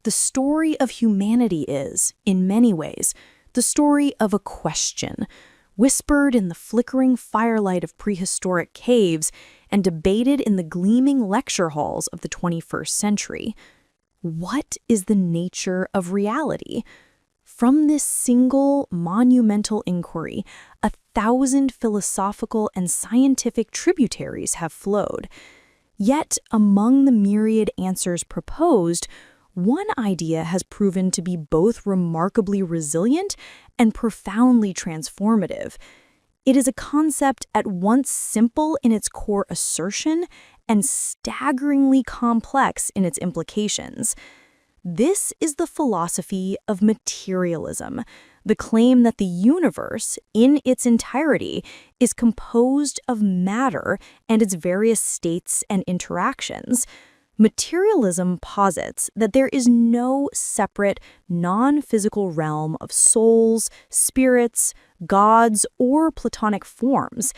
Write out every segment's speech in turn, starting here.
The story of humanity is, in many ways, the story of a question, whispered in the flickering firelight of prehistoric caves and debated in the gleaming lecture halls of the 21st century. What is the nature of reality? From this single, monumental inquiry, 1,000 philosophical and scientific tributaries have flowed. Yet, among the myriad answers proposed, one idea has proven to be both remarkably resilient and profoundly transformative. It is a concept at once simple in its core assertion and staggeringly complex in its implications. This is the philosophy of materialism, the claim that the universe, in its entirety, is composed of matter and its various states and interactions. Materialism posits that there is no separate, non-physical realm of souls, spirits, gods, or Platonic forms.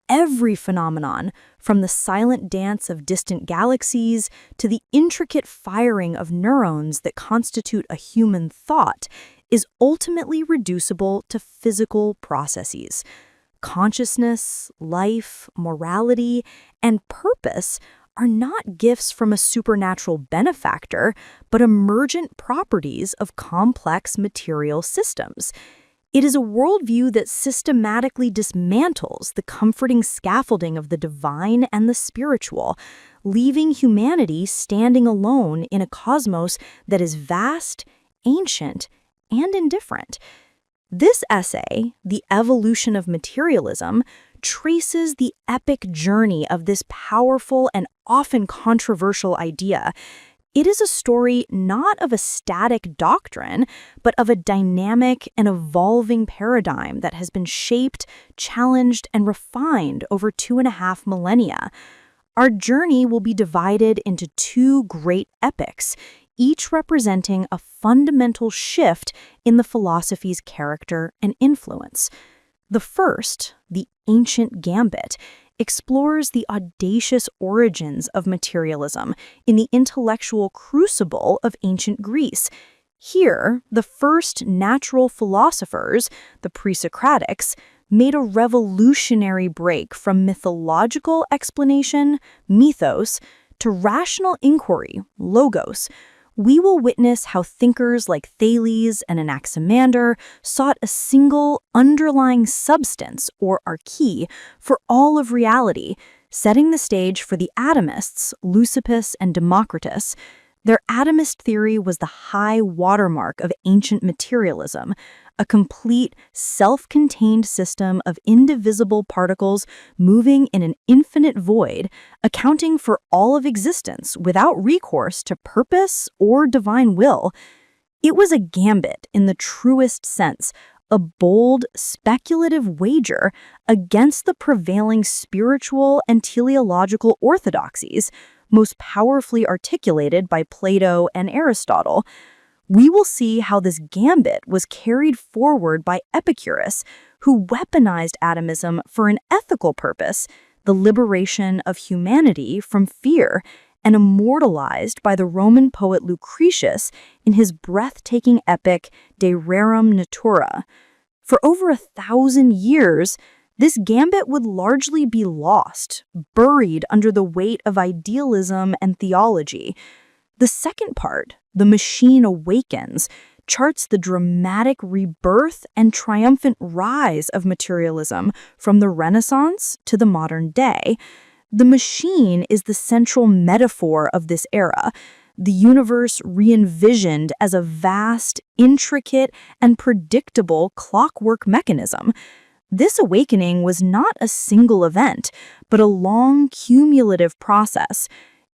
Every phenomenon, from the silent dance of distant galaxies to the intricate firing of neurons that constitute a human thought, is ultimately reducible to physical processes. Consciousness, life, morality, and purpose are not gifts from a supernatural benefactor, but emergent properties of complex material systems. It is a worldview that systematically dismantles the comforting scaffolding of the divine and the spiritual, leaving humanity standing alone in a cosmos that is vast, ancient, and indifferent. This essay, The Evolution of Materialism, traces the epic journey of this powerful and often controversial idea. It is a story not of a static doctrine, but of a dynamic and evolving paradigm that has been shaped, challenged, and refined over 2.5 millennia. Our journey will be divided into two great epics, each representing a fundamental shift in the philosophy's character and influence. The first, The Ancient Gambit, explores the audacious origins of materialism in the intellectual crucible of ancient Greece. Here, the first natural philosophers, the pre-Socratics, made a revolutionary break from mythological explanation, mythos, to rational inquiry, logos. We will witness how thinkers like Thales and Anaximander sought a single underlying substance, or arche, for all of reality, setting the stage for the atomists, Leucippus and Democritus. Their atomist theory was the high watermark of ancient materialism, a complete, self-contained system of indivisible particles moving in an infinite void, accounting for all of existence without recourse to purpose or divine will. It was a gambit in the truest sense, a bold, speculative wager against the prevailing spiritual and teleological orthodoxies, most powerfully articulated by Plato and Aristotle. We will see how this gambit was carried forward by Epicurus, who weaponized atomism for an ethical purpose, the liberation of humanity from fear, and immortalized by the Roman poet Lucretius in his breathtaking epic De Rerum Natura. For over 1,000 years, this gambit would largely be lost, buried under the weight of idealism and theology. The second part, The Machine Awakens, charts the dramatic rebirth and triumphant rise of materialism from the Renaissance to the modern day. The machine is the central metaphor of this era, the universe re-envisioned as a vast, intricate, and predictable clockwork mechanism. This awakening was not a single event, but a long, cumulative process.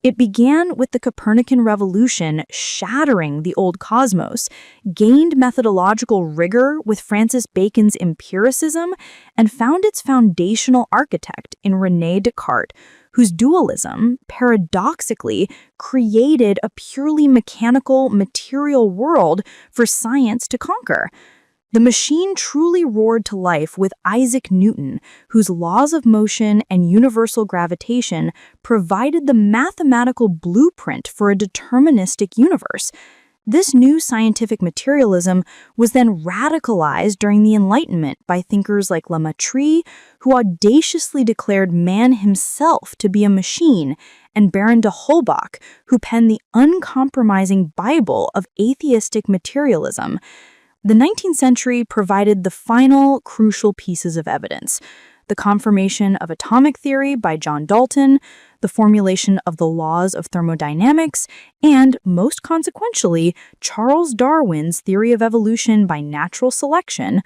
It began with the Copernican revolution shattering the old cosmos, gained methodological rigor with Francis Bacon's empiricism, and found its foundational architect in René Descartes, whose dualism, paradoxically, created a purely mechanical, material world for science to conquer. The machine truly roared to life with Isaac Newton, whose laws of motion and universal gravitation provided the mathematical blueprint for a deterministic universe. This new scientific materialism was then radicalized during the Enlightenment by thinkers like Lamartine, who audaciously declared man himself to be a machine, and Baron de Holbach, who penned the uncompromising Bible of atheistic materialism. The 19th century provided the final crucial pieces of evidence: the confirmation of atomic theory by John Dalton, the formulation of the laws of thermodynamics, and, most consequentially, Charles Darwin's theory of evolution by natural selection.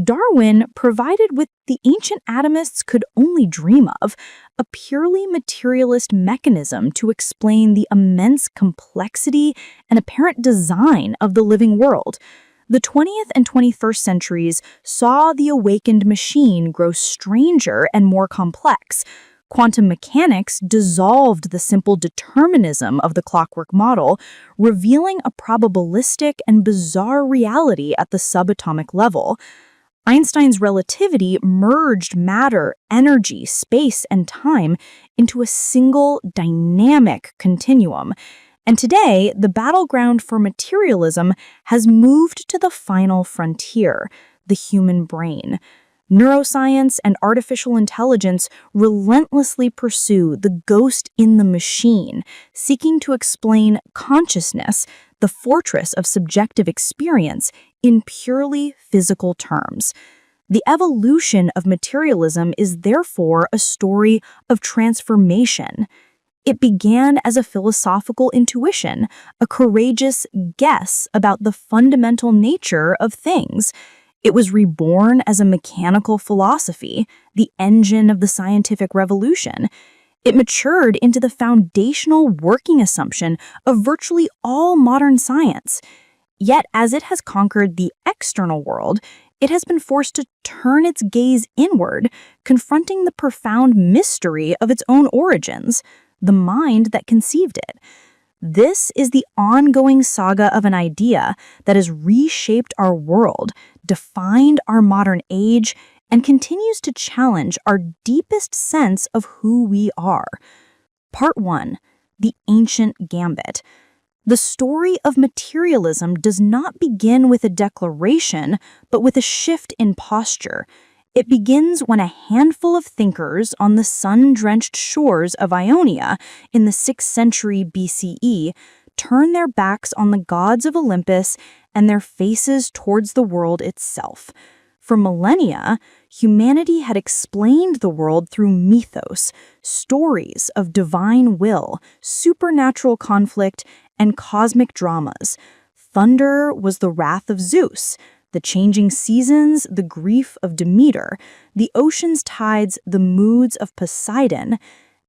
Darwin provided what the ancient atomists could only dream of: a purely materialist mechanism to explain the immense complexity and apparent design of the living world. The 20th and 21st centuries saw the awakened machine grow stranger and more complex. Quantum mechanics dissolved the simple determinism of the clockwork model, revealing a probabilistic and bizarre reality at the subatomic level. Einstein's relativity merged matter, energy, space, and time into a single dynamic continuum. And today, the battleground for materialism has moved to the final frontier, the human brain. Neuroscience and artificial intelligence relentlessly pursue the ghost in the machine, seeking to explain consciousness, the fortress of subjective experience, in purely physical terms. The evolution of materialism is therefore a story of transformation. It began as a philosophical intuition, a courageous guess about the fundamental nature of things. It was reborn as a mechanical philosophy, the engine of the scientific revolution. It matured into the foundational working assumption of virtually all modern science. Yet, as it has conquered the external world, it has been forced to turn its gaze inward, confronting the profound mystery of its own origins, the mind that conceived it. This is the ongoing saga of an idea that has reshaped our world, defined our modern age, and continues to challenge our deepest sense of who we are. Part 1. The Ancient Gambit. The story of materialism does not begin with a declaration, but with a shift in posture. It begins when a handful of thinkers on the sun-drenched shores of Ionia in the 6th century BCE turn their backs on the gods of Olympus and their faces towards the world itself. For millennia, humanity had explained the world through mythos, stories of divine will, supernatural conflict, and cosmic dramas. Thunder was the wrath of Zeus, the changing seasons, the grief of Demeter, the ocean's tides, the moods of Poseidon.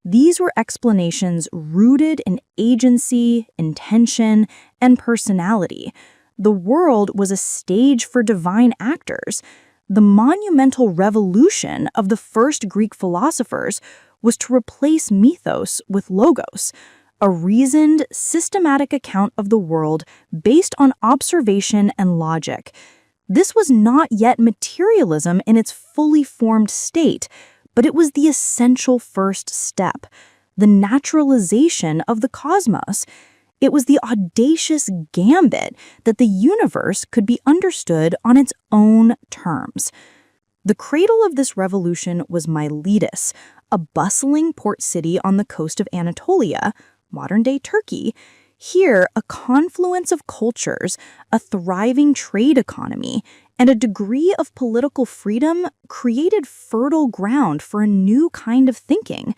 These were explanations rooted in agency, intention, and personality. The world was a stage for divine actors. The monumental revolution of the first Greek philosophers was to replace mythos with logos, a reasoned, systematic account of the world based on observation and logic. This was not yet materialism in its fully formed state, but it was the essential first step, the naturalization of the cosmos. It was the audacious gambit that the universe could be understood on its own terms. The cradle of this revolution was Miletus, a bustling port city on the coast of Anatolia, modern-day Turkey. Here, a confluence of cultures, a thriving trade economy, and a degree of political freedom created fertile ground for a new kind of thinking.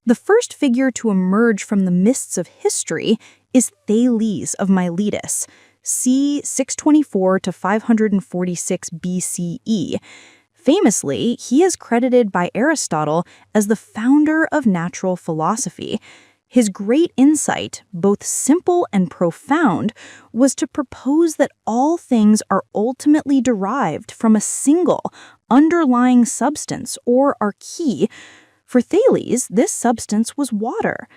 The first figure to emerge from the mists of history is Thales of Miletus, c. 624 to 546 BCE. Famously, he is credited by Aristotle as the founder of natural philosophy. His great insight, both simple and profound, was to propose that all things are ultimately derived from a single, underlying substance or arche. For Thales, this substance was water.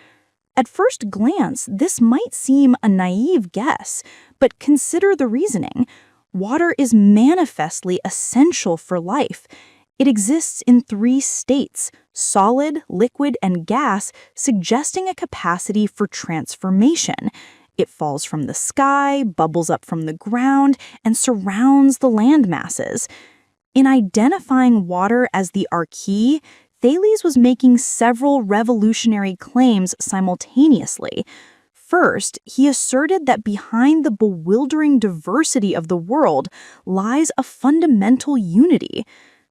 At first glance, this might seem a naive guess, but consider the reasoning. Water is manifestly essential for life. It exists in 3 states, solid, liquid, and gas, suggesting a capacity for transformation. It falls from the sky, bubbles up from the ground, and surrounds the land masses. In identifying water as the arche, Thales was making several revolutionary claims simultaneously. First, he asserted that behind the bewildering diversity of the world lies a fundamental unity.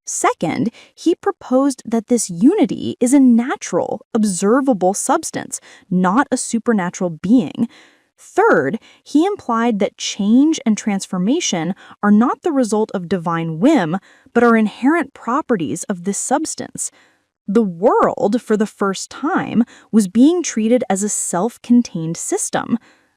Second, he proposed that this unity is a natural, observable substance, not a supernatural being. Third, he implied that change and transformation are not the result of divine whim, but are inherent properties of this substance. The world, for the first time, was being treated as a self-contained system.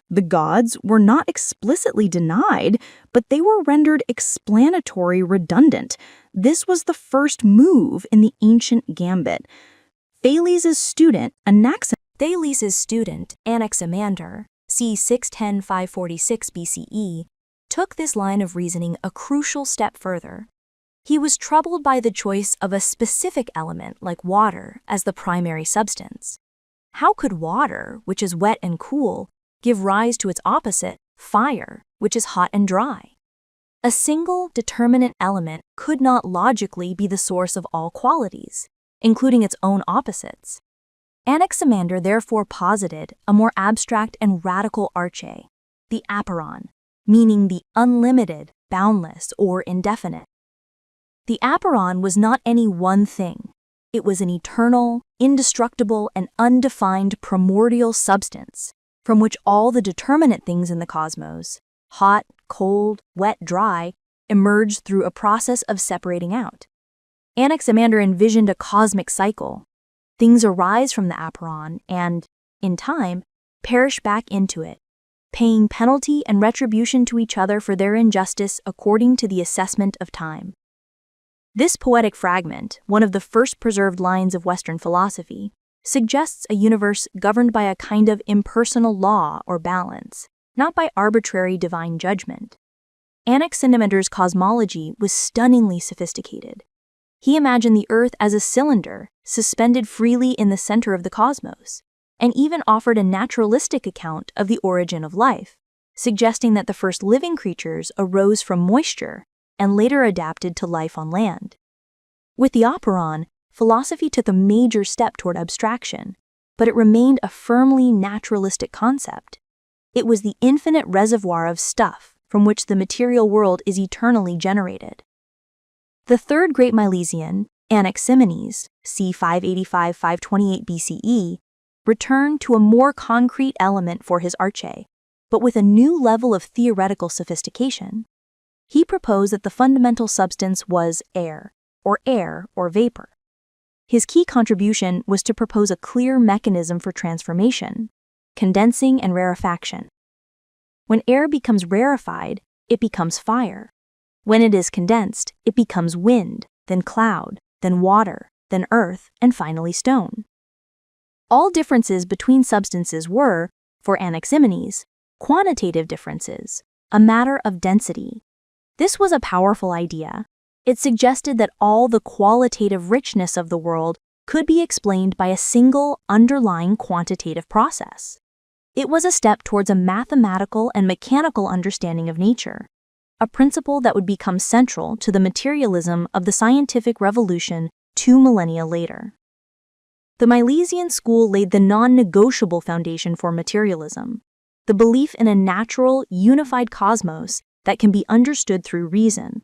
The gods were not explicitly denied, but they were rendered explanatory redundant. This was the first move in the ancient gambit. Thales' student, Anaximander, c. 610–546 BCE, took this line of reasoning a crucial step further. He was troubled by the choice of a specific element like water as the primary substance. How could water, which is wet and cool, give rise to its opposite, fire, which is hot and dry? A single determinate element could not logically be the source of all qualities, including its own opposites. Anaximander therefore posited a more abstract and radical arche, the apeiron, meaning the unlimited, boundless, or indefinite. The apeiron was not any one thing. It was an eternal, indestructible, and undefined primordial substance, from which all the determinate things in the cosmos, hot, cold, wet, dry, emerged through a process of separating out. Anaximander envisioned a cosmic cycle. Things arise from the apeiron and, in time, perish back into it, paying penalty and retribution to each other for their injustice according to the assessment of time. This poetic fragment, one of the first preserved lines of Western philosophy, suggests a universe governed by a kind of impersonal law or balance, not by arbitrary divine judgment. Anaximander's cosmology was stunningly sophisticated. He imagined the Earth as a cylinder suspended freely in the center of the cosmos, and even offered a naturalistic account of the origin of life, suggesting that the first living creatures arose from moisture and later adapted to life on land. With the apeiron, philosophy took a major step toward abstraction, but it remained a firmly naturalistic concept. It was the infinite reservoir of stuff from which the material world is eternally generated. The third great Milesian, Anaximenes, c. 585–528 BCE, returned to a more concrete element for his arche, but with a new level of theoretical sophistication. He proposed that the fundamental substance was air or vapor. His key contribution was to propose a clear mechanism for transformation, condensing and rarefaction. When air becomes rarefied, it becomes fire. When it is condensed, it becomes wind, then cloud, then water, then earth, and finally stone. All differences between substances were, for Anaximenes, quantitative differences, a matter of density. This was a powerful idea. It suggested that all the qualitative richness of the world could be explained by a single underlying quantitative process. It was a step towards a mathematical and mechanical understanding of nature, a principle that would become central to the materialism of the scientific revolution 2 millennia later. The Milesian school laid the non-negotiable foundation for materialism, the belief in a natural, unified cosmos that can be understood through reason.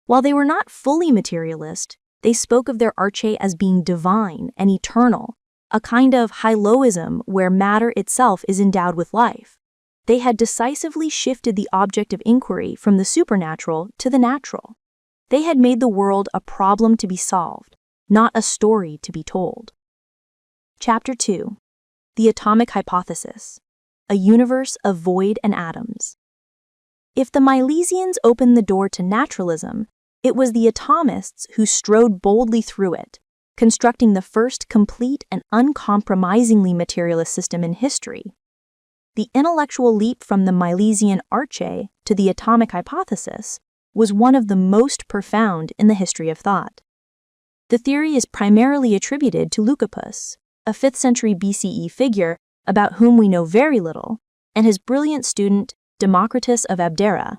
While they were not fully materialist, they spoke of their arche as being divine and eternal, a kind of hyloism where matter itself is endowed with life. They had decisively shifted the object of inquiry from the supernatural to the natural. They had made the world a problem to be solved, not a story to be told. Chapter 2. The Atomic Hypothesis. A Universe of Void and Atoms. If the Milesians opened the door to naturalism, it was the atomists who strode boldly through it, constructing the first complete and uncompromisingly materialist system in history. The intellectual leap from the Milesian arche to the atomic hypothesis was one of the most profound in the history of thought. The theory is primarily attributed to Leucippus, a 5th century BCE figure about whom we know very little, and his brilliant student, Democritus of Abdera,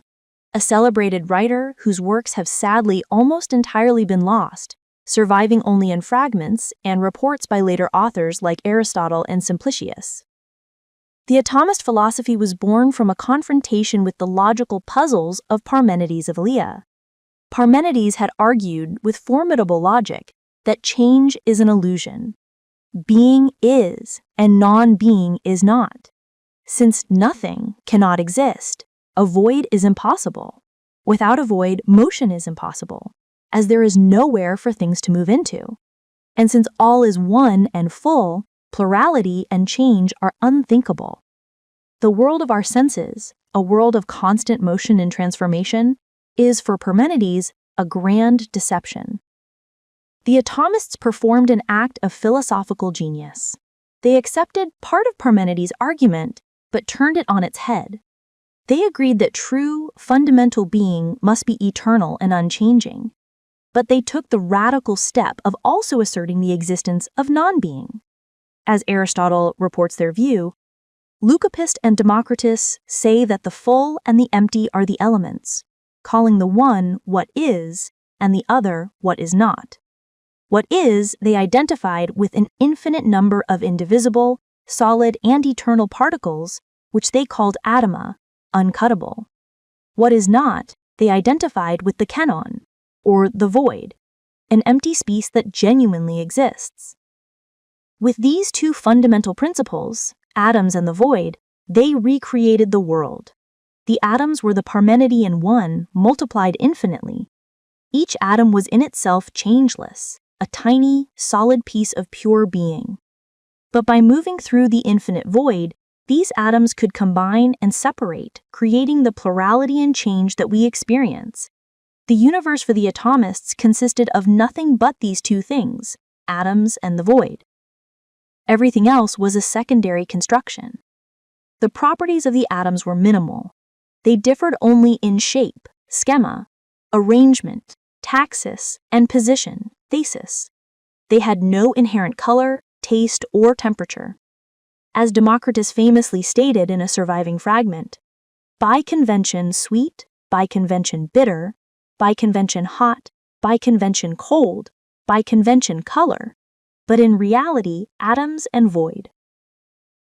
a celebrated writer whose works have sadly almost entirely been lost, surviving only in fragments and reports by later authors like Aristotle and Simplicius. The atomist philosophy was born from a confrontation with the logical puzzles of Parmenides of Elea. Parmenides had argued with formidable logic that change is an illusion. Being is, and non-being is not. Since nothing cannot exist, a void is impossible. Without a void, motion is impossible, as there is nowhere for things to move into. And since all is one and full, plurality and change are unthinkable. The world of our senses, a world of constant motion and transformation, is for Parmenides a grand deception. The atomists performed an act of philosophical genius. They accepted part of Parmenides' argument, but turned it on its head. They agreed that true, fundamental being must be eternal and unchanging. But they took the radical step of also asserting the existence of non-being. As Aristotle reports their view, Leucippus and Democritus say that the full and the empty are the elements, calling the one what is and the other what is not. What is they identified with an infinite number of indivisible, solid, and eternal particles, which they called atoma, uncuttable. What is not they identified with the kenon, or the void, an empty space that genuinely exists. With these two fundamental principles, atoms and the void, they recreated the world. The atoms were the Parmenidean one multiplied infinitely. Each atom was in itself changeless, a tiny, solid piece of pure being. But by moving through the infinite void, these atoms could combine and separate, creating the plurality and change that we experience. The universe for the atomists consisted of nothing but these two things, atoms and the void. Everything else was a secondary construction. The properties of the atoms were minimal. They differed only in shape, schema, arrangement, taxis, and position, thesis. They had no inherent color, taste, or temperature. As Democritus famously stated in a surviving fragment, by convention sweet, by convention bitter, by convention hot, by convention cold, by convention color, but in reality, atoms and void.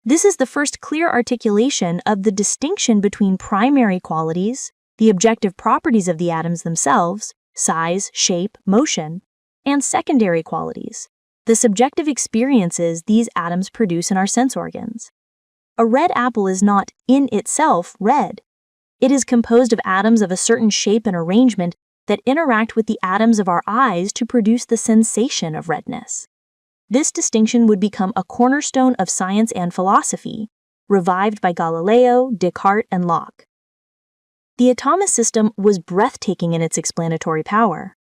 This is the first clear articulation of the distinction between primary qualities, the objective properties of the atoms themselves, size, shape, motion, and secondary qualities, the subjective experiences these atoms produce in our sense organs. A red apple is not, in itself, red. It is composed of atoms of a certain shape and arrangement that interact with the atoms of our eyes to produce the sensation of redness. This distinction would become a cornerstone of science and philosophy, revived by Galileo, Descartes, and Locke. The atomist system was breathtaking in its explanatory power.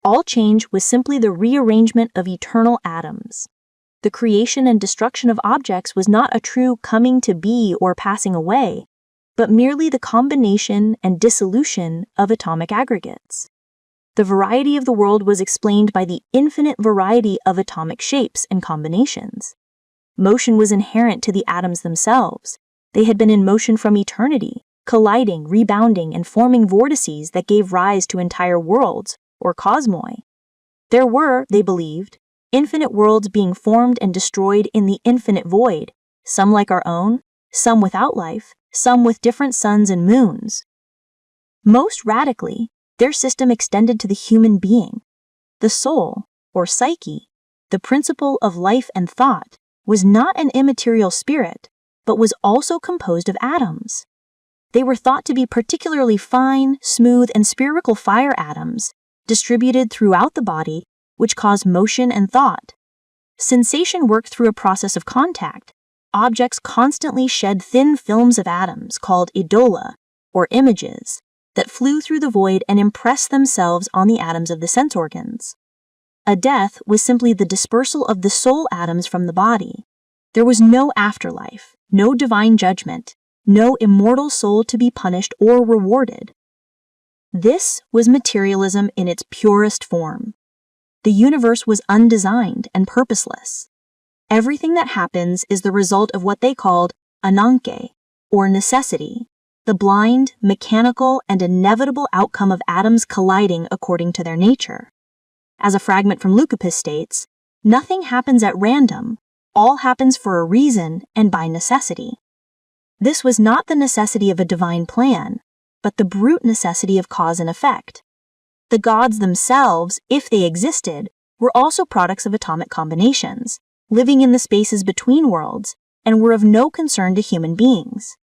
All change was simply the rearrangement of eternal atoms. The creation and destruction of objects was not a true coming to be or passing away, but merely the combination and dissolution of atomic aggregates. The variety of the world was explained by the infinite variety of atomic shapes and combinations. Motion was inherent to the atoms themselves. They had been in motion from eternity, colliding, rebounding, and forming vortices that gave rise to entire worlds, or cosmoi. There were, they believed, infinite worlds being formed and destroyed in the infinite void, some like our own, some without life, some with different suns and moons. Most radically, their system extended to the human being. The soul, or psyche, the principle of life and thought, was not an immaterial spirit, but was also composed of atoms. They were thought to be particularly fine, smooth, and spherical fire atoms, distributed throughout the body, which caused motion and thought. Sensation worked through a process of contact. Objects constantly shed thin films of atoms called idola, or images, that flew through the void and impressed themselves on the atoms of the sense organs. A death was simply the dispersal of the soul atoms from the body. There was no afterlife, no divine judgment, no immortal soul to be punished or rewarded. This was materialism in its purest form. The universe was undesigned and purposeless. Everything that happens is the result of what they called ananke, or necessity, the blind, mechanical, and inevitable outcome of atoms colliding according to their nature. As a fragment from Leucippus states, nothing happens at random, all happens for a reason and by necessity. This was not the necessity of a divine plan, but the brute necessity of cause and effect. The gods themselves, if they existed, were also products of atomic combinations, living in the spaces between worlds, and were of no concern to human beings.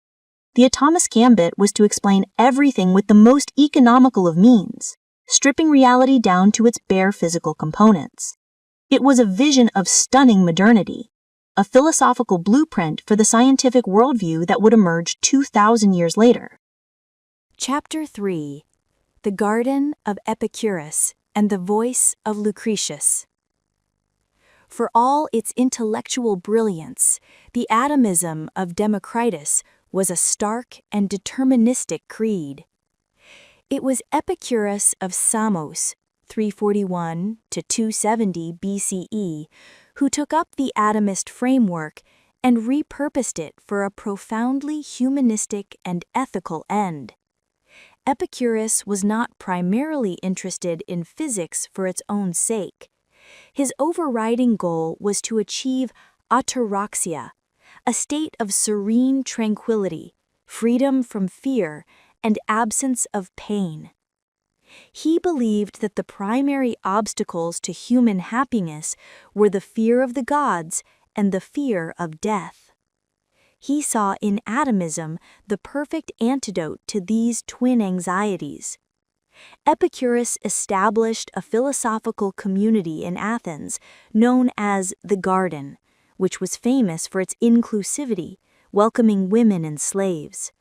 The Atomist Gambit was to explain everything with the most economical of means, stripping reality down to its bare physical components. It was a vision of stunning modernity, a philosophical blueprint for the scientific worldview that would emerge 2,000 years later. Chapter 3: The Garden of Epicurus and the Voice of Lucretius. For all its intellectual brilliance, the atomism of Democritus was a stark and deterministic creed. It was Epicurus of Samos, 341 to 270 BCE, who took up the atomist framework and repurposed it for a profoundly humanistic and ethical end. Epicurus was not primarily interested in physics for its own sake. His overriding goal was to achieve ataraxia, a state of serene tranquility, freedom from fear, and absence of pain. He believed that the primary obstacles to human happiness were the fear of the gods and the fear of death. He saw in atomism the perfect antidote to these twin anxieties. Epicurus established a philosophical community in Athens known as the Garden, which was famous for its inclusivity, welcoming women and slaves.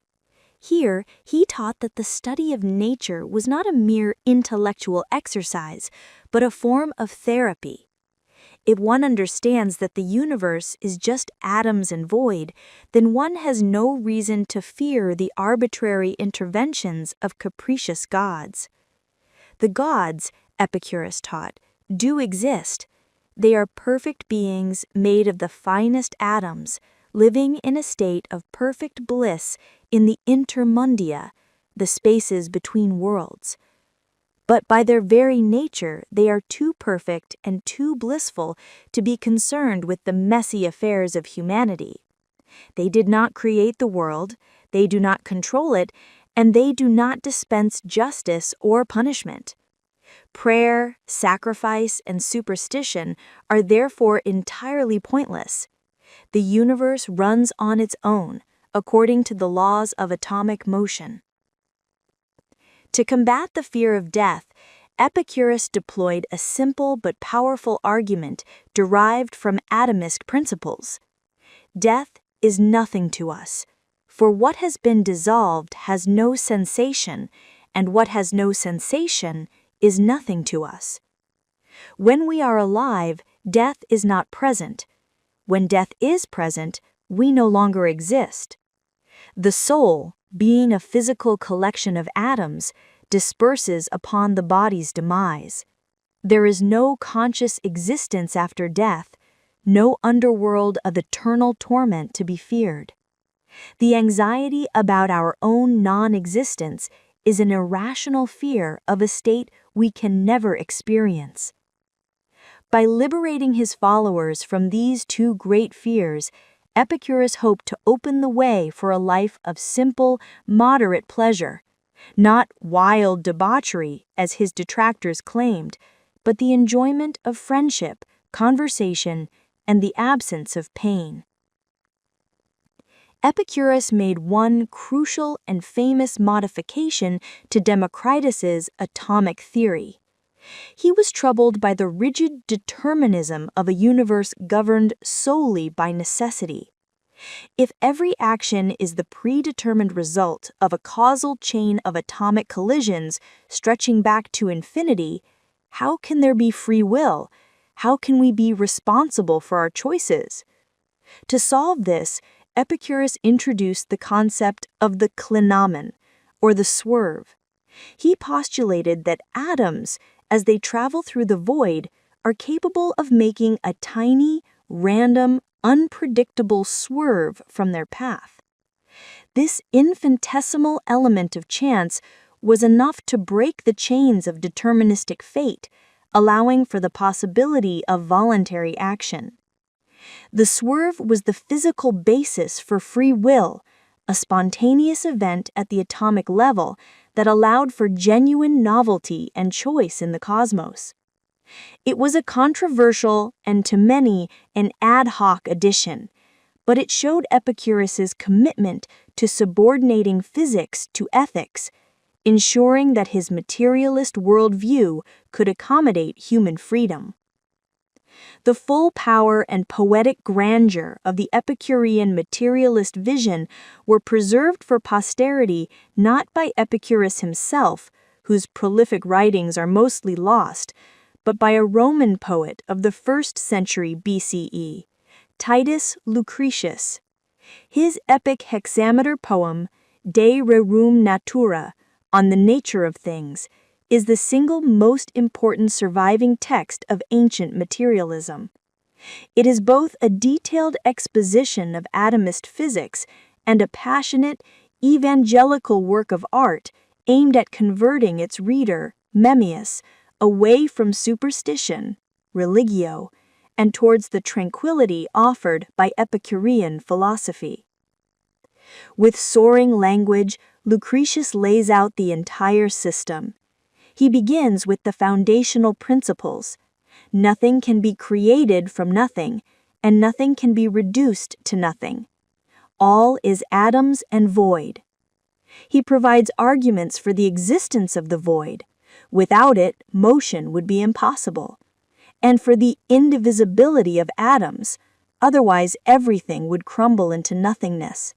Here, he taught that the study of nature was not a mere intellectual exercise, but a form of therapy. If one understands that the universe is just atoms and void, then one has no reason to fear the arbitrary interventions of capricious gods. The gods, Epicurus taught, do exist. They are perfect beings made of the finest atoms, living in a state of perfect bliss in the intermundia, the spaces between worlds. But by their very nature, they are too perfect and too blissful to be concerned with the messy affairs of humanity. They did not create the world, they do not control it, and they do not dispense justice or punishment. Prayer, sacrifice, and superstition are therefore entirely pointless. The universe runs on its own, according to the laws of atomic motion. To combat the fear of death, Epicurus deployed a simple but powerful argument derived from atomist principles. Death is nothing to us, for what has been dissolved has no sensation, and what has no sensation is nothing to us. When we are alive, death is not present. When death is present, we no longer exist. The soul, being a physical collection of atoms, disperses upon the body's demise. There is no conscious existence after death, no underworld of eternal torment to be feared. The anxiety about our own non-existence is an irrational fear of a state we can never experience. By liberating his followers from these two great fears, Epicurus hoped to open the way for a life of simple, moderate pleasure, not wild debauchery, as his detractors claimed, but the enjoyment of friendship, conversation, and the absence of pain. Epicurus made one crucial and famous modification to Democritus's atomic theory. He was troubled by the rigid determinism of a universe governed solely by necessity. If every action is the predetermined result of a causal chain of atomic collisions stretching back to infinity, how can there be free will? How can we be responsible for our choices? To solve this, Epicurus introduced the concept of the klinomen, or the swerve. He postulated that atoms, as they travel through the void, are capable of making a tiny, random, unpredictable swerve from their path. this infinitesimal element of chance was enough to break the chains of deterministic fate, allowing for the possibility of voluntary action. The swerve was the physical basis for free will, a spontaneous event at the atomic level that allowed for genuine novelty and choice in the cosmos. It was a controversial and, to many, an ad hoc addition, but it showed Epicurus's commitment to subordinating physics to ethics, ensuring that his materialist worldview could accommodate human freedom. The full power and poetic grandeur of the Epicurean materialist vision were preserved for posterity not by Epicurus himself, whose prolific writings are mostly lost, but by a Roman poet of the 1st century BCE, Titus Lucretius. His epic hexameter poem, De Rerum Natura, on the nature of things, is the single most important surviving text of ancient materialism. It is both a detailed exposition of atomist physics and a passionate, evangelical work of art aimed at converting its reader, Memmius, away from superstition, religio, and towards the tranquility offered by Epicurean philosophy. With soaring language, Lucretius lays out the entire system. He begins with the foundational principles. Nothing can be created from nothing, and nothing can be reduced to nothing. All is atoms and void. He provides arguments for the existence of the void. Without it, motion would be impossible. And for the indivisibility of atoms, otherwise everything would crumble into nothingness.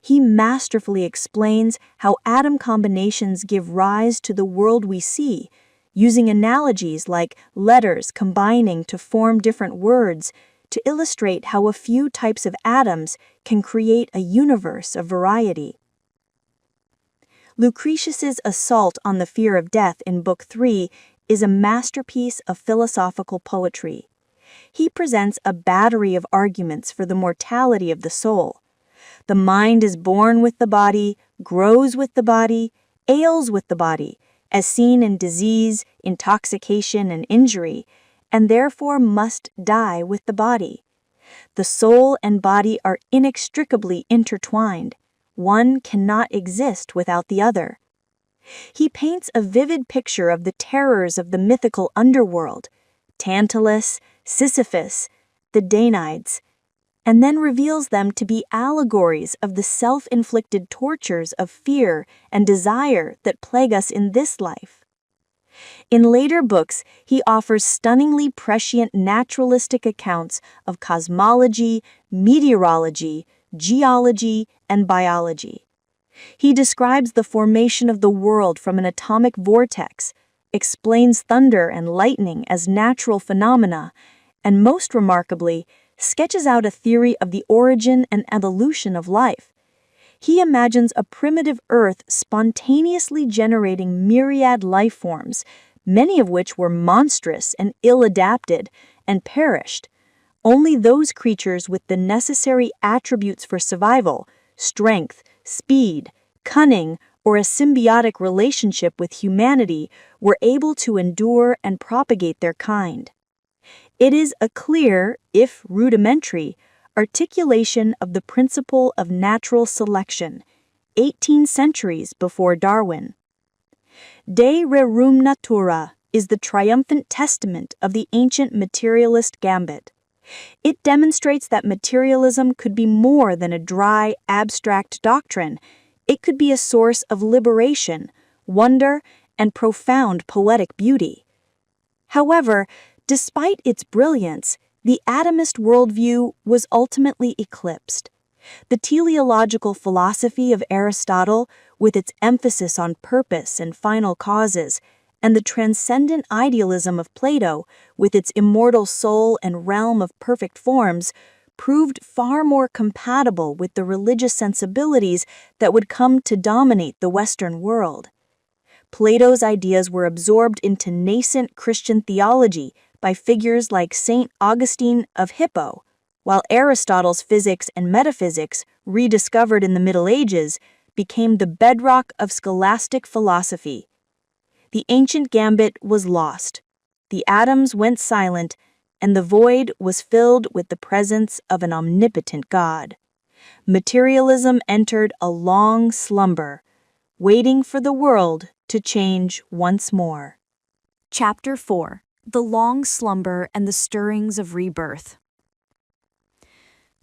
He masterfully explains how atom combinations give rise to the world we see, using analogies like letters combining to form different words to illustrate how a few types of atoms can create a universe of variety. Lucretius's assault on the fear of death in Book 3 is a masterpiece of philosophical poetry. He presents a battery of arguments for the mortality of the soul. The mind is born with the body, grows with the body, ails with the body, as seen in disease, intoxication, and injury, and therefore must die with the body. The soul and body are inextricably intertwined. One cannot exist without the other. He paints a vivid picture of the terrors of the mythical underworld, Tantalus, Sisyphus, the Danaids, and then reveals them to be allegories of the self-inflicted tortures of fear and desire that plague us in this life. In later books, he offers stunningly prescient naturalistic accounts of cosmology, meteorology, geology, and biology. He describes the formation of the world from an atomic vortex, explains thunder and lightning as natural phenomena, and most remarkably, sketches out a theory of the origin and evolution of life. He imagines a primitive Earth spontaneously generating myriad life forms, many of which were monstrous and ill-adapted and perished. Only those creatures with the necessary attributes for survival, strength, speed, cunning, or a symbiotic relationship with humanity were able to endure and propagate their kind. It is a clear, if rudimentary, articulation of the principle of natural selection, 18 centuries before Darwin. De Rerum Natura is the triumphant testament of the ancient materialist gambit. It demonstrates that materialism could be more than a dry, abstract doctrine. It could be a source of liberation, wonder, and profound poetic beauty. However, despite its brilliance, the atomist worldview was ultimately eclipsed. The teleological philosophy of Aristotle, with its emphasis on purpose and final causes, and the transcendent idealism of Plato, with its immortal soul and realm of perfect forms, proved far more compatible with the religious sensibilities that would come to dominate the Western world. Plato's ideas were absorbed into nascent Christian theology by figures like St. Augustine of Hippo, while Aristotle's physics and metaphysics, rediscovered in the Middle Ages, became the bedrock of scholastic philosophy. The ancient gambit was lost, the atoms went silent, and the void was filled with the presence of an omnipotent God. Materialism entered a long slumber, waiting for the world to change once more. Chapter 4: The Long Slumber and the Stirrings of Rebirth.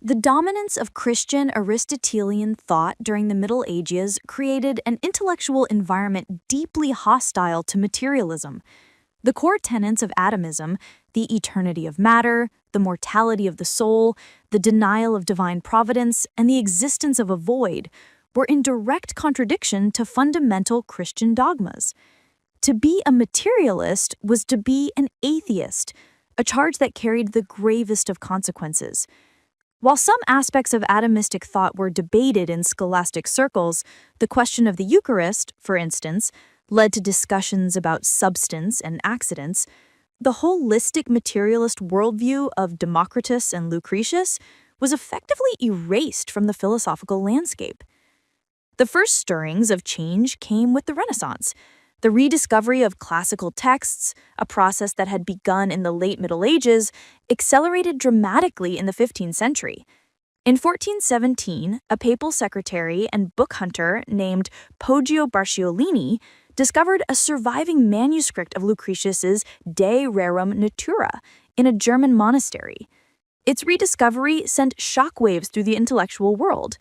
The dominance of Christian Aristotelian thought during the Middle Ages created an intellectual environment deeply hostile to materialism. The core tenets of atomism, the eternity of matter, the mortality of the soul, the denial of divine providence, and the existence of a void, were in direct contradiction to fundamental Christian dogmas. To be a materialist was to be an atheist, a charge that carried the gravest of consequences. While some aspects of atomistic thought were debated in scholastic circles, the question of the Eucharist, for instance, led to discussions about substance and accidents. The holistic materialist worldview of Democritus and Lucretius was effectively erased from the philosophical landscape. The first stirrings of change came with the Renaissance. The rediscovery of classical texts, a process that had begun in the late Middle Ages, accelerated dramatically in the 15th century. In 1417, a papal secretary and book hunter named Poggio Bracciolini discovered a surviving manuscript of Lucretius's De Rerum Natura in a German monastery. Its rediscovery sent shockwaves through the intellectual world.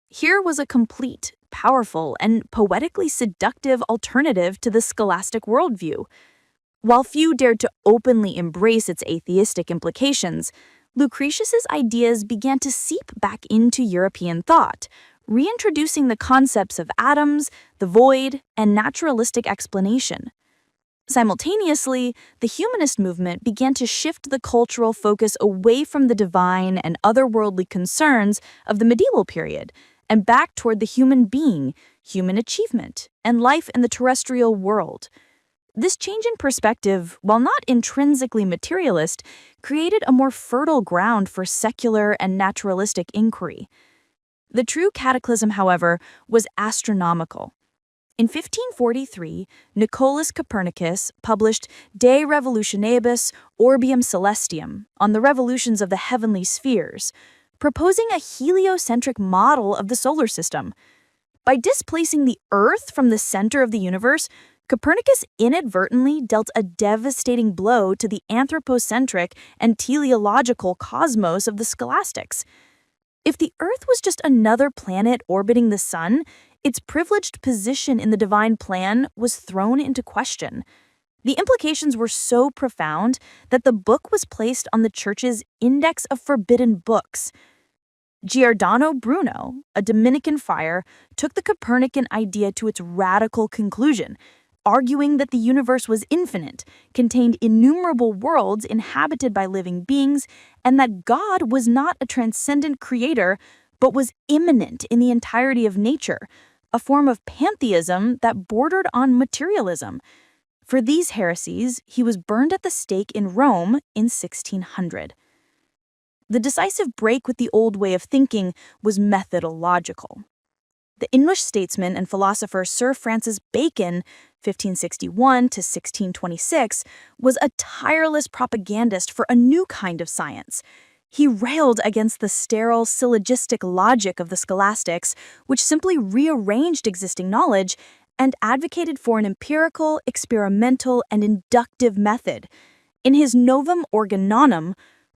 Here was a complete, powerful, and poetically seductive alternative to the scholastic worldview. While few dared to openly embrace its atheistic implications, Lucretius's ideas began to seep back into European thought, reintroducing the concepts of atoms, the void, and naturalistic explanation. Simultaneously, the humanist movement began to shift the cultural focus away from the divine and otherworldly concerns of the medieval period and back toward the human being, human achievement, and life in the terrestrial world. This change in perspective, while not intrinsically materialist, created a more fertile ground for secular and naturalistic inquiry. The true cataclysm, however, was astronomical. In 1543, Nicolaus Copernicus published De Revolutionibus Orbium Celestium on the revolutions of the heavenly spheres, proposing a heliocentric model of the solar system. By displacing the Earth from the center of the universe, Copernicus inadvertently dealt a devastating blow to the anthropocentric and teleological cosmos of the scholastics. If the Earth was just another planet orbiting the sun, its privileged position in the divine plan was thrown into question. The implications were so profound that the book was placed on the Church's Index of Forbidden Books. Giordano Bruno, a Dominican friar, took the Copernican idea to its radical conclusion, arguing that the universe was infinite, contained innumerable worlds inhabited by living beings, and that God was not a transcendent creator, but was immanent in the entirety of nature, a form of pantheism that bordered on materialism. For these heresies, he was burned at the stake in Rome in 1600. The decisive break with the old way of thinking was methodological. The English statesman and philosopher Sir Francis Bacon, 1561 to 1626, was a tireless propagandist for a new kind of science. He railed against the sterile syllogistic logic of the scholastics, which simply rearranged existing knowledge, and advocated for an empirical, experimental, and inductive method. In his Novum Organonum,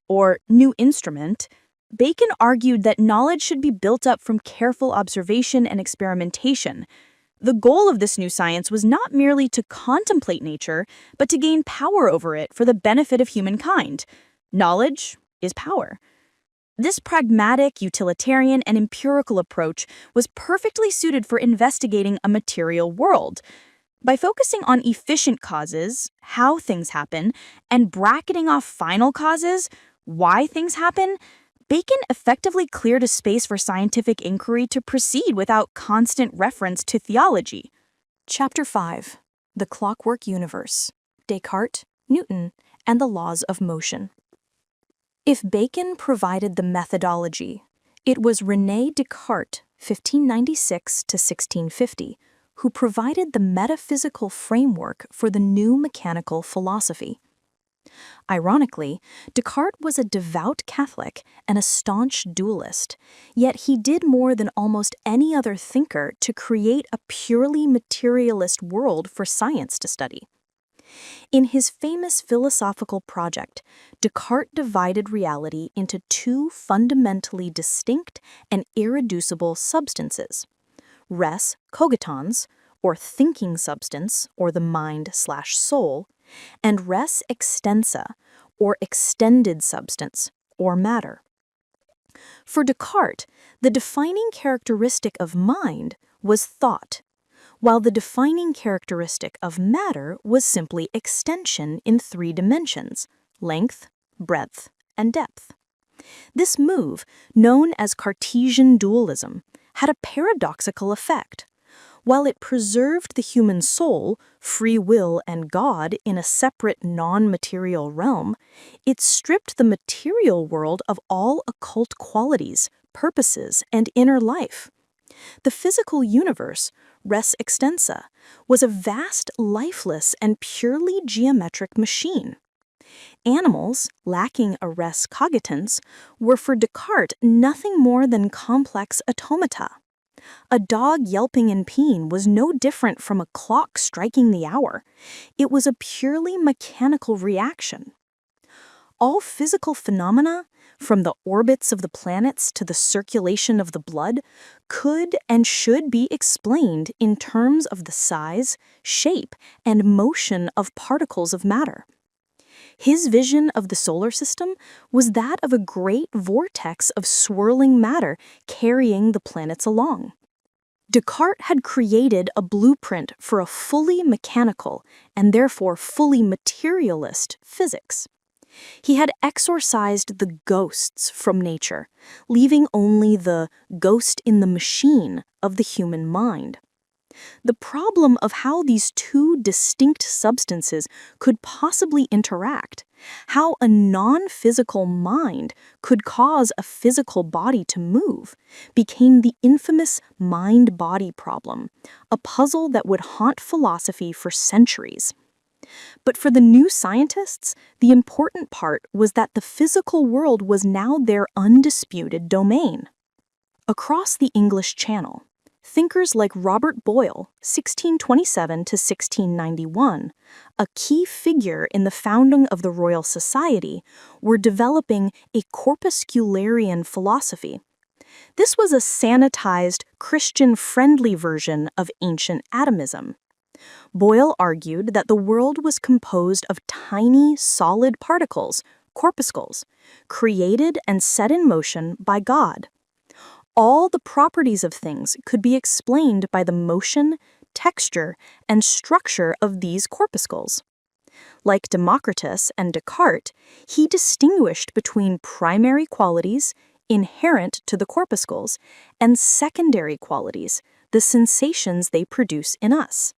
or New Instrument, Bacon argued that knowledge should be built up from careful observation and experimentation. The goal of this new science was not merely to contemplate nature, but to gain power over it for the benefit of humankind. Knowledge is power. This pragmatic, utilitarian, and empirical approach was perfectly suited for investigating a material world. By focusing on efficient causes, how things happen, and bracketing off final causes, why things happen, Bacon effectively cleared a space for scientific inquiry to proceed without constant reference to theology. Chapter 5: The Clockwork Universe, Descartes, Newton, and the Laws of Motion. If Bacon provided the methodology, it was René Descartes, 1596 to 1650, who provided the metaphysical framework for the new mechanical philosophy. Ironically, Descartes was a devout Catholic and a staunch dualist, yet he did more than almost any other thinker to create a purely materialist world for science to study. In his famous philosophical project, Descartes divided reality into two fundamentally distinct and irreducible substances: res cogitans, or thinking substance, or the mind/soul, and res extensa, or extended substance, or matter. For Descartes, the defining characteristic of mind was thought, while the defining characteristic of matter was simply extension in 3 dimensions: length, breadth, and depth. This move, known as Cartesian dualism, had a paradoxical effect. While it preserved the human soul, free will, and God in a separate non-material realm, it stripped the material world of all occult qualities, purposes, and inner life. The physical universe, res extensa, was a vast, lifeless, and purely geometric machine. Animals, lacking a res cogitans, were for Descartes nothing more than complex automata. A dog yelping in pain was no different from a clock striking the hour. It was a purely mechanical reaction. All physical phenomena, from the orbits of the planets to the circulation of the blood, could and should be explained in terms of the size, shape, and motion of particles of matter. His vision of the solar system was that of a great vortex of swirling matter carrying the planets along. Descartes had created a blueprint for a fully mechanical, and therefore fully materialist, physics. He had exorcised the ghosts from nature, leaving only the ghost in the machine of the human mind. The problem of how these two distinct substances could possibly interact, how a non-physical mind could cause a physical body to move, became the infamous mind-body problem, a puzzle that would haunt philosophy for centuries. But for the new scientists, the important part was that the physical world was now their undisputed domain. Across the English Channel, thinkers like Robert Boyle, 1627 to 1691, a key figure in the founding of the Royal Society, were developing a corpuscularian philosophy. This was a sanitized, Christian-friendly version of ancient atomism. Boyle argued that the world was composed of tiny, solid particles, corpuscles, created and set in motion by God. All the properties of things could be explained by the motion, texture, and structure of these corpuscles. Like Democritus and Descartes, he distinguished between primary qualities, inherent to the corpuscles, and secondary qualities, the sensations they produce in us.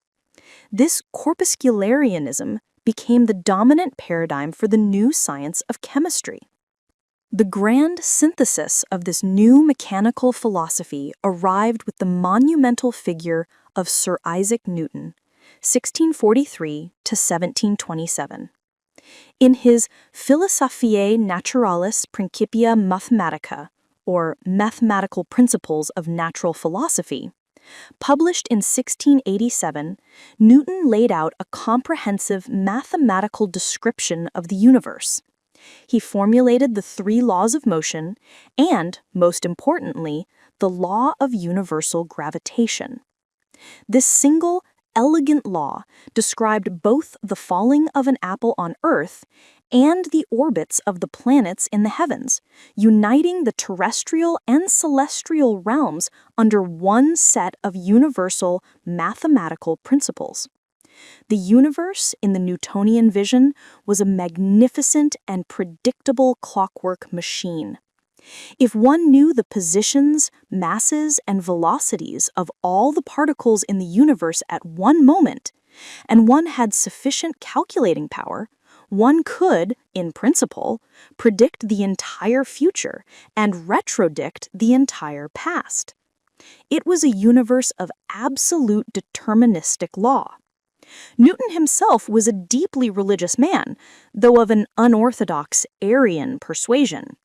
This corpuscularianism became the dominant paradigm for the new science of chemistry. The grand synthesis of this new mechanical philosophy arrived with the monumental figure of Sir Isaac Newton, 1643 to 1727. In his Philosophiae Naturalis Principia Mathematica, or Mathematical Principles of Natural Philosophy, published in 1687, Newton laid out a comprehensive mathematical description of the universe. He formulated the 3 laws of motion and, most importantly, the law of universal gravitation. This single, elegant law described both the falling of an apple on Earth and the orbits of the planets in the heavens, uniting the terrestrial and celestial realms under one set of universal mathematical principles. The universe, in the Newtonian vision, was a magnificent and predictable clockwork machine. If one knew the positions, masses, and velocities of all the particles in the universe at one moment, and one had sufficient calculating power, one could, in principle, predict the entire future and retrodict the entire past. It was a universe of absolute deterministic law. Newton himself was a deeply religious man, though of an unorthodox Arian persuasion.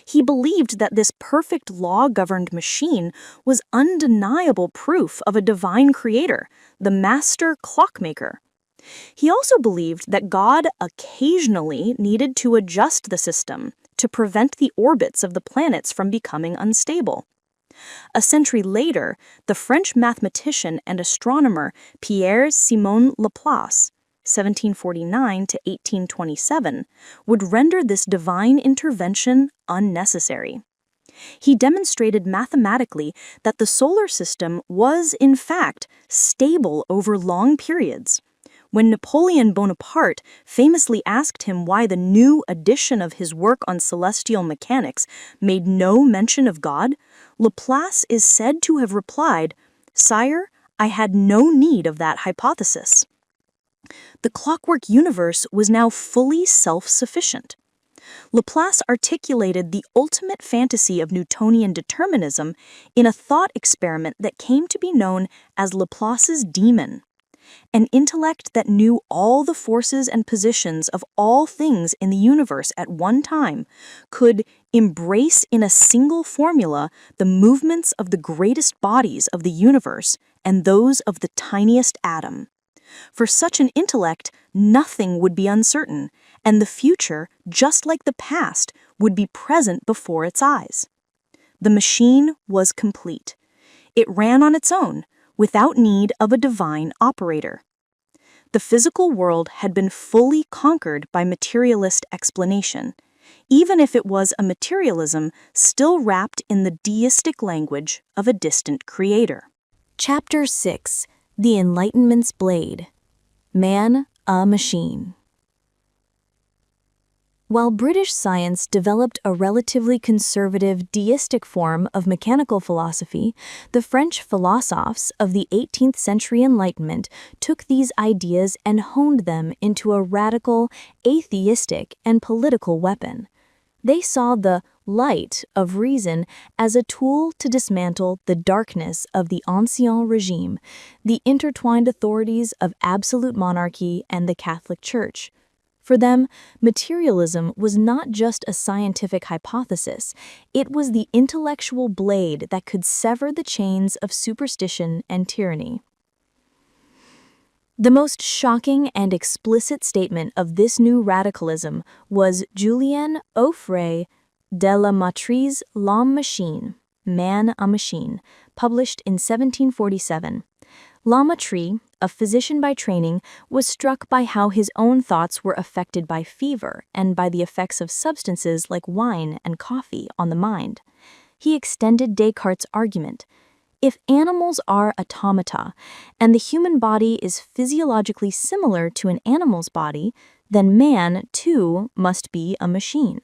He believed that this perfect law-governed machine was undeniable proof of a divine creator, the master clockmaker. He also believed that God occasionally needed to adjust the system to prevent the orbits of the planets from becoming unstable. A century later, the French mathematician and astronomer Pierre-Simon Laplace, 1749 to 1827, would render this divine intervention unnecessary. He demonstrated mathematically that the solar system was, in fact, stable over long periods. When Napoleon Bonaparte famously asked him why the new edition of his work on celestial mechanics made no mention of God, Laplace is said to have replied, "Sire, I had no need of that hypothesis." The clockwork universe was now fully self-sufficient. Laplace articulated the ultimate fantasy of Newtonian determinism in a thought experiment that came to be known as Laplace's demon. An intellect that knew all the forces and positions of all things in the universe at one time could embrace in a single formula the movements of the greatest bodies of the universe and those of the tiniest atom. For such an intellect, nothing would be uncertain, and the future, just like the past, would be present before its eyes. The machine was complete. It ran on its own, without need of a divine operator. The physical world had been fully conquered by materialist explanation, even if it was a materialism still wrapped in the deistic language of a distant creator. Chapter 6: The Enlightenment's Blade. Man, a Machine. While British science developed a relatively conservative deistic form of mechanical philosophy, the French philosophers of the 18th century Enlightenment took these ideas and honed them into a radical, atheistic, and political weapon. They saw the light of reason as a tool to dismantle the darkness of the ancien regime, the intertwined authorities of absolute monarchy and the Catholic Church. For them, materialism was not just a scientific hypothesis, it was the intellectual blade that could sever the chains of superstition and tyranny. The most shocking and explicit statement of this new radicalism was Julien Offray de la Matrice L'Homme Machine, Man a Machine, published in 1747. Lamatrie, a physician by training, was struck by how his own thoughts were affected by fever and by the effects of substances like wine and coffee on the mind. He extended Descartes' argument. If animals are automata, and the human body is physiologically similar to an animal's body, then man, too, must be a machine.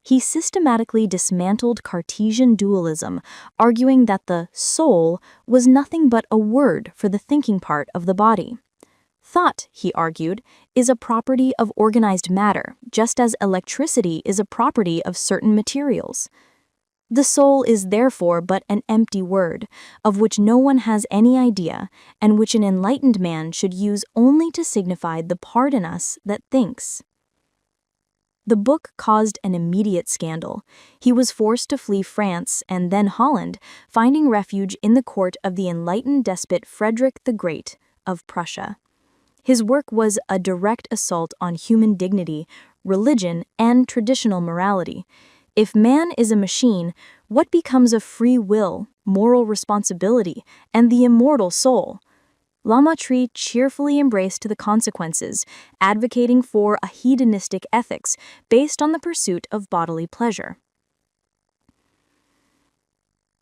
He systematically dismantled Cartesian dualism, arguing that the soul was nothing but a word for the thinking part of the body. Thought, he argued, is a property of organized matter, just as electricity is a property of certain materials. The soul is therefore but an empty word, of which no one has any idea, and which an enlightened man should use only to signify the part in us that thinks. The book caused an immediate scandal. He was forced to flee France and then Holland, finding refuge in the court of the enlightened despot Frederick the Great of Prussia. His work was a direct assault on human dignity, religion, and traditional morality. If man is a machine, what becomes of free will, moral responsibility, and the immortal soul? Lamatrie cheerfully embraced the consequences, advocating for a hedonistic ethics based on the pursuit of bodily pleasure.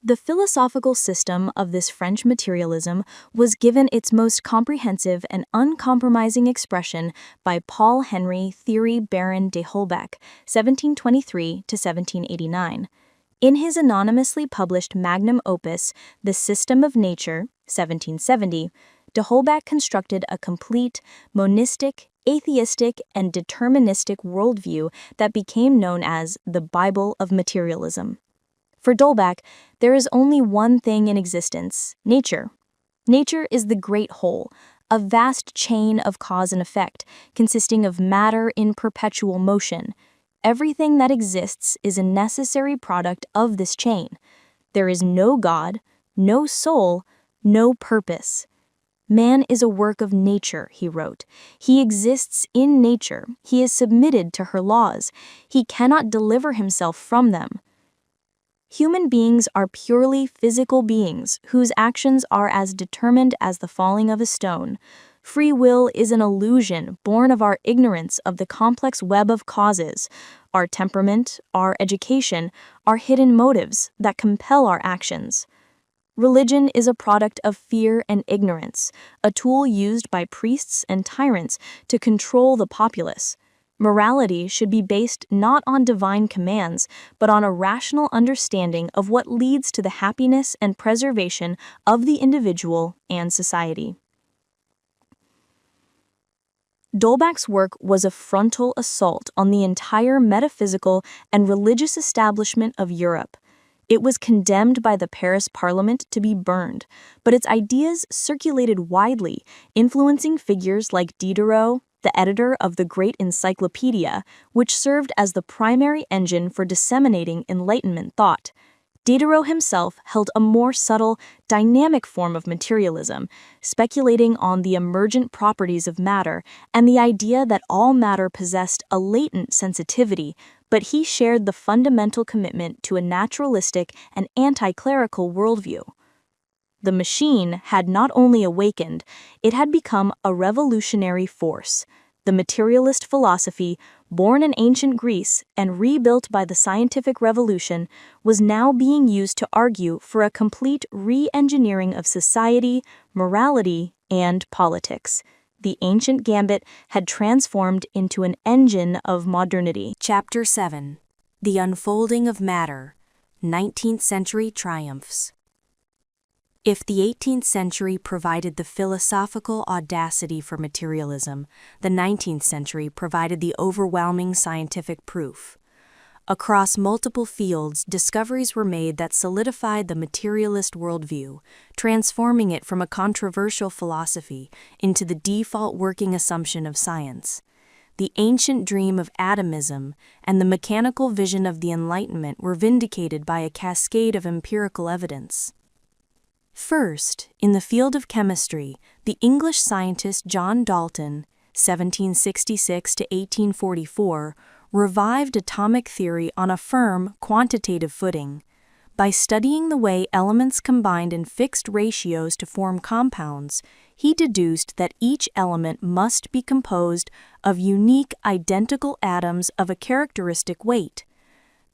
The philosophical system of this French materialism was given its most comprehensive and uncompromising expression by Paul Henry Thierry Baron de Holbach, 1723 to 1789. In his anonymously published magnum opus, The System of Nature, 1770, de Holbach constructed a complete, monistic, atheistic and deterministic worldview that became known as the Bible of Materialism. For Dolbach, there is only one thing in existence: nature. Nature is the great whole, a vast chain of cause and effect, consisting of matter in perpetual motion. Everything that exists is a necessary product of this chain. There is no God, no soul, no purpose. Man is a work of nature, he wrote. He exists in nature. He is submitted to her laws. He cannot deliver himself from them. Human beings are purely physical beings whose actions are as determined as the falling of a stone. Free will is an illusion born of our ignorance of the complex web of causes, our temperament, our education, our hidden motives that compel our actions. Religion is a product of fear and ignorance, a tool used by priests and tyrants to control the populace. Morality should be based not on divine commands, but on a rational understanding of what leads to the happiness and preservation of the individual and society. Dolbach's work was a frontal assault on the entire metaphysical and religious establishment of Europe. It was condemned by the Paris Parliament to be burned, but its ideas circulated widely, influencing figures like Diderot, the editor of the Great Encyclopedia, which served as the primary engine for disseminating Enlightenment thought. Diderot himself held a more subtle, dynamic form of materialism, speculating on the emergent properties of matter and the idea that all matter possessed a latent sensitivity, but he shared the fundamental commitment to a naturalistic and anti-clerical worldview. The machine had not only awakened, it had become a revolutionary force. The materialist philosophy, born in ancient Greece and rebuilt by the scientific revolution, was now being used to argue for a complete re-engineering of society, morality, and politics. The ancient gambit had transformed into an engine of modernity. Chapter 7. The Unfolding of Matter, 19th Century Triumphs. If the 18th century provided the philosophical audacity for materialism, the 19th century provided the overwhelming scientific proof. Across multiple fields, discoveries were made that solidified the materialist worldview, transforming it from a controversial philosophy into the default working assumption of science. The ancient dream of atomism and the mechanical vision of the Enlightenment were vindicated by a cascade of empirical evidence. First, in the field of chemistry, the English scientist John Dalton, 1766 to 1844, revived atomic theory on a firm, quantitative footing. By studying the way elements combined in fixed ratios to form compounds, he deduced that each element must be composed of unique, identical atoms of a characteristic weight.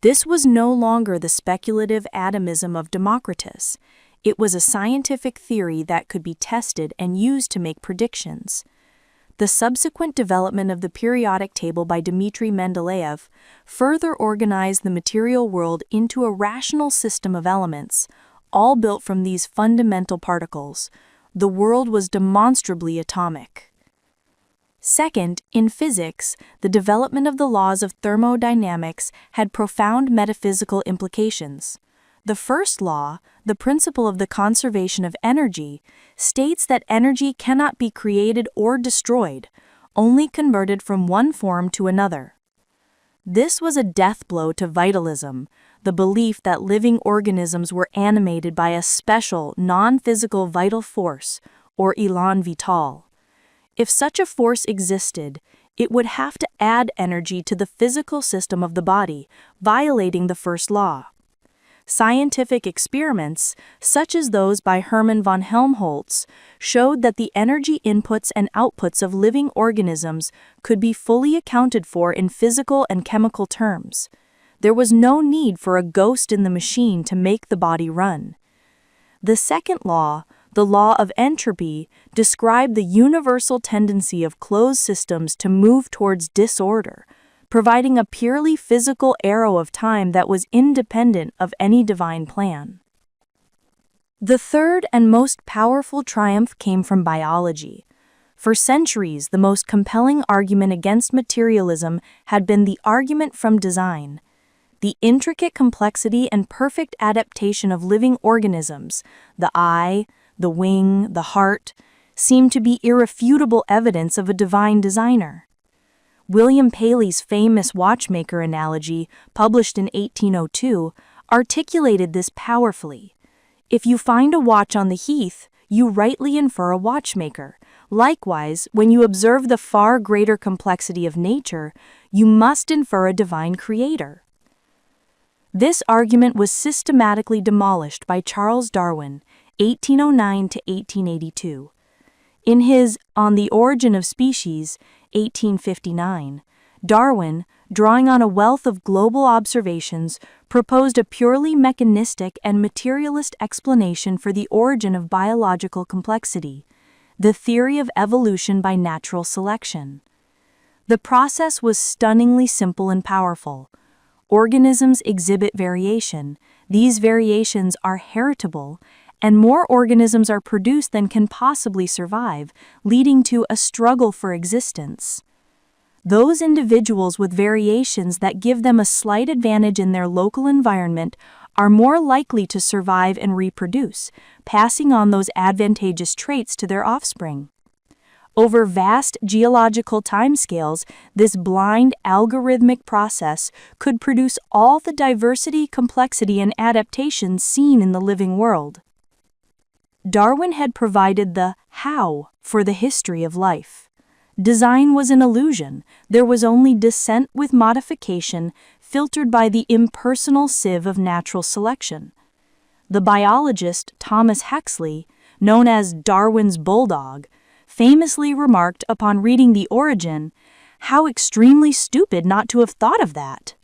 This was no longer the speculative atomism of Democritus. It was a scientific theory that could be tested and used to make predictions. The subsequent development of the periodic table by Dmitri Mendeleev further organized the material world into a rational system of elements, all built from these fundamental particles. The world was demonstrably atomic. Second, in physics, the development of the laws of thermodynamics had profound metaphysical implications. The first law, the principle of the conservation of energy, states that energy cannot be created or destroyed, only converted from one form to another. This was a death blow to vitalism, the belief that living organisms were animated by a special, non-physical vital force, or élan vital. If such a force existed, it would have to add energy to the physical system of the body, violating the first law. Scientific experiments, such as those by Hermann von Helmholtz, showed that the energy inputs and outputs of living organisms could be fully accounted for in physical and chemical terms. There was no need for a ghost in the machine to make the body run. The second law, the law of entropy, described the universal tendency of closed systems to move towards disorder, providing a purely physical arrow of time that was independent of any divine plan. The third and most powerful triumph came from biology. For centuries, the most compelling argument against materialism had been the argument from design. The intricate complexity and perfect adaptation of living organisms, the eye, the wing, the heart, seemed to be irrefutable evidence of a divine designer. William Paley's famous watchmaker analogy, published in 1802, articulated this powerfully. If you find a watch on the heath, you rightly infer a watchmaker. Likewise, when you observe the far greater complexity of nature, you must infer a divine creator. This argument was systematically demolished by Charles Darwin, 1809 to 1882. In his On the Origin of Species, 1859, Darwin, drawing on a wealth of global observations, proposed a purely mechanistic and materialist explanation for the origin of biological complexity, the theory of evolution by natural selection. The process was stunningly simple and powerful. Organisms exhibit variation. These variations are heritable, and more organisms are produced than can possibly survive, leading to a struggle for existence. Those individuals with variations that give them a slight advantage in their local environment are more likely to survive and reproduce, passing on those advantageous traits to their offspring. Over vast geological timescales, this blind algorithmic process could produce all the diversity, complexity, and adaptation seen in the living world. Darwin had provided the how for the history of life. Design was an illusion. There was only descent with modification, filtered by the impersonal sieve of natural selection. The biologist Thomas Huxley, known as Darwin's bulldog, famously remarked upon reading The Origin, "How extremely stupid not to have thought of that."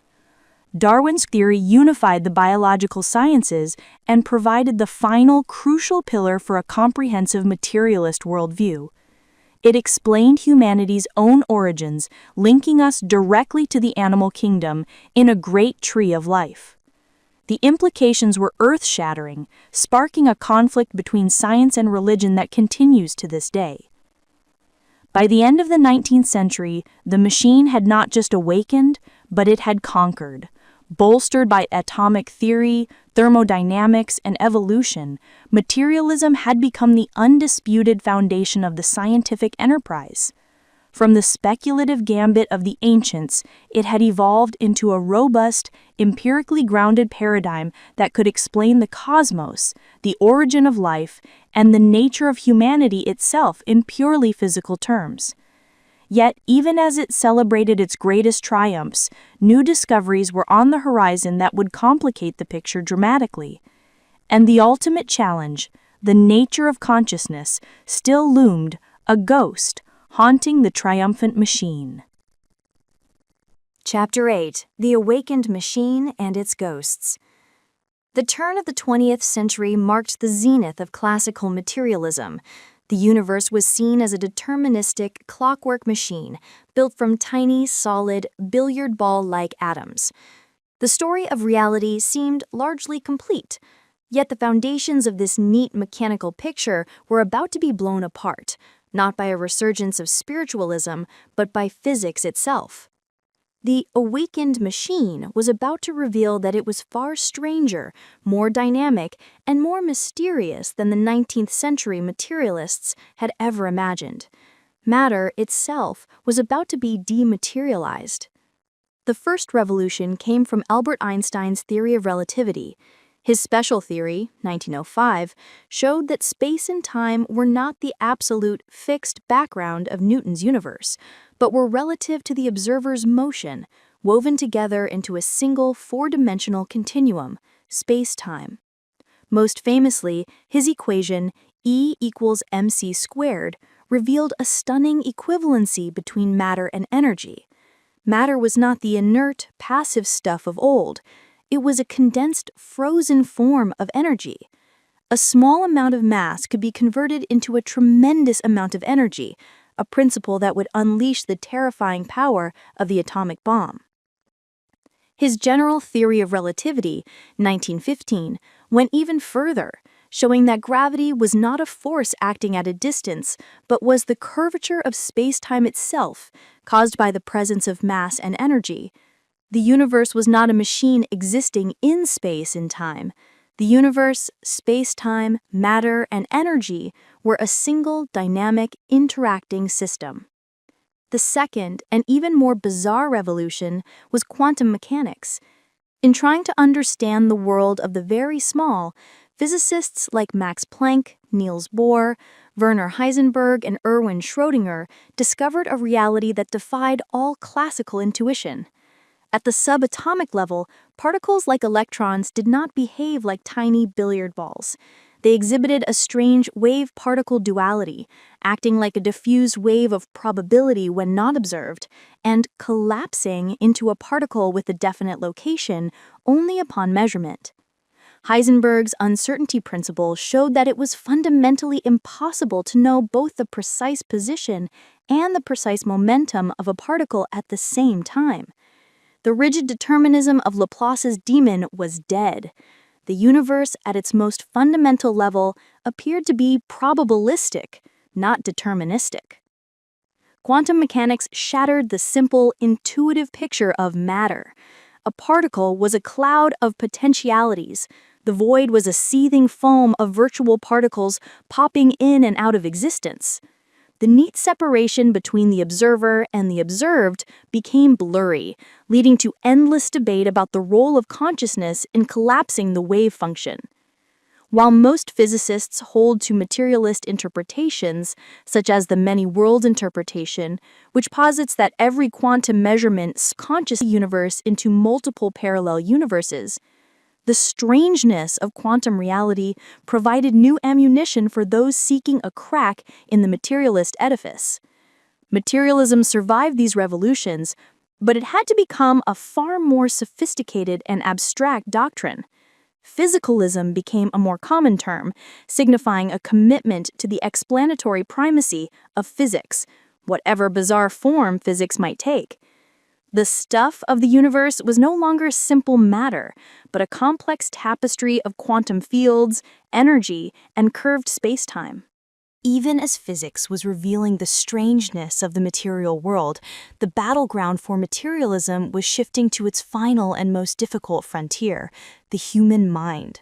Darwin's theory unified the biological sciences and provided the final crucial pillar for a comprehensive materialist worldview. It explained humanity's own origins, linking us directly to the animal kingdom in a great tree of life. The implications were earth-shattering, sparking a conflict between science and religion that continues to this day. By the end of the 19th century, the machine had not just awakened, but it had conquered. Bolstered by atomic theory, thermodynamics, and evolution, materialism had become the undisputed foundation of the scientific enterprise. From the speculative gambit of the ancients, it had evolved into a robust, empirically grounded paradigm that could explain the cosmos, the origin of life, and the nature of humanity itself in purely physical terms. Yet, even as it celebrated its greatest triumphs, new discoveries were on the horizon that would complicate the picture dramatically. And the ultimate challenge, the nature of consciousness, still loomed, a ghost, haunting the triumphant machine. Chapter 8: The Awakened Machine and Its Ghosts. The turn of the 20th century marked the zenith of classical materialism. The universe was seen as a deterministic, clockwork machine built from tiny, solid, billiard ball-like atoms. The story of reality seemed largely complete, yet the foundations of this neat mechanical picture were about to be blown apart, not by a resurgence of spiritualism, but by physics itself. The awakened machine was about to reveal that it was far stranger, more dynamic, and more mysterious than the 19th century materialists had ever imagined. Matter itself was about to be dematerialized. The first revolution came from Albert Einstein's theory of relativity. His special theory, 1905, showed that space and time were not the absolute, fixed background of Newton's universe, but were relative to the observer's motion, woven together into a single four-dimensional continuum, space-time. Most famously, his equation, E equals mc squared, revealed a stunning equivalency between matter and energy. Matter was not the inert, passive stuff of old. It was a condensed, frozen form of energy. A small amount of mass could be converted into a tremendous amount of energy, a principle that would unleash the terrifying power of the atomic bomb. His general theory of relativity, 1915, went even further, showing that gravity was not a force acting at a distance, but was the curvature of space-time itself, caused by the presence of mass and energy. The universe was not a machine existing in space and time. The universe, space-time, matter, and energy were a single, dynamic, interacting system. The second, and even more bizarre revolution, was quantum mechanics. In trying to understand the world of the very small, physicists like Max Planck, Niels Bohr, Werner Heisenberg, and Erwin Schrödinger discovered a reality that defied all classical intuition. At the subatomic level, particles like electrons did not behave like tiny billiard balls. They exhibited a strange wave-particle duality, acting like a diffused wave of probability when not observed, and collapsing into a particle with a definite location only upon measurement. Heisenberg's uncertainty principle showed that it was fundamentally impossible to know both the precise position and the precise momentum of a particle at the same time. The rigid determinism of Laplace's demon was dead. The universe, at its most fundamental level, appeared to be probabilistic, not deterministic. Quantum mechanics shattered the simple, intuitive picture of matter. A particle was a cloud of potentialities. The void was a seething foam of virtual particles popping in and out of existence. The neat separation between the observer and the observed became blurry, leading to endless debate about the role of consciousness in collapsing the wave function. While most physicists hold to materialist interpretations, such as the many-world interpretation, which posits that every quantum measurement conscious the universe into multiple parallel universes, the strangeness of quantum reality provided new ammunition for those seeking a crack in the materialist edifice. Materialism survived these revolutions, but it had to become a far more sophisticated and abstract doctrine. Physicalism became a more common term, signifying a commitment to the explanatory primacy of physics, whatever bizarre form physics might take. The stuff of the universe was no longer simple matter, but a complex tapestry of quantum fields, energy, and curved spacetime. Even as physics was revealing the strangeness of the material world, the battleground for materialism was shifting to its final and most difficult frontier, the human mind.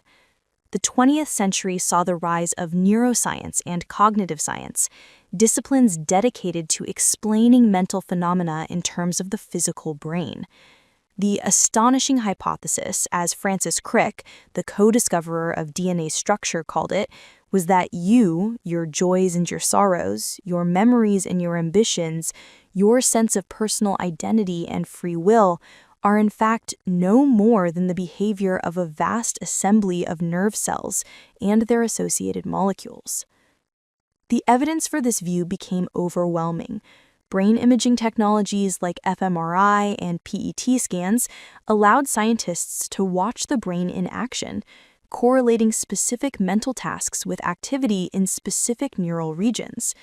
The 20th century saw the rise of neuroscience and cognitive science, disciplines dedicated to explaining mental phenomena in terms of the physical brain. The astonishing hypothesis, as Francis Crick, the co-discoverer of DNA structure, called it, was that you, your joys and your sorrows, your memories and your ambitions, your sense of personal identity and free will are in fact no more than the behavior of a vast assembly of nerve cells and their associated molecules. The evidence for this view became overwhelming. Brain imaging technologies like fMRI and PET scans allowed scientists to watch the brain in action, correlating specific mental tasks with activity in specific neural regions.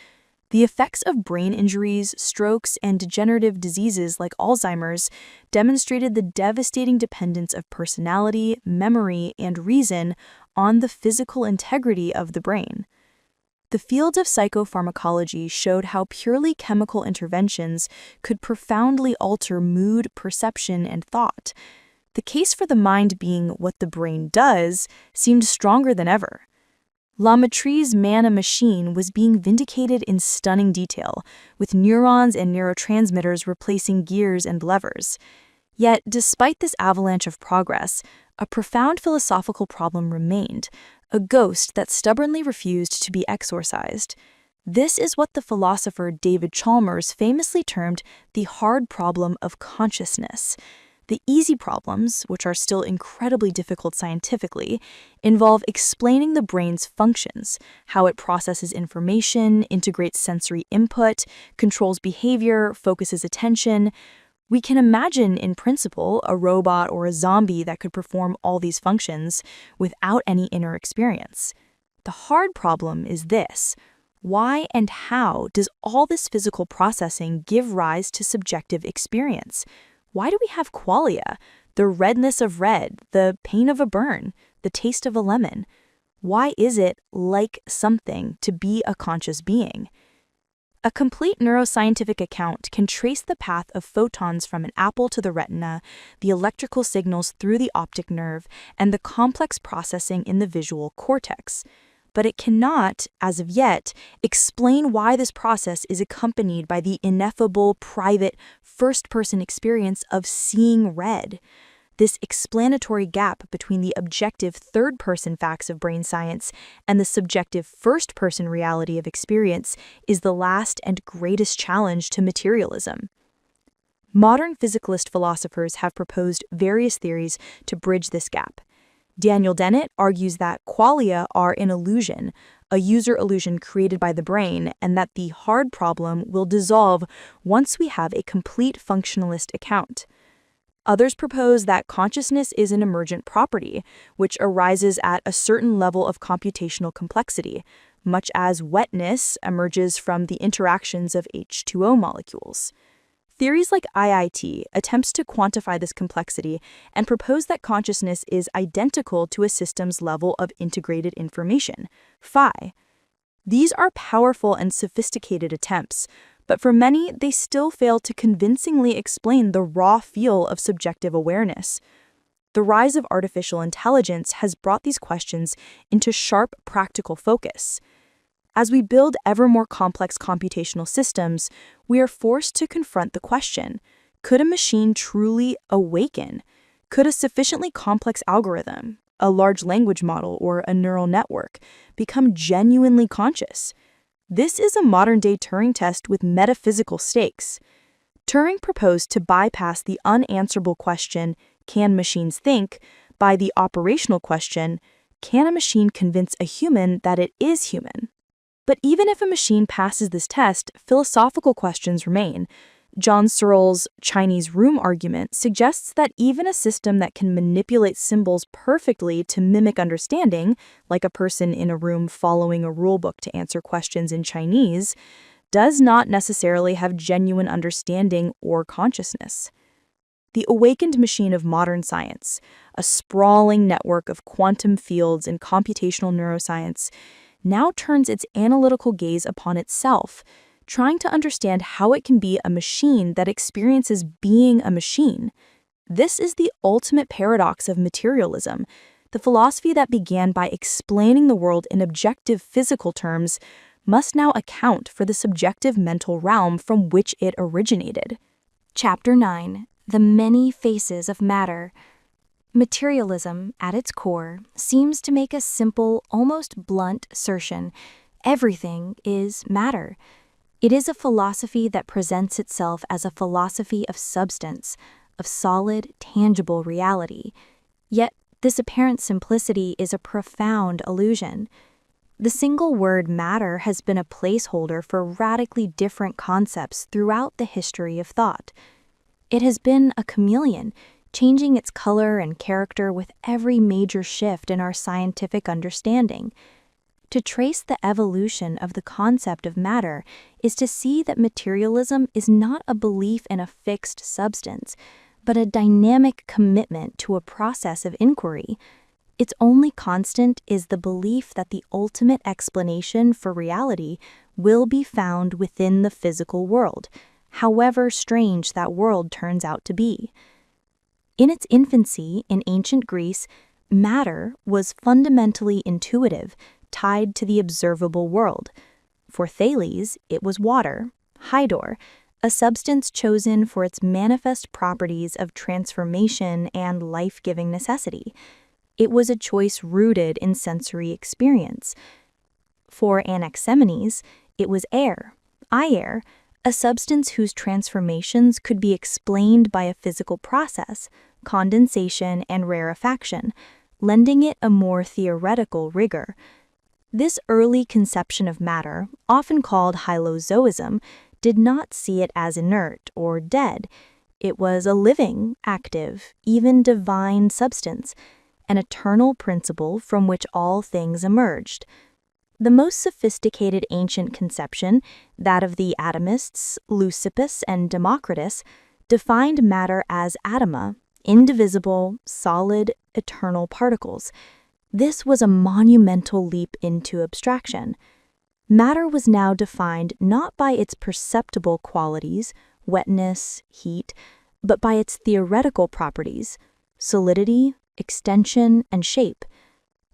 The effects of brain injuries, strokes, and degenerative diseases like Alzheimer's demonstrated the devastating dependence of personality, memory, and reason on the physical integrity of the brain. The field of psychopharmacology showed how purely chemical interventions could profoundly alter mood, perception, and thought. The case for the mind being what the brain does seemed stronger than ever. La Mettrie's man-a-machine was being vindicated in stunning detail, with neurons and neurotransmitters replacing gears and levers. Yet, despite this avalanche of progress, a profound philosophical problem remained, a ghost that stubbornly refused to be exorcised. This is what the philosopher David Chalmers famously termed the hard problem of consciousness. The easy problems, which are still incredibly difficult scientifically, involve explaining the brain's functions, how it processes information, integrates sensory input, controls behavior, focuses attention. We can imagine, in principle, a robot or a zombie that could perform all these functions without any inner experience. The hard problem is this: why and how does all this physical processing give rise to subjective experience? Why do we have qualia, the redness of red, the pain of a burn, the taste of a lemon? Why is it like something to be a conscious being? A complete neuroscientific account can trace the path of photons from an apple to the retina, the electrical signals through the optic nerve, and the complex processing in the visual cortex. But it cannot, as of yet, explain why this process is accompanied by the ineffable, private, first-person experience of seeing red. This explanatory gap between the objective third-person facts of brain science and the subjective first-person reality of experience is the last and greatest challenge to materialism. Modern physicalist philosophers have proposed various theories to bridge this gap. Daniel Dennett argues that qualia are an illusion, a user illusion created by the brain, and that the hard problem will dissolve once we have a complete functionalist account. Others propose that consciousness is an emergent property, which arises at a certain level of computational complexity, much as wetness emerges from the interactions of H2O molecules. Theories like IIT attempts to quantify this complexity and propose that consciousness is identical to a system's level of integrated information, phi. These are powerful and sophisticated attempts, but for many, they still fail to convincingly explain the raw feel of subjective awareness. The rise of artificial intelligence has brought these questions into sharp practical focus. As we build ever more complex computational systems, we are forced to confront the question, could a machine truly awaken? Could a sufficiently complex algorithm, a large language model, or a neural network become genuinely conscious? This is a modern-day Turing test with metaphysical stakes. Turing proposed to bypass the unanswerable question, can machines think, by the operational question, can a machine convince a human that it is human? But even if a machine passes this test, philosophical questions remain. John Searle's Chinese room argument suggests that even a system that can manipulate symbols perfectly to mimic understanding, like a person in a room following a rulebook to answer questions in Chinese, does not necessarily have genuine understanding or consciousness. The awakened machine of modern science, a sprawling network of quantum fields and computational neuroscience, now turns its analytical gaze upon itself, trying to understand how it can be a machine that experiences being a machine. This is the ultimate paradox of materialism. The philosophy that began by explaining the world in objective physical terms must now account for the subjective mental realm from which it originated. Chapter 9. The Many Faces of Matter. Materialism, at its core, seems to make a simple, almost blunt assertion: everything is matter. It is a philosophy that presents itself as a philosophy of substance, of solid, tangible reality. Yet, this apparent simplicity is a profound illusion. The single word matter has been a placeholder for radically different concepts throughout the history of thought. It has been a chameleon, changing its color and character with every major shift in our scientific understanding. To trace the evolution of the concept of matter is to see that materialism is not a belief in a fixed substance, but a dynamic commitment to a process of inquiry. Its only constant is the belief that the ultimate explanation for reality will be found within the physical world, however strange that world turns out to be. In its infancy in ancient Greece, matter was fundamentally intuitive, tied to the observable world. For Thales, it was water, hydor, a substance chosen for its manifest properties of transformation and life-giving necessity. It was a choice rooted in sensory experience. For Anaximenes, it was air, air, a substance whose transformations could be explained by a physical process, condensation and rarefaction, lending it a more theoretical rigor. This early conception of matter, often called hylozoism, did not see it as inert or dead. It was a living, active, even divine substance, an eternal principle from which all things emerged. The most sophisticated ancient conception, that of the atomists, Leucippus and Democritus, defined matter as atoma, indivisible, solid, eternal particles. This was a monumental leap into abstraction. Matter was now defined not by its perceptible qualities, wetness, heat, but by its theoretical properties, solidity, extension, and shape.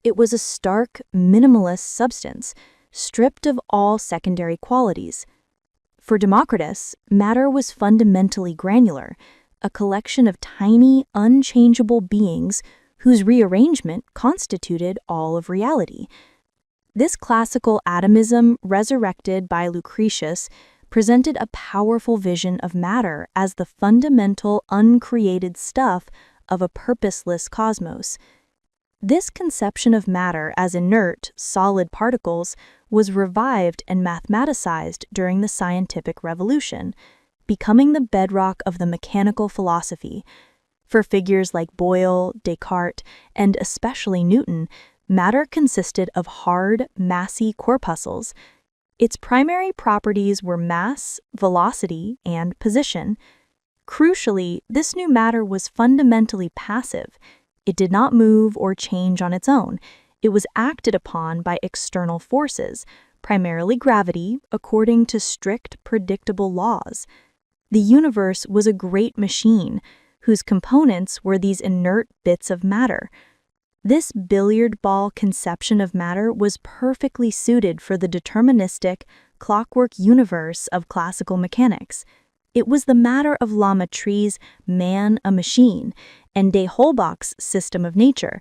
It was a stark, minimalist substance, stripped of all secondary qualities. For Democritus, matter was fundamentally granular, a collection of tiny, unchangeable beings whose rearrangement constituted all of reality. This classical atomism, resurrected by Lucretius, presented a powerful vision of matter as the fundamental, uncreated stuff of a purposeless cosmos. This conception of matter as inert, solid particles was revived and mathematicized during the scientific revolution, becoming the bedrock of the mechanical philosophy. For figures like Boyle, Descartes, and especially Newton, matter consisted of hard, massy corpuscles. Its primary properties were mass, velocity, and position. Crucially, this new matter was fundamentally passive. It did not move or change on its own. It was acted upon by external forces, primarily gravity, according to strict, predictable laws. The universe was a great machine, whose components were these inert bits of matter. This billiard ball conception of matter was perfectly suited for the deterministic, clockwork universe of classical mechanics. It was the matter of La Mettrie's man a machine and de Holbach's system of nature,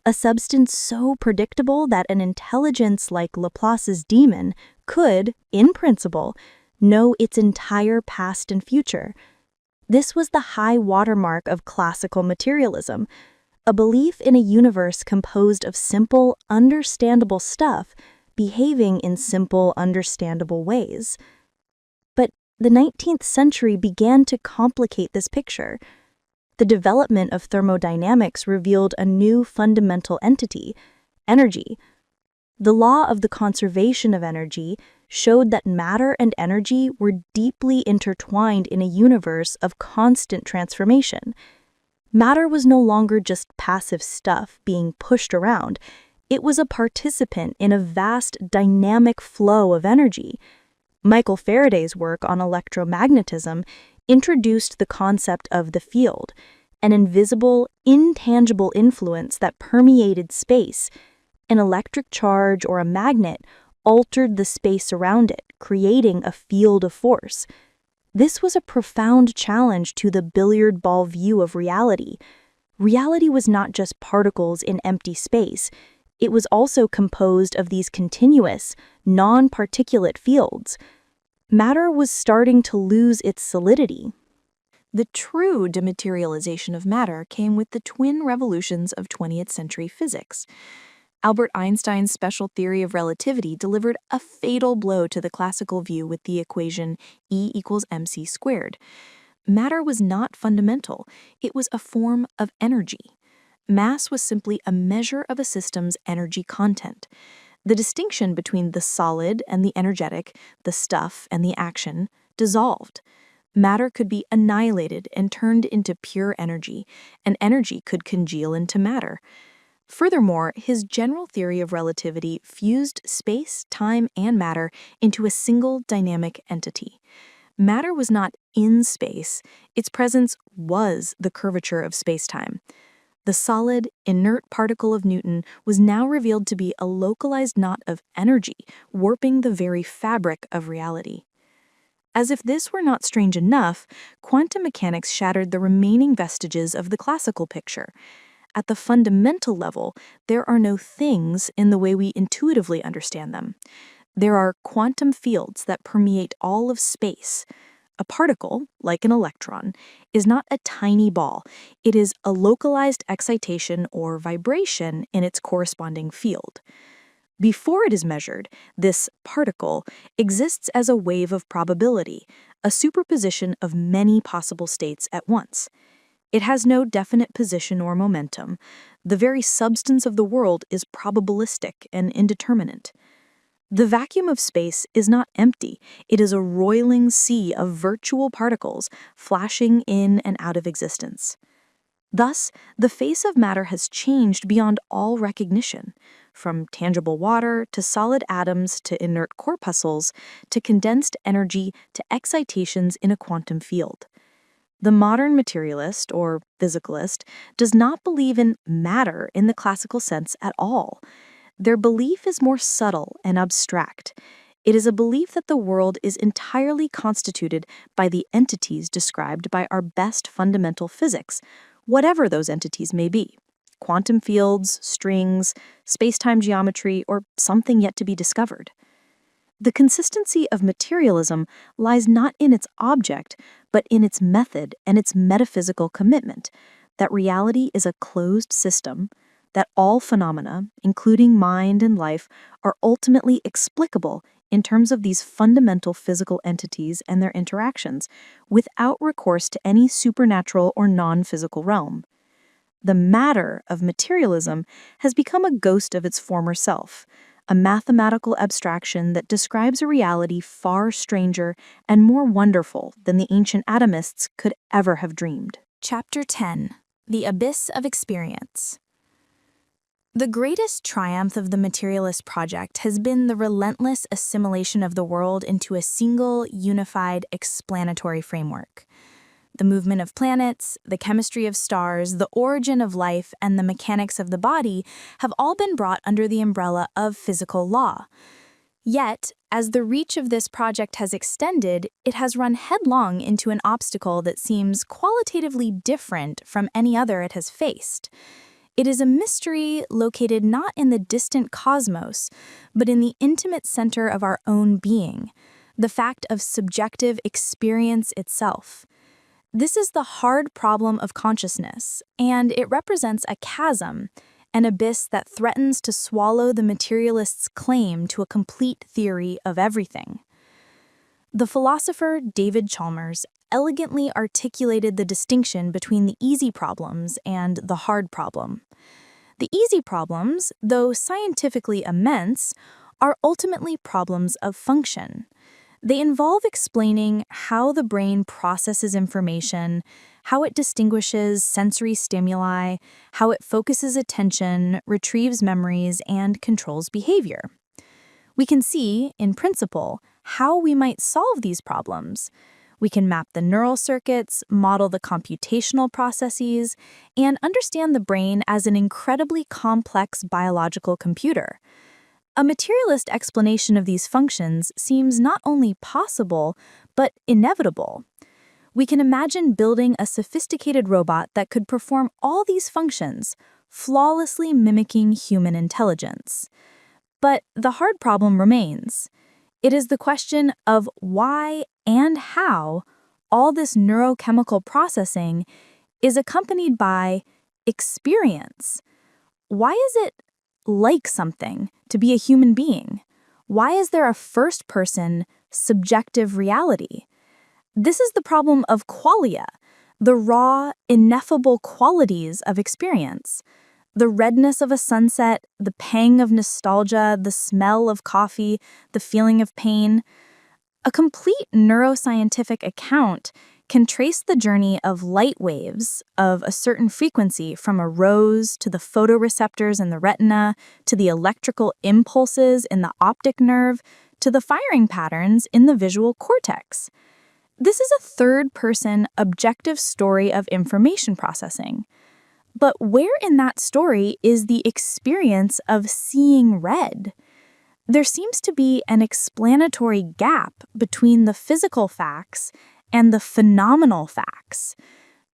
a substance so predictable that an intelligence like Laplace's demon could, in principle, know its entire past and future. This was the high watermark of classical materialism, a belief in a universe composed of simple, understandable stuff behaving in simple, understandable ways. But the 19th century began to complicate this picture. The development of thermodynamics revealed a new fundamental entity, energy. The law of the conservation of energy showed that matter and energy were deeply intertwined in a universe of constant transformation. Matter was no longer just passive stuff being pushed around. It was a participant in a vast dynamic flow of energy. Michael Faraday's work on electromagnetism introduced the concept of the field, an invisible, intangible influence that permeated space. An electric charge or a magnet altered the space around it, creating a field of force. This was a profound challenge to the billiard ball view of reality. Reality was not just particles in empty space. It was also composed of these continuous, non-particulate fields. Matter was starting to lose its solidity. The true dematerialization of matter came with the twin revolutions of 20th century physics. Albert Einstein's special theory of relativity delivered a fatal blow to the classical view with the equation E equals mc squared. Matter was not fundamental. It was a form of energy. Mass was simply a measure of a system's energy content. The distinction between the solid and the energetic, the stuff and the action, dissolved. Matter could be annihilated and turned into pure energy, and energy could congeal into matter. Furthermore, his general theory of relativity fused space, time, and matter into a single dynamic entity. Matter was not in space. Its presence was the curvature of space-time. The solid, inert particle of Newton was now revealed to be a localized knot of energy, warping the very fabric of reality. As if this were not strange enough, quantum mechanics shattered the remaining vestiges of the classical picture. At the fundamental level, there are no things in the way we intuitively understand them. There are quantum fields that permeate all of space. A particle, like an electron, is not a tiny ball. It is a localized excitation or vibration in its corresponding field. Before it is measured, this particle exists as a wave of probability, a superposition of many possible states at once. It has no definite position or momentum. The very substance of the world is probabilistic and indeterminate. The vacuum of space is not empty. It is a roiling sea of virtual particles flashing in and out of existence. Thus, the face of matter has changed beyond all recognition, from tangible water to solid atoms to inert corpuscles to condensed energy to excitations in a quantum field. The modern materialist, or physicalist, does not believe in matter in the classical sense at all. Their belief is more subtle and abstract. It is a belief that the world is entirely constituted by the entities described by our best fundamental physics, whatever those entities may be: quantum fields, strings, space-time geometry, or something yet to be discovered. The consistency of materialism lies not in its object, but in its method and its metaphysical commitment, that reality is a closed system, that all phenomena, including mind and life, are ultimately explicable in terms of these fundamental physical entities and their interactions, without recourse to any supernatural or non-physical realm. The matter of materialism has become a ghost of its former self, a mathematical abstraction that describes a reality far stranger and more wonderful than the ancient atomists could ever have dreamed. Chapter 10: The Abyss of Experience. The greatest triumph of the materialist project has been the relentless assimilation of the world into a single, unified, explanatory framework. The movement of planets, the chemistry of stars, the origin of life, and the mechanics of the body have all been brought under the umbrella of physical law. Yet, as the reach of this project has extended, it has run headlong into an obstacle that seems qualitatively different from any other it has faced. It is a mystery located not in the distant cosmos, but in the intimate center of our own being, the fact of subjective experience itself. This is the hard problem of consciousness, and it represents a chasm, an abyss that threatens to swallow the materialist's claim to a complete theory of everything. The philosopher David Chalmers elegantly articulated the distinction between the easy problems and the hard problem. The easy problems, though scientifically immense, are ultimately problems of function. They involve explaining how the brain processes information, how it distinguishes sensory stimuli, how it focuses attention, retrieves memories, and controls behavior. We can see, in principle, how we might solve these problems. We can map the neural circuits, model the computational processes, and understand the brain as an incredibly complex biological computer. A materialist explanation of these functions seems not only possible, but inevitable. We can imagine building a sophisticated robot that could perform all these functions, flawlessly mimicking human intelligence. But the hard problem remains. It is the question of why and how all this neurochemical processing is accompanied by experience. Why is it like something to be a human being? Why is there a first-person, subjective reality? This is the problem of qualia, the raw, ineffable qualities of experience. The redness of a sunset, the pang of nostalgia, the smell of coffee, the feeling of pain. A complete neuroscientific account can trace the journey of light waves of a certain frequency from a rose to the photoreceptors in the retina, to the electrical impulses in the optic nerve, to the firing patterns in the visual cortex. This is a third-person, objective story of information processing. But where in that story is the experience of seeing red? There seems to be an explanatory gap between the physical facts and the phenomenal facts.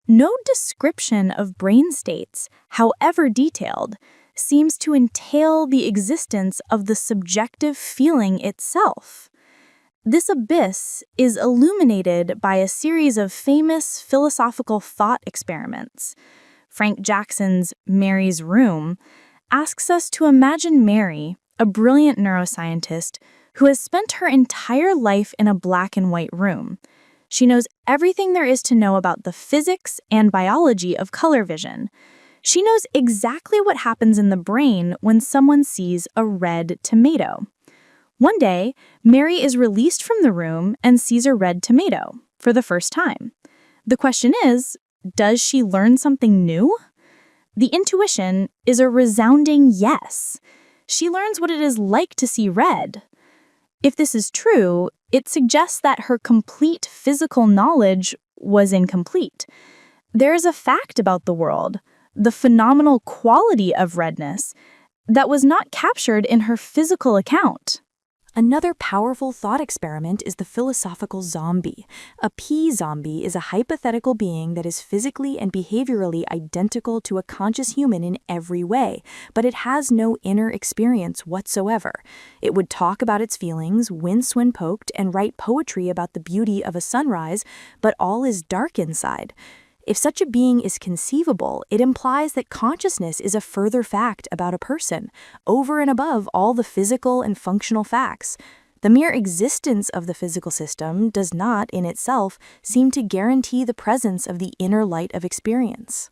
No description of brain states, however detailed, seems to entail the existence of the subjective feeling itself. This abyss is illuminated by a series of famous philosophical thought experiments. Frank Jackson's Mary's Room asks us to imagine Mary, a brilliant neuroscientist who has spent her entire life in a black and white room. She knows everything there is to know about the physics and biology of color vision. She knows exactly what happens in the brain when someone sees a red tomato. One day, Mary is released from the room and sees a red tomato for the first time. The question is, does she learn something new? The intuition is a resounding yes. She learns what it is like to see red. If this is true, it suggests that her complete physical knowledge was incomplete. There is a fact about the world, the phenomenal quality of redness, that was not captured in her physical account. Another powerful thought experiment is the philosophical zombie. A P-zombie is a hypothetical being that is physically and behaviorally identical to a conscious human in every way, but it has no inner experience whatsoever. It would talk about its feelings, wince when poked, and write poetry about the beauty of a sunrise, but all is dark inside. If such a being is conceivable, it implies that consciousness is a further fact about a person, over and above all the physical and functional facts. The mere existence of the physical system does not, in itself, seem to guarantee the presence of the inner light of experience.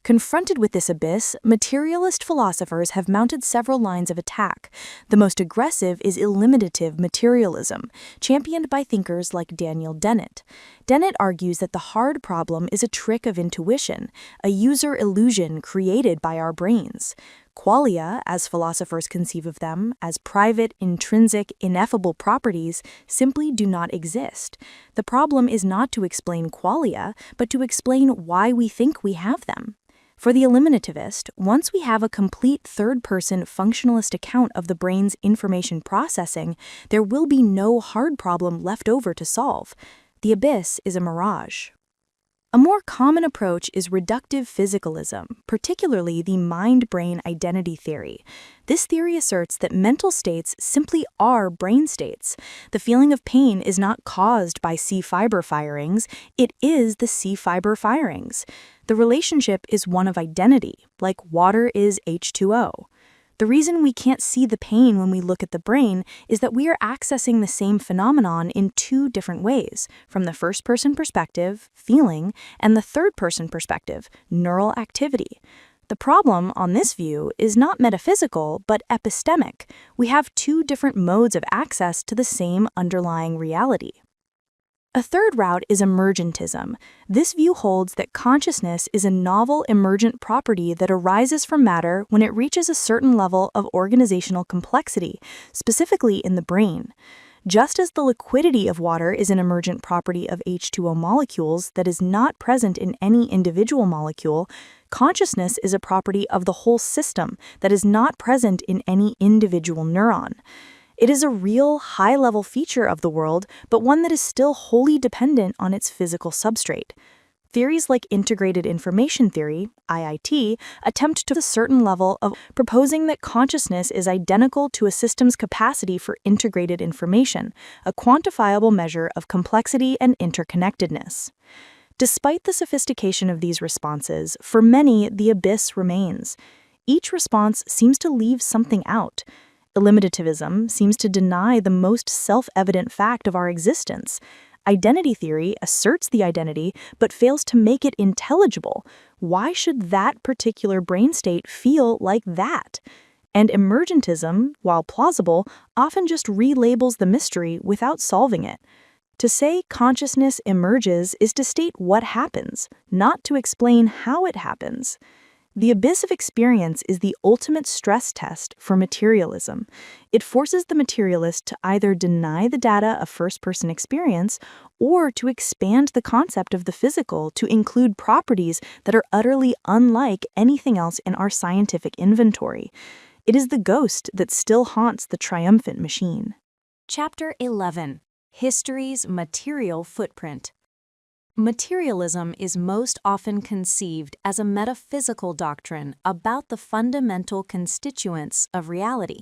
Confronted with this abyss, materialist philosophers have mounted several lines of attack. The most aggressive is eliminative materialism, championed by thinkers like Daniel Dennett. Dennett argues that the hard problem is a trick of intuition, a user illusion created by our brains. Qualia, as philosophers conceive of them, as private, intrinsic, ineffable properties, simply do not exist. The problem is not to explain qualia, but to explain why we think we have them. For the eliminativist, once we have a complete third-person functionalist account of the brain's information processing, there will be no hard problem left over to solve. The abyss is a mirage. A more common approach is reductive physicalism, particularly the mind-brain identity theory. This theory asserts that mental states simply are brain states. The feeling of pain is not caused by C-fiber firings, it is the C-fiber firings. The relationship is one of identity, like water is H2O. The reason we can't see the pain when we look at the brain is that we are accessing the same phenomenon in two different ways, from the first-person perspective, feeling, and the third-person perspective, neural activity. The problem on this view is not metaphysical, but epistemic. We have two different modes of access to the same underlying reality. A third route is emergentism. This view holds that consciousness is a novel emergent property that arises from matter when it reaches a certain level of organizational complexity, specifically in the brain. Just as the liquidity of water is an emergent property of H2O molecules that is not present in any individual molecule, consciousness is a property of the whole system that is not present in any individual neuron. It is a real, high-level feature of the world, but one that is still wholly dependent on its physical substrate. Theories like integrated information theory, IIT, attempt to a certain level of proposing that consciousness is identical to a system's capacity for integrated information, a quantifiable measure of complexity and interconnectedness. Despite the sophistication of these responses, for many, the abyss remains. Each response seems to leave something out. Eliminativism seems to deny the most self-evident fact of our existence. Identity theory asserts the identity, but fails to make it intelligible. Why should that particular brain state feel like that? And emergentism, while plausible, often just relabels the mystery without solving it. To say consciousness emerges is to state what happens, not to explain how it happens. The abyss of experience is the ultimate stress test for materialism. It forces the materialist to either deny the data of first-person experience or to expand the concept of the physical to include properties that are utterly unlike anything else in our scientific inventory. It is the ghost that still haunts the triumphant machine. Chapter 11. History's Material Footprint. Materialism is most often conceived as a metaphysical doctrine about the fundamental constituents of reality.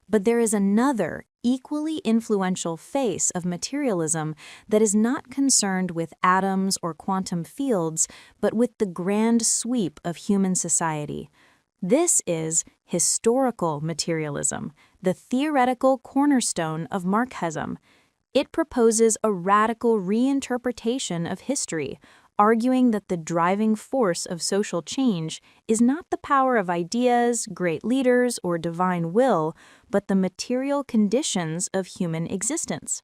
But there is another, equally influential face of materialism that is not concerned with atoms or quantum fields, but with the grand sweep of human society. This is historical materialism, the theoretical cornerstone of Marxism. It proposes a radical reinterpretation of history, arguing that the driving force of social change is not the power of ideas, great leaders, or divine will, but the material conditions of human existence.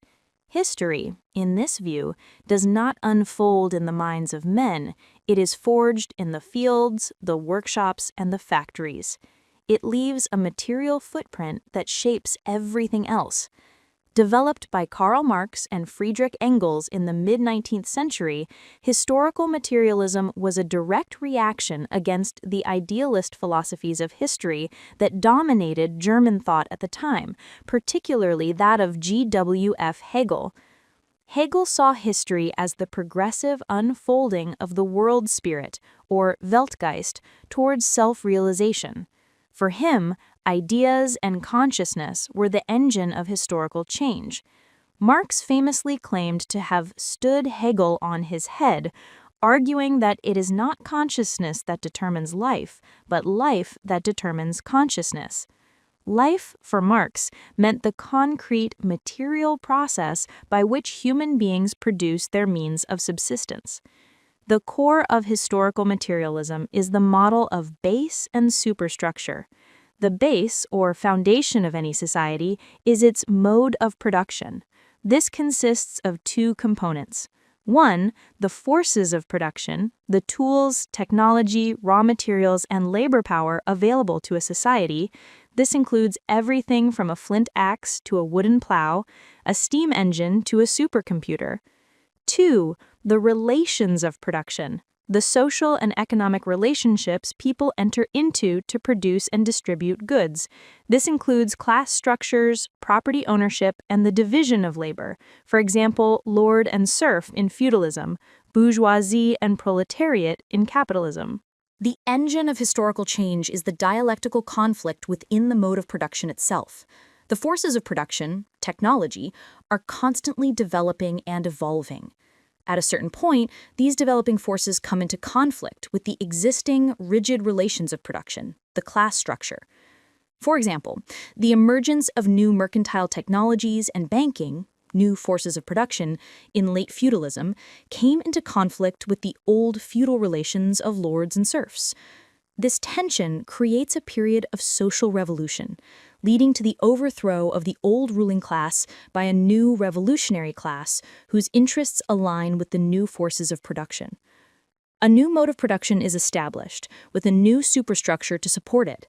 History, in this view, does not unfold in the minds of men. It is forged in the fields, the workshops, and the factories. It leaves a material footprint that shapes everything else. Developed by Karl Marx and Friedrich Engels in the mid-19th century, historical materialism was a direct reaction against the idealist philosophies of history that dominated German thought at the time, particularly that of G.W.F. Hegel. Hegel saw history as the progressive unfolding of the world spirit, or Weltgeist, towards self-realization. For him, ideas and consciousness were the engine of historical change. Marx famously claimed to have stood Hegel on his head, arguing that it is not consciousness that determines life, but life that determines consciousness. Life, for Marx, meant the concrete, material process by which human beings produce their means of subsistence. The core of historical materialism is the model of base and superstructure. The base, or foundation of any society, is its mode of production. This consists of two components. One, the forces of production, the tools, technology, raw materials, and labor power available to a society. This includes everything from a flint axe to a wooden plow, a steam engine to a supercomputer. Two, the relations of production, the social and economic relationships people enter into to produce and distribute goods. This includes class structures, property ownership, and the division of labor. For example, lord and serf in feudalism, bourgeoisie and proletariat in capitalism. The engine of historical change is the dialectical conflict within the mode of production itself. The forces of production, technology, are constantly developing and evolving. At a certain point, these developing forces come into conflict with the existing rigid relations of production, the class structure. For example, the emergence of new mercantile technologies and banking, new forces of production, in late feudalism, came into conflict with the old feudal relations of lords and serfs. This tension creates a period of social revolution, leading to the overthrow of the old ruling class by a new revolutionary class whose interests align with the new forces of production. A new mode of production is established, with a new superstructure to support it.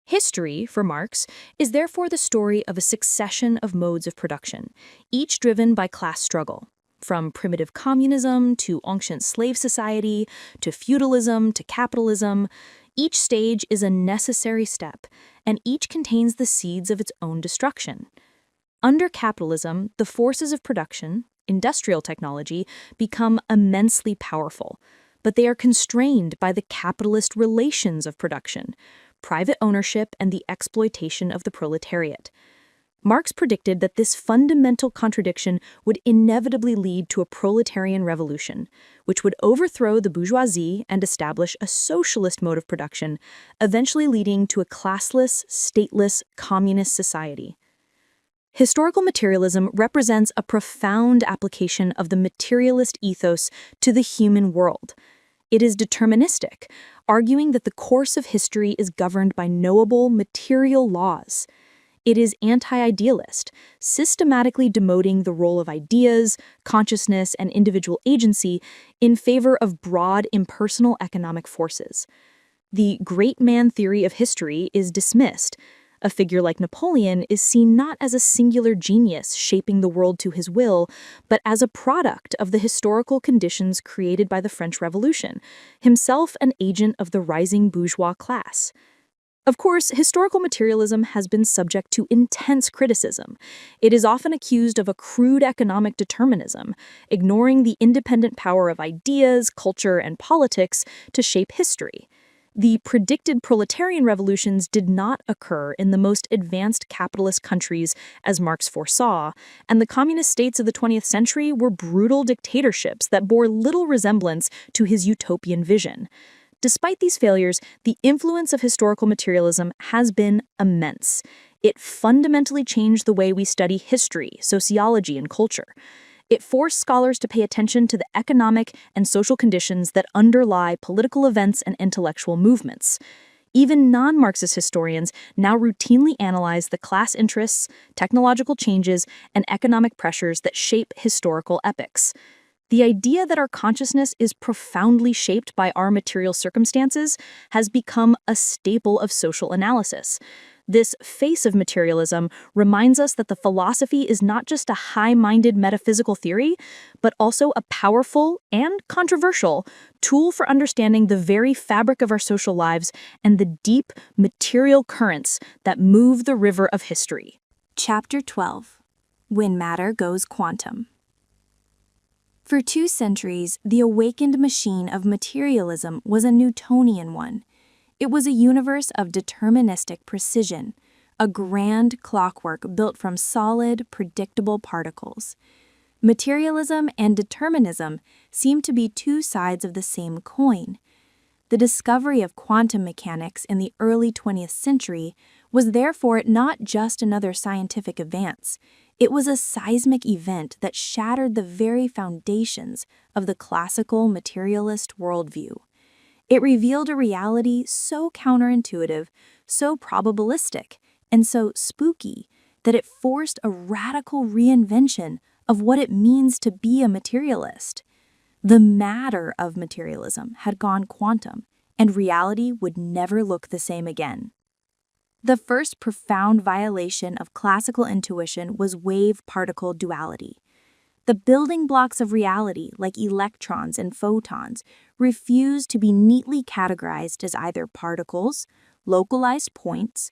History, for Marx, is therefore the story of a succession of modes of production, each driven by class struggle. From primitive communism to ancient slave society, to feudalism to capitalism, each stage is a necessary step, and each contains the seeds of its own destruction. Under capitalism, the forces of production, industrial technology, become immensely powerful, but they are constrained by the capitalist relations of production, private ownership, and the exploitation of the proletariat. Marx predicted that this fundamental contradiction would inevitably lead to a proletarian revolution, which would overthrow the bourgeoisie and establish a socialist mode of production, eventually leading to a classless, stateless, communist society. Historical materialism represents a profound application of the materialist ethos to the human world. It is deterministic, arguing that the course of history is governed by knowable material laws. It is anti-idealist, systematically demoting the role of ideas, consciousness, and individual agency in favor of broad, impersonal economic forces. The great man theory of history is dismissed. A figure like Napoleon is seen not as a singular genius shaping the world to his will, but as a product of the historical conditions created by the French Revolution, himself an agent of the rising bourgeois class. Of course, historical materialism has been subject to intense criticism. It is often accused of a crude economic determinism, ignoring the independent power of ideas, culture, and politics to shape history. The predicted proletarian revolutions did not occur in the most advanced capitalist countries as Marx foresaw, and the communist states of the 20th century were brutal dictatorships that bore little resemblance to his utopian vision. Despite these failures, the influence of historical materialism has been immense. It fundamentally changed the way we study history, sociology, and culture. It forced scholars to pay attention to the economic and social conditions that underlie political events and intellectual movements. Even non-Marxist historians now routinely analyze the class interests, technological changes, and economic pressures that shape historical epochs. The idea that our consciousness is profoundly shaped by our material circumstances has become a staple of social analysis. This face of materialism reminds us that the philosophy is not just a high-minded metaphysical theory, but also a powerful and controversial tool for understanding the very fabric of our social lives and the deep material currents that move the river of history. Chapter 12. When Matter Goes Quantum. For 2 centuries, the awakened machine of materialism was a Newtonian one. It was a universe of deterministic precision, a grand clockwork built from solid, predictable particles. Materialism and determinism seemed to be 2 sides of the same coin. The discovery of quantum mechanics in the early 20th century was therefore not just another scientific advance. It was a seismic event that shattered the very foundations of the classical materialist worldview. It revealed a reality so counterintuitive, so probabilistic, and so spooky that it forced a radical reinvention of what it means to be a materialist. The matter of materialism had gone quantum, and reality would never look the same again. The first profound violation of classical intuition was wave-particle duality. The building blocks of reality, like electrons and photons, refused to be neatly categorized as either particles, localized points,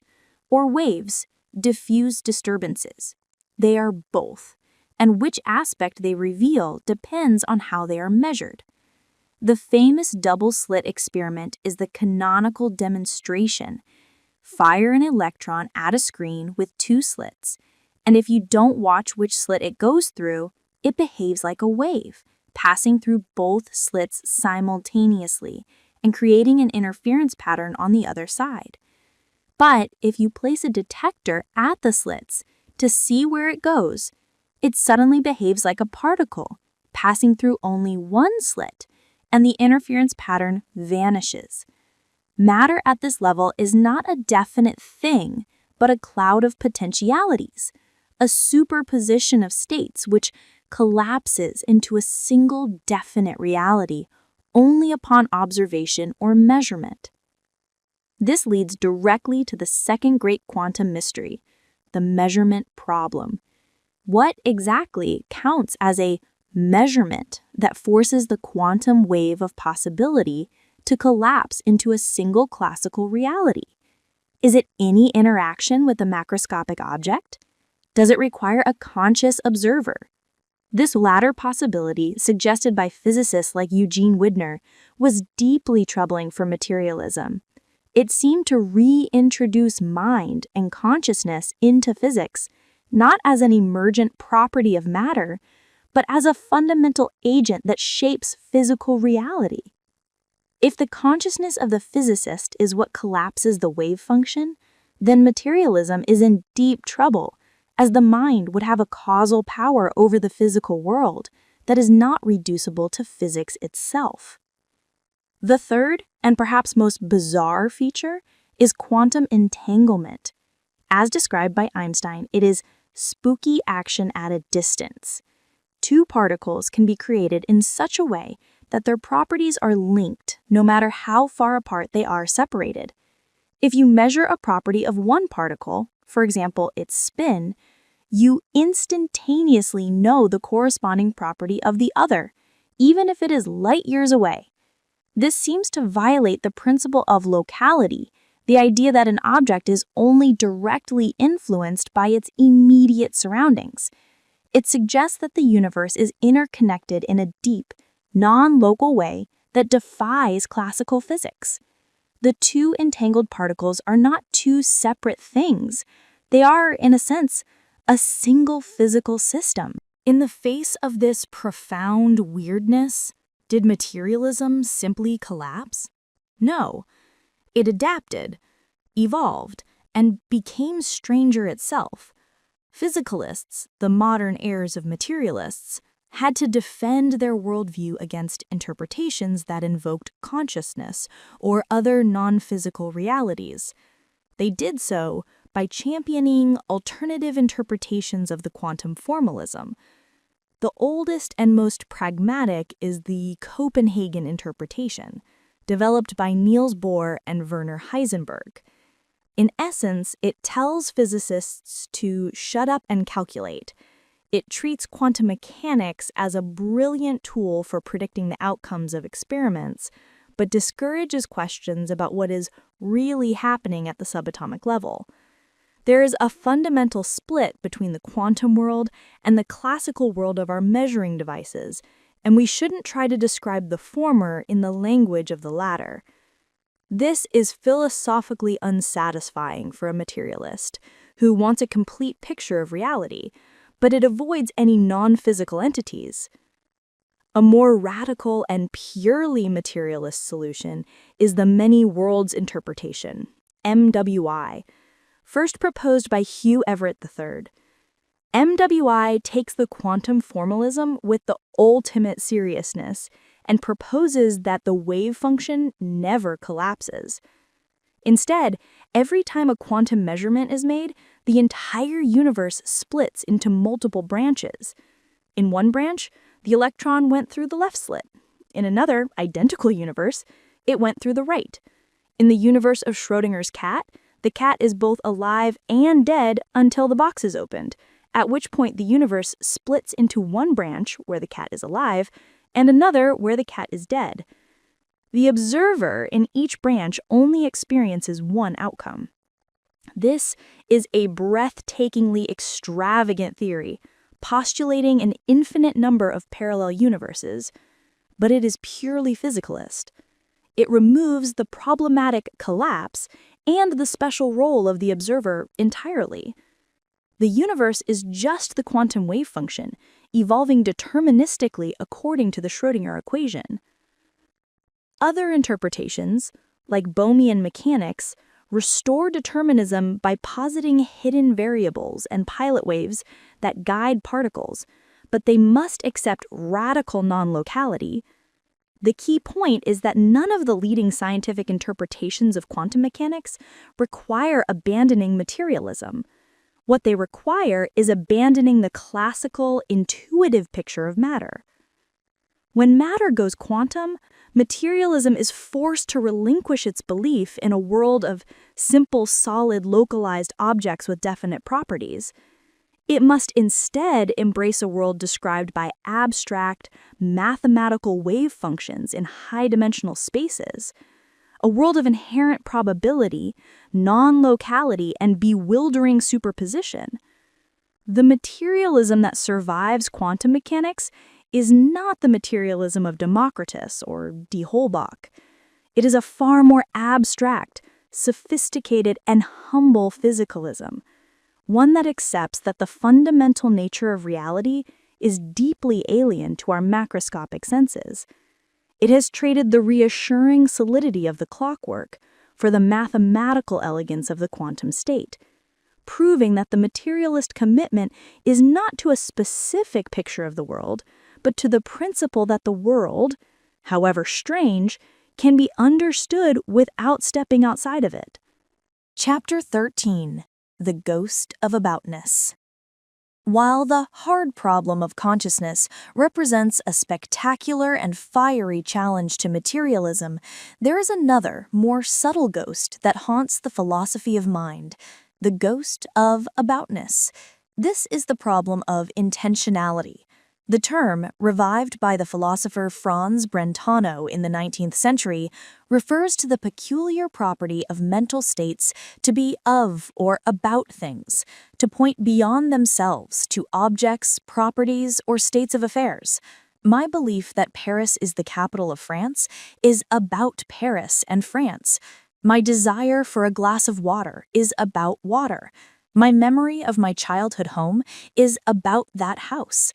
or waves, diffuse disturbances. They are both, and which aspect they reveal depends on how they are measured. The famous double-slit experiment is the canonical demonstration. Fire an electron at a screen with 2 slits, and if you don't watch which slit it goes through, it behaves like a wave, passing through both slits simultaneously and creating an interference pattern on the other side. But if you place a detector at the slits to see where it goes, it suddenly behaves like a particle, passing through only one slit, and the interference pattern vanishes. Matter at this level is not a definite thing, but a cloud of potentialities, a superposition of states which collapses into a single definite reality only upon observation or measurement. This leads directly to the second great quantum mystery, the measurement problem. What exactly counts as a measurement that forces the quantum wave of possibility to collapse into a single classical reality? Is it any interaction with a macroscopic object? Does it require a conscious observer? This latter possibility, suggested by physicists like Eugene Widner, was deeply troubling for materialism. It seemed to reintroduce mind and consciousness into physics, not as an emergent property of matter, but as a fundamental agent that shapes physical reality. If the consciousness of the physicist is what collapses the wave function, then materialism is in deep trouble, as the mind would have a causal power over the physical world that is not reducible to physics itself. The third, and perhaps most bizarre feature, is quantum entanglement. As described by Einstein, it is spooky action at a distance. 2 particles can be created in such a way that their properties are linked no matter how far apart they are separated. If you measure a property of one particle, for example, its spin, you instantaneously know the corresponding property of the other, even if it is light years away. This seems to violate the principle of locality, the idea that an object is only directly influenced by its immediate surroundings. It suggests that the universe is interconnected in a deep, non-local way that defies classical physics. The 2 entangled particles are not 2 separate things. They are, in a sense, a single physical system. In the face of this profound weirdness, did materialism simply collapse? No. It adapted, evolved, and became stranger itself. Physicalists, the modern heirs of materialists, had to defend their worldview against interpretations that invoked consciousness or other non-physical realities. They did so by championing alternative interpretations of the quantum formalism. The oldest and most pragmatic is the Copenhagen interpretation, developed by Niels Bohr and Werner Heisenberg. In essence, it tells physicists to shut up and calculate. It treats quantum mechanics as a brilliant tool for predicting the outcomes of experiments, but discourages questions about what is really happening at the subatomic level. There is a fundamental split between the quantum world and the classical world of our measuring devices, and we shouldn't try to describe the former in the language of the latter. This is philosophically unsatisfying for a materialist who wants a complete picture of reality, but it avoids any non-physical entities. A more radical and purely materialist solution is the many worlds interpretation, MWI, first proposed by Hugh Everett III. MWI takes the quantum formalism with the ultimate seriousness and proposes that the wave function never collapses. Instead, every time a quantum measurement is made, the entire universe splits into multiple branches. In one branch, the electron went through the left slit. In another, identical universe, it went through the right. In the universe of Schrödinger's cat, the cat is both alive and dead until the box is opened, at which point the universe splits into one branch where the cat is alive and another where the cat is dead. The observer in each branch only experiences one outcome. This is a breathtakingly extravagant theory, postulating an infinite number of parallel universes, but it is purely physicalist. It removes the problematic collapse and the special role of the observer entirely. The universe is just the quantum wave function, evolving deterministically according to the Schrödinger equation. Other interpretations, like Bohmian mechanics, restore determinism by positing hidden variables and pilot waves that guide particles, but they must accept radical non-locality. The key point is that none of the leading scientific interpretations of quantum mechanics require abandoning materialism. What they require is abandoning the classical, intuitive picture of matter. When matter goes quantum, materialism is forced to relinquish its belief in a world of simple, solid, localized objects with definite properties. It must instead embrace a world described by abstract, mathematical wave functions in high-dimensional spaces, a world of inherent probability, non-locality, and bewildering superposition. The materialism that survives quantum mechanics is not the materialism of Democritus or de Holbach. It is a far more abstract, sophisticated, and humble physicalism, one that accepts that the fundamental nature of reality is deeply alien to our macroscopic senses. It has traded the reassuring solidity of the clockwork for the mathematical elegance of the quantum state, proving that the materialist commitment is not to a specific picture of the world, but to the principle that the world, however strange, can be understood without stepping outside of it. Chapter 13. The Ghost of Aboutness. While the hard problem of consciousness represents a spectacular and fiery challenge to materialism, there is another, more subtle ghost that haunts the philosophy of mind, the ghost of aboutness. This is the problem of intentionality. The term, revived by the philosopher Franz Brentano in the 19th century, refers to the peculiar property of mental states to be of or about things, to point beyond themselves to objects, properties, or states of affairs. My belief that Paris is the capital of France is about Paris and France. My desire for a glass of water is about water. My memory of my childhood home is about that house.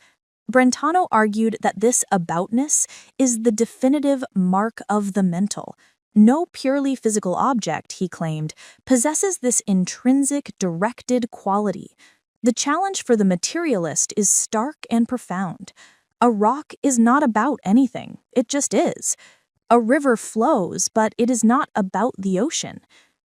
Brentano argued that this aboutness is the definitive mark of the mental. No purely physical object, he claimed, possesses this intrinsic, directed quality. The challenge for the materialist is stark and profound. A rock is not about anything, it just is. A river flows, but it is not about the ocean.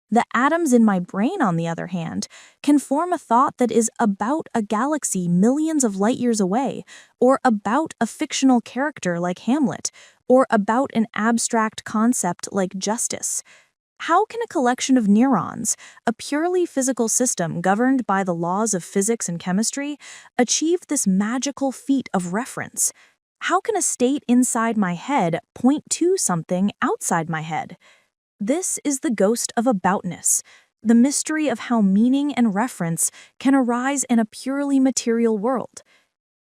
The atoms in my brain, on the other hand, can form a thought that is about a galaxy millions of light years away, or about a fictional character like Hamlet, or about an abstract concept like justice. How can a collection of neurons, a purely physical system governed by the laws of physics and chemistry, achieve this magical feat of reference? How can a state inside my head point to something outside my head? This is the ghost of aboutness, the mystery of how meaning and reference can arise in a purely material world.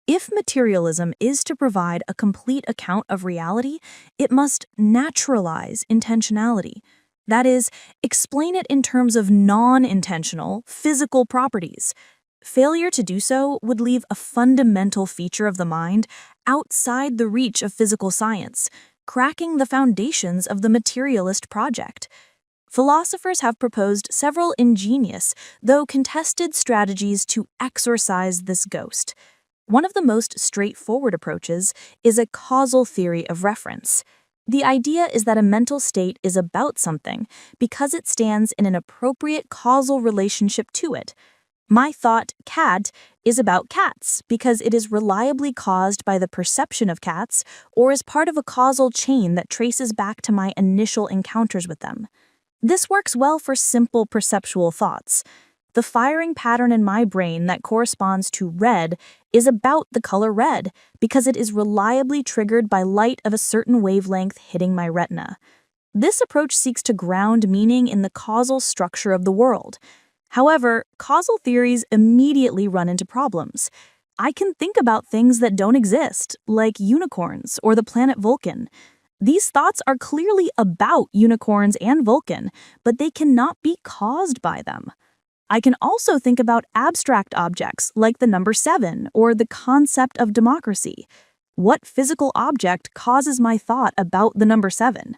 If materialism is to provide a complete account of reality, it must naturalize intentionality. That is, explain it in terms of non-intentional, physical properties. Failure to do so would leave a fundamental feature of the mind outside the reach of physical science, cracking the foundations of the materialist project. Philosophers have proposed several ingenious, though contested strategies to exorcise this ghost. One of the most straightforward approaches is a causal theory of reference. The idea is that a mental state is about something because it stands in an appropriate causal relationship to it. My thought, cat, is about cats because it is reliably caused by the perception of cats or is part of a causal chain that traces back to my initial encounters with them. This works well for simple perceptual thoughts. The firing pattern in my brain that corresponds to red is about the color red because it is reliably triggered by light of a certain wavelength hitting my retina. This approach seeks to ground meaning in the causal structure of the world. However, causal theories immediately run into problems. I can think about things that don't exist, like unicorns or the planet Vulcan. These thoughts are clearly about unicorns and Vulcan, but they cannot be caused by them. I can also think about abstract objects like the number 7 or the concept of democracy. What physical object causes my thought about the number 7?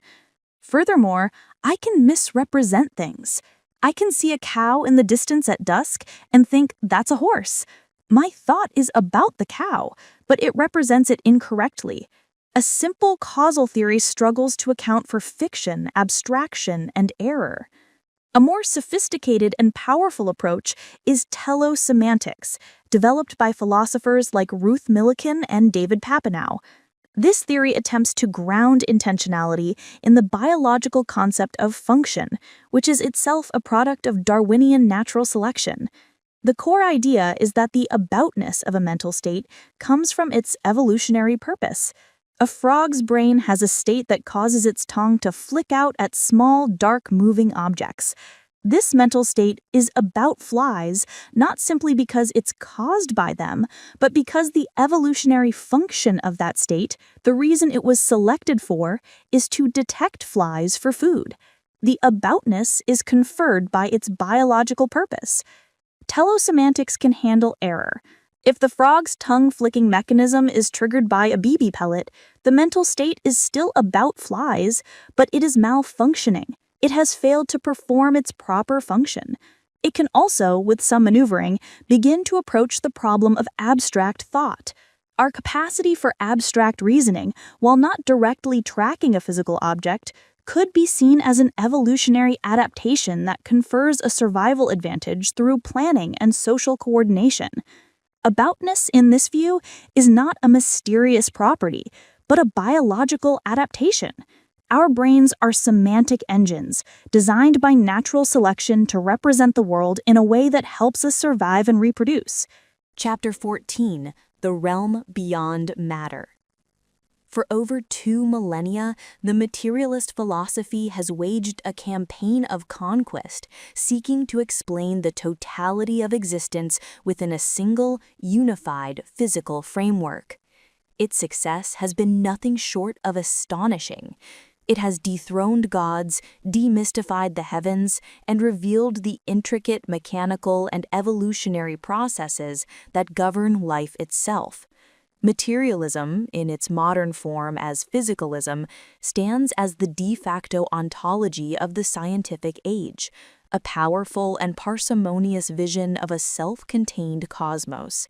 Furthermore, I can misrepresent things. I can see a cow in the distance at dusk and think that's a horse. My thought is about the cow, but it represents it incorrectly. A simple causal theory struggles to account for fiction, abstraction, and error. A more sophisticated and powerful approach is teleosemantics, developed by philosophers like Ruth Millikan and David Papineau. This theory attempts to ground intentionality in the biological concept of function, which is itself a product of Darwinian natural selection. The core idea is that the aboutness of a mental state comes from its evolutionary purpose. A frog's brain has a state that causes its tongue to flick out at small, dark, moving objects. This mental state is about flies, not simply because it's caused by them, but because the evolutionary function of that state, the reason it was selected for, is to detect flies for food. The aboutness is conferred by its biological purpose. Teleosemantics can handle error. If the frog's tongue-flicking mechanism is triggered by a BB pellet, the mental state is still about flies, but it is malfunctioning. It has failed to perform its proper function. It can also, with some maneuvering, begin to approach the problem of abstract thought. Our capacity for abstract reasoning, while not directly tracking a physical object, could be seen as an evolutionary adaptation that confers a survival advantage through planning and social coordination. Aboutness, in this view, is not a mysterious property, but a biological adaptation. Our brains are semantic engines, designed by natural selection to represent the world in a way that helps us survive and reproduce. Chapter 14, The Realm Beyond Matter. For over 2 millennia, the materialist philosophy has waged a campaign of conquest, seeking to explain the totality of existence within a single, unified physical framework. Its success has been nothing short of astonishing. It has dethroned gods, demystified the heavens, and revealed the intricate mechanical and evolutionary processes that govern life itself. Materialism, in its modern form as physicalism, stands as the de facto ontology of the scientific age, a powerful and parsimonious vision of a self-contained cosmos.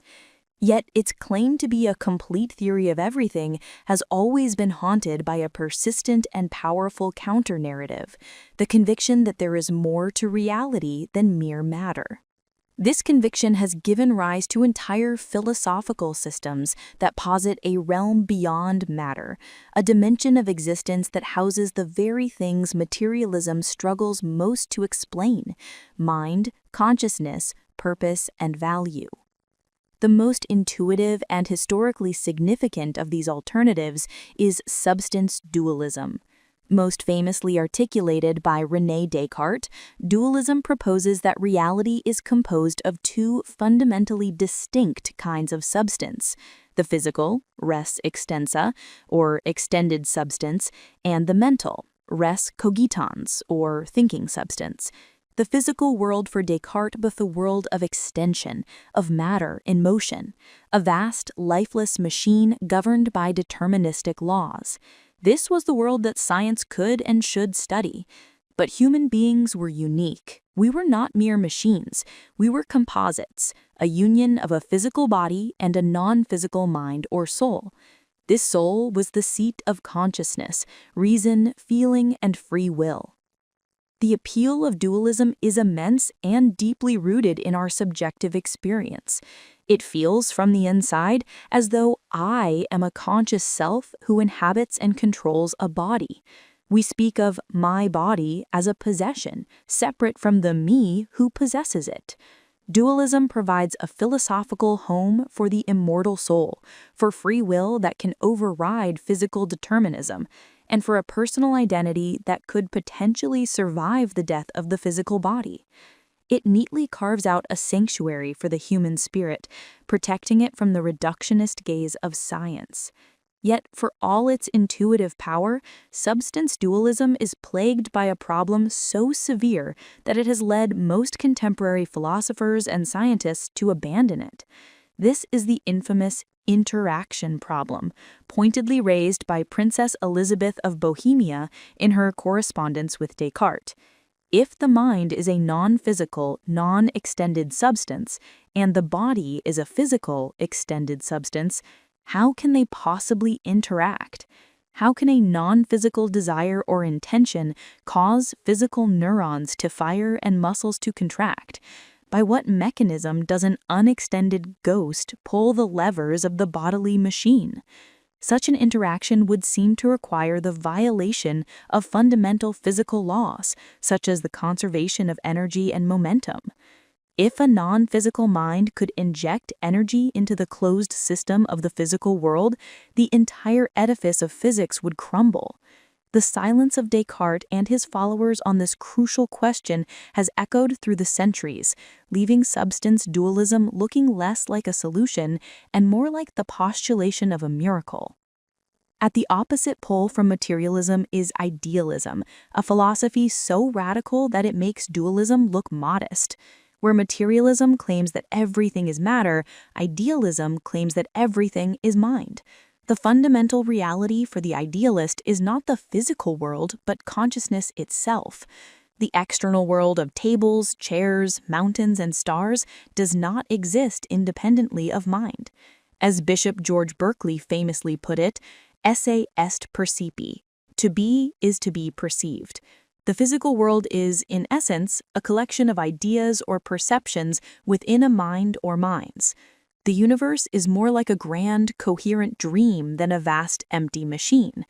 Yet its claim to be a complete theory of everything has always been haunted by a persistent and powerful counter-narrative, the conviction that there is more to reality than mere matter. This conviction has given rise to entire philosophical systems that posit a realm beyond matter, a dimension of existence that houses the very things materialism struggles most to explain: mind, consciousness, purpose, and value. The most intuitive and historically significant of these alternatives is substance dualism. Most famously articulated by René Descartes, dualism proposes that reality is composed of two fundamentally distinct kinds of substance: the physical, res extensa, or extended substance, and the mental, res cogitans, or thinking substance. The physical world for Descartes was the world of extension, of matter in motion, a vast, lifeless machine governed by deterministic laws. This was the world that science could and should study. But human beings were unique. We were not mere machines. We were composites, a union of a physical body and a non-physical mind or soul. This soul was the seat of consciousness, reason, feeling, and free will. The appeal of dualism is immense and deeply rooted in our subjective experience. It feels from the inside as though I am a conscious self who inhabits and controls a body. We speak of my body as a possession, separate from the me who possesses it. Dualism provides a philosophical home for the immortal soul, for free will that can override physical determinism, and for a personal identity that could potentially survive the death of the physical body. It neatly carves out a sanctuary for the human spirit, protecting it from the reductionist gaze of science. Yet, for all its intuitive power, substance dualism is plagued by a problem so severe that it has led most contemporary philosophers and scientists to abandon it. This is the infamous interaction problem, pointedly raised by Princess Elizabeth of Bohemia in her correspondence with Descartes. If the mind is a non-physical, non-extended substance, and the body is a physical, extended substance, how can they possibly interact? How can a non-physical desire or intention cause physical neurons to fire and muscles to contract? By what mechanism does an unextended ghost pull the levers of the bodily machine? Such an interaction would seem to require the violation of fundamental physical laws, such as the conservation of energy and momentum. If a non-physical mind could inject energy into the closed system of the physical world, the entire edifice of physics would crumble. The silence of Descartes and his followers on this crucial question has echoed through the centuries, leaving substance dualism looking less like a solution and more like the postulation of a miracle. At the opposite pole from materialism is idealism, a philosophy so radical that it makes dualism look modest. Where materialism claims that everything is matter, idealism claims that everything is mind. The fundamental reality for the idealist is not the physical world, but consciousness itself. The external world of tables, chairs, mountains, and stars does not exist independently of mind. As Bishop George Berkeley famously put it, esse est percipi. To be is to be perceived. The physical world is, in essence, a collection of ideas or perceptions within a mind or minds. The universe is more like a grand, coherent dream than a vast, empty machine.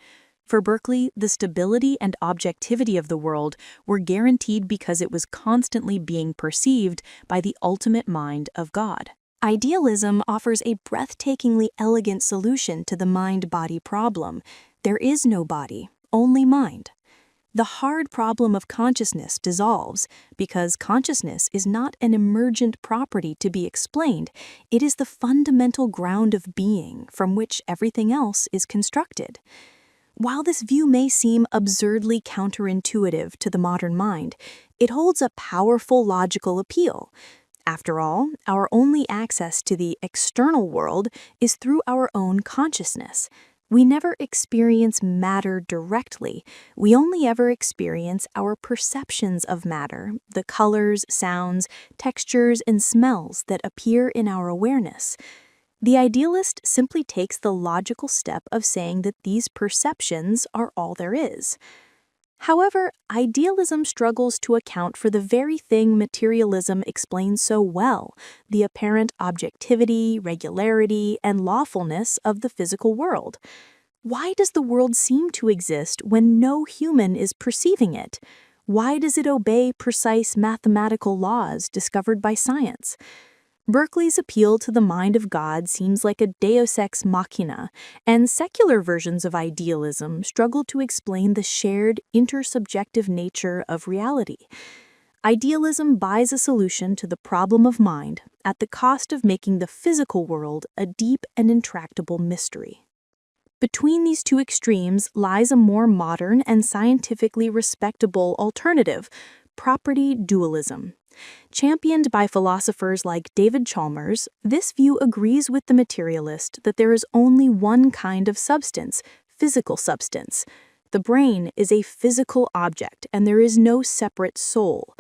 For Berkeley, the stability and objectivity of the world were guaranteed because it was constantly being perceived by the ultimate mind of God. Idealism offers a breathtakingly elegant solution to the mind-body problem. There is no body, only mind. The hard problem of consciousness dissolves because consciousness is not an emergent property to be explained. It is the fundamental ground of being from which everything else is constructed. While this view may seem absurdly counterintuitive to the modern mind, it holds a powerful logical appeal. After all, our only access to the external world is through our own consciousness. We never experience matter directly. We only ever experience our perceptions of matter, the colors, sounds, textures, and smells that appear in our awareness. The idealist simply takes the logical step of saying that these perceptions are all there is. However, idealism struggles to account for the very thing materialism explains so well, the apparent objectivity, regularity, and lawfulness of the physical world. Why does the world seem to exist when no human is perceiving it? Why does it obey precise mathematical laws discovered by science? Berkeley's appeal to the mind of God seems like a deus ex machina, and secular versions of idealism struggle to explain the shared intersubjective nature of reality. Idealism buys a solution to the problem of mind at the cost of making the physical world a deep and intractable mystery. Between these two extremes lies a more modern and scientifically respectable alternative, property dualism. Championed by philosophers like David Chalmers, this view agrees with the materialist that there is only one kind of substance, physical substance. The brain is a physical object, and there is no separate soul.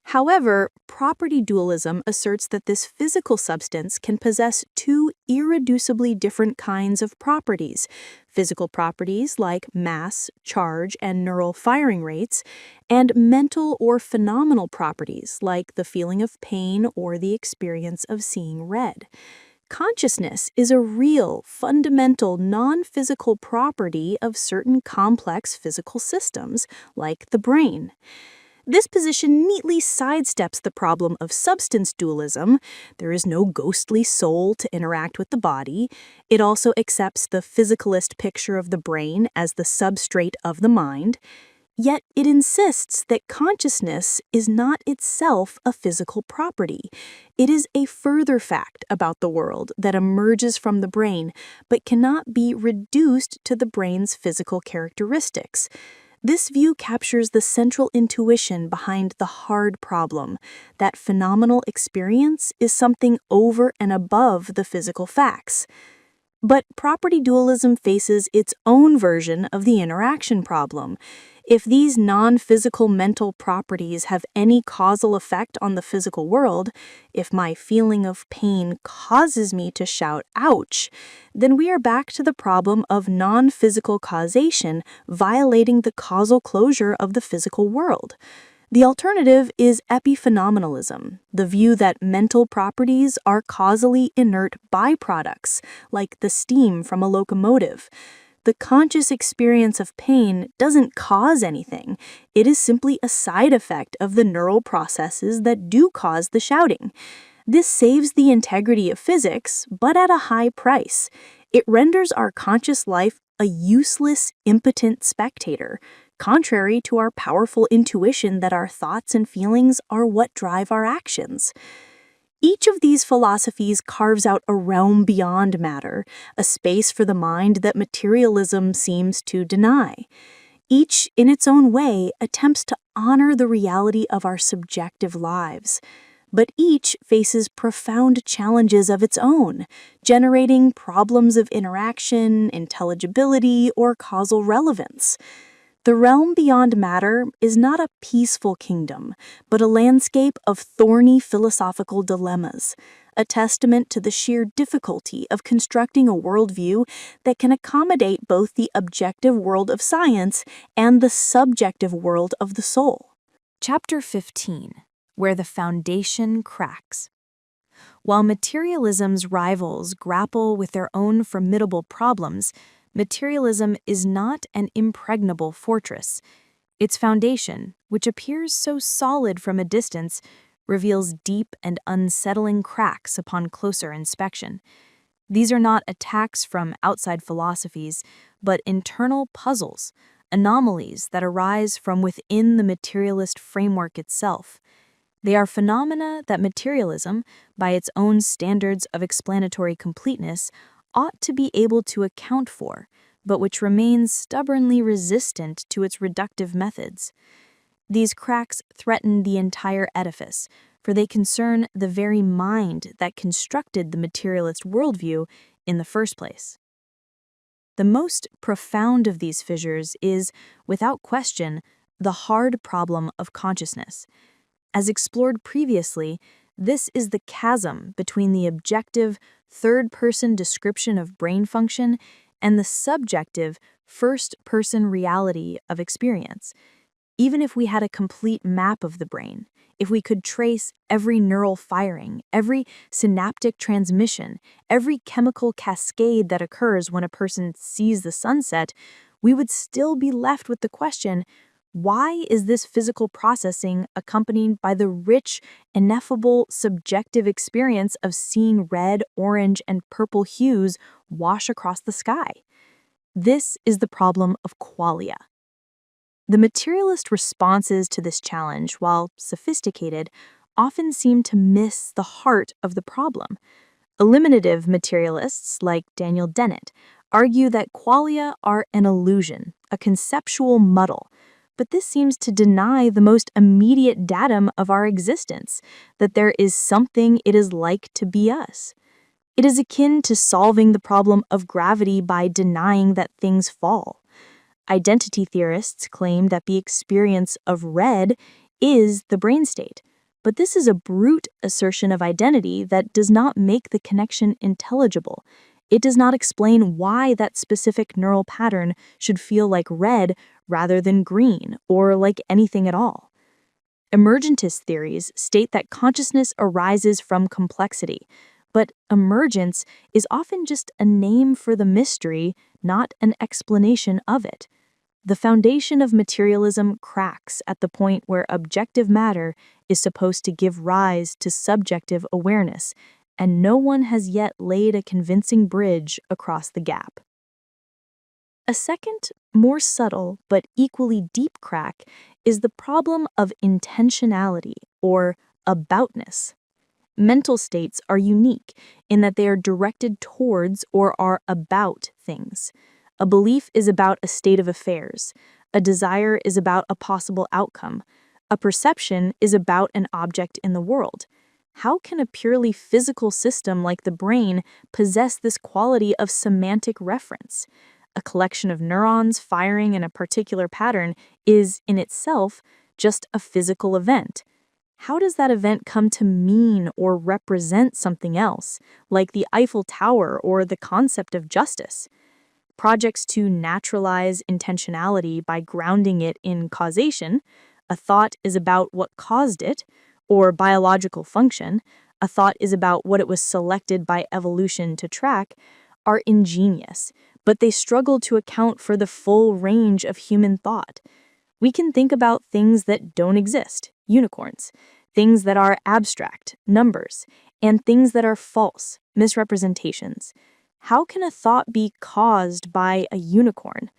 However, property dualism asserts that this physical substance can possess two irreducibly different kinds of properties: physical properties like mass, charge, and neural firing rates, and mental or phenomenal properties like the feeling of pain or the experience of seeing red. Consciousness is a real, fundamental, non-physical property of certain complex physical systems, like the brain. This position neatly sidesteps the problem of substance dualism. There is no ghostly soul to interact with the body. It also accepts the physicalist picture of the brain as the substrate of the mind. Yet it insists that consciousness is not itself a physical property. It is a further fact about the world that emerges from the brain, but cannot be reduced to the brain's physical characteristics. This view captures the central intuition behind the hard problem, that phenomenal experience is something over and above the physical facts. But property dualism faces its own version of the interaction problem. If these non-physical mental properties have any causal effect on the physical world, if my feeling of pain causes me to shout "ouch," then we are back to the problem of non-physical causation violating the causal closure of the physical world. The alternative is epiphenomenalism, the view that mental properties are causally inert byproducts, like the steam from a locomotive. The conscious experience of pain doesn't cause anything. It is simply a side effect of the neural processes that do cause the shouting. This saves the integrity of physics, but at a high price. It renders our conscious life a useless, impotent spectator, contrary to our powerful intuition that our thoughts and feelings are what drive our actions. Each of these philosophies carves out a realm beyond matter, a space for the mind that materialism seems to deny. Each, in its own way, attempts to honor the reality of our subjective lives. But each faces profound challenges of its own, generating problems of interaction, intelligibility, or causal relevance. The realm beyond matter is not a peaceful kingdom, but a landscape of thorny philosophical dilemmas, a testament to the sheer difficulty of constructing a worldview that can accommodate both the objective world of science and the subjective world of the soul. Chapter 15, Where the Foundation Cracks. While materialism's rivals grapple with their own formidable problems, materialism is not an impregnable fortress. Its foundation, which appears so solid from a distance, reveals deep and unsettling cracks upon closer inspection. These are not attacks from outside philosophies, but internal puzzles, anomalies that arise from within the materialist framework itself. They are phenomena that materialism, by its own standards of explanatory completeness, ought to be able to account for, but which remains stubbornly resistant to its reductive methods. These cracks threaten the entire edifice, for they concern the very mind that constructed the materialist worldview in the first place. The most profound of these fissures is, without question, the hard problem of consciousness. As explored previously, This is the chasm between the objective, third-person description of brain function and the subjective, first-person reality of experience. Even if we had a complete map of the brain, if we could trace every neural firing, every synaptic transmission, every chemical cascade that occurs when a person sees the sunset, we would still be left with the question, why is this physical processing accompanied by the rich, ineffable, subjective experience of seeing red, orange, and purple hues wash across the sky? This is the problem of qualia. The materialist responses to this challenge, while sophisticated, often seem to miss the heart of the problem. Eliminative materialists, like Daniel Dennett, argue that qualia are an illusion, a conceptual muddle, but this seems to deny the most immediate datum of our existence, that there is something it is like to be us. It is akin to solving the problem of gravity by denying that things fall. Identity theorists claim that the experience of red is the brain state, but this is a brute assertion of identity that does not make the connection intelligible. It does not explain why that specific neural pattern should feel like red rather than green or like anything at all. Emergentist theories state that consciousness arises from complexity, but emergence is often just a name for the mystery, not an explanation of it. The foundation of materialism cracks at the point where objective matter is supposed to give rise to subjective awareness, and no one has yet laid a convincing bridge across the gap. A second, more subtle but equally deep crack is the problem of intentionality, or aboutness. Mental states are unique in that they are directed towards or are about things. A belief is about a state of affairs. A desire is about a possible outcome. A perception is about an object in the world. How can a purely physical system like the brain possess this quality of semantic reference? A collection of neurons firing in a particular pattern is, in itself, just a physical event. How does that event come to mean or represent something else, like the Eiffel Tower or the concept of justice? Projects to naturalize intentionality by grounding it in causation, a thought is about what caused it, or biological function, a thought is about what it was selected by evolution to track, are ingenious, but they struggle to account for the full range of human thought. We can think about things that don't exist, unicorns, things that are abstract, numbers, and things that are false, misrepresentations. How can a thought be caused by a unicorn?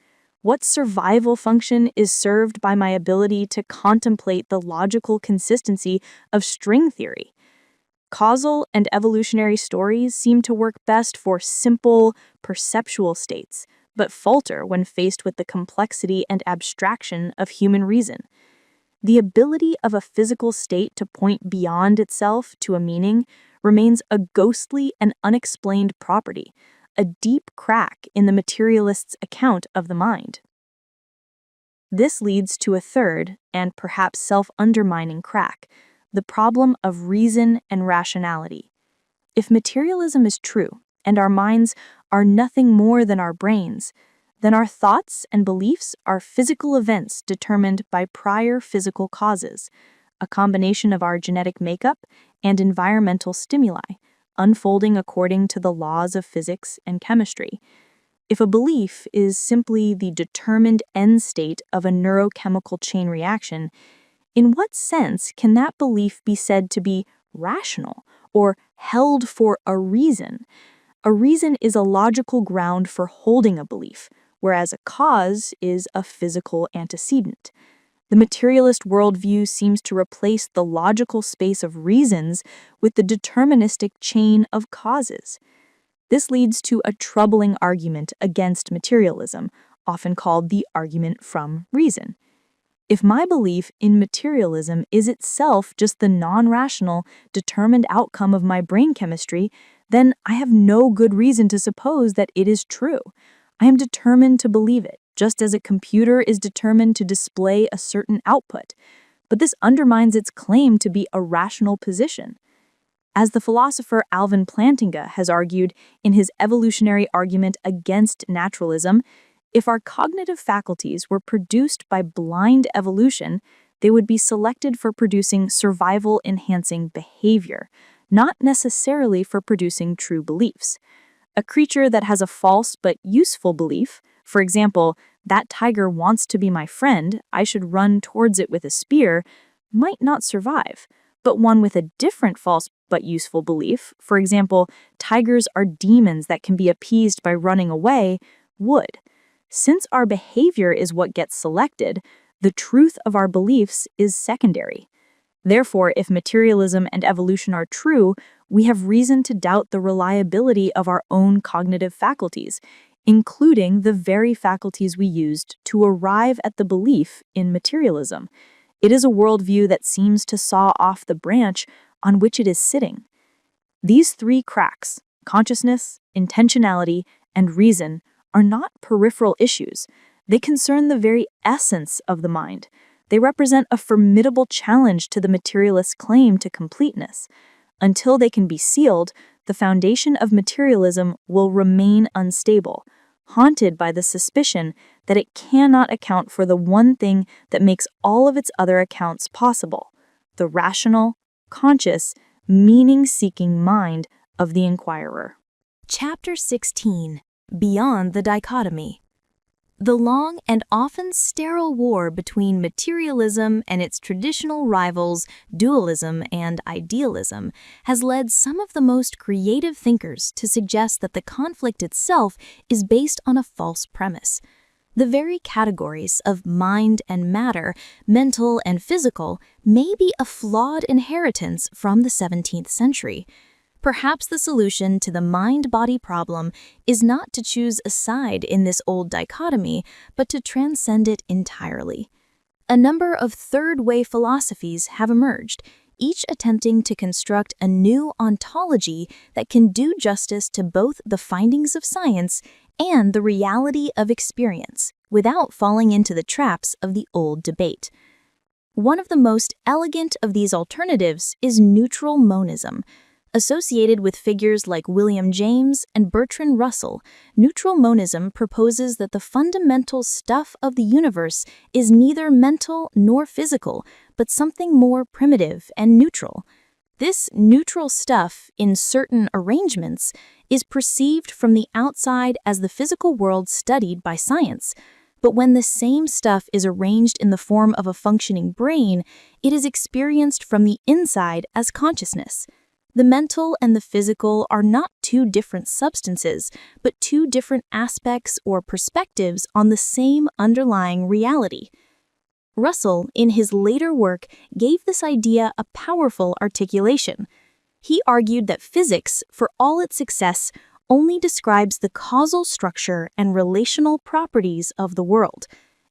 What survival function is served by my ability to contemplate the logical consistency of string theory? Causal and evolutionary stories seem to work best for simple, perceptual states, but falter when faced with the complexity and abstraction of human reason. The ability of a physical state to point beyond itself to a meaning remains a ghostly and unexplained property, a deep crack in the materialist's account of the mind. This leads to a third, and perhaps self-undermining crack, the problem of reason and rationality. If materialism is true, and our minds are nothing more than our brains, then our thoughts and beliefs are physical events determined by prior physical causes, a combination of our genetic makeup and environmental stimuli, unfolding according to the laws of physics and chemistry. If a belief is simply the determined end state of a neurochemical chain reaction, in what sense can that belief be said to be rational or held for a reason? A reason is a logical ground for holding a belief, whereas a cause is a physical antecedent. The materialist worldview seems to replace the logical space of reasons with the deterministic chain of causes. This leads to a troubling argument against materialism, often called the argument from reason. If my belief in materialism is itself just the non-rational, determined outcome of my brain chemistry, then I have no good reason to suppose that it is true. I am determined to believe it, just as a computer is determined to display a certain output. But this undermines its claim to be a rational position. As the philosopher Alvin Plantinga has argued in his evolutionary argument against naturalism, if our cognitive faculties were produced by blind evolution, they would be selected for producing survival-enhancing behavior, not necessarily for producing true beliefs. A creature that has a false but useful belief, for example, that tiger wants to be my friend, I should run towards it with a spear, might not survive. But one with a different false but useful belief, for example, tigers are demons that can be appeased by running away, would. Since our behavior is what gets selected, the truth of our beliefs is secondary. Therefore, if materialism and evolution are true, we have reason to doubt the reliability of our own cognitive faculties, including the very faculties we used to arrive at the belief in materialism. It is a worldview that seems to saw off the branch on which it is sitting. These three cracks, consciousness, intentionality, and reason, are not peripheral issues. They concern the very essence of the mind. They represent a formidable challenge to the materialist's claim to completeness. Until they can be sealed, the foundation of materialism will remain unstable, haunted by the suspicion that it cannot account for the one thing that makes all of its other accounts possible: the rational, conscious, meaning-seeking mind of the inquirer. Chapter 16. Beyond the Dichotomy. The long and often sterile war between materialism and its traditional rivals, dualism and idealism, has led some of the most creative thinkers to suggest that the conflict itself is based on a false premise. The very categories of mind and matter, mental and physical, may be a flawed inheritance from the 17th century. Perhaps the solution to the mind-body problem is not to choose a side in this old dichotomy, but to transcend it entirely. A number of third-way philosophies have emerged, each attempting to construct a new ontology that can do justice to both the findings of science and the reality of experience, without falling into the traps of the old debate. One of the most elegant of these alternatives is neutral monism. Associated with figures like William James and Bertrand Russell, neutral monism proposes that the fundamental stuff of the universe is neither mental nor physical, but something more primitive and neutral. This neutral stuff, in certain arrangements, is perceived from the outside as the physical world studied by science. But when the same stuff is arranged in the form of a functioning brain, it is experienced from the inside as consciousness. The mental and the physical are not two different substances, but two different aspects or perspectives on the same underlying reality. Russell, in his later work, gave this idea a powerful articulation. He argued that physics, for all its success, only describes the causal structure and relational properties of the world.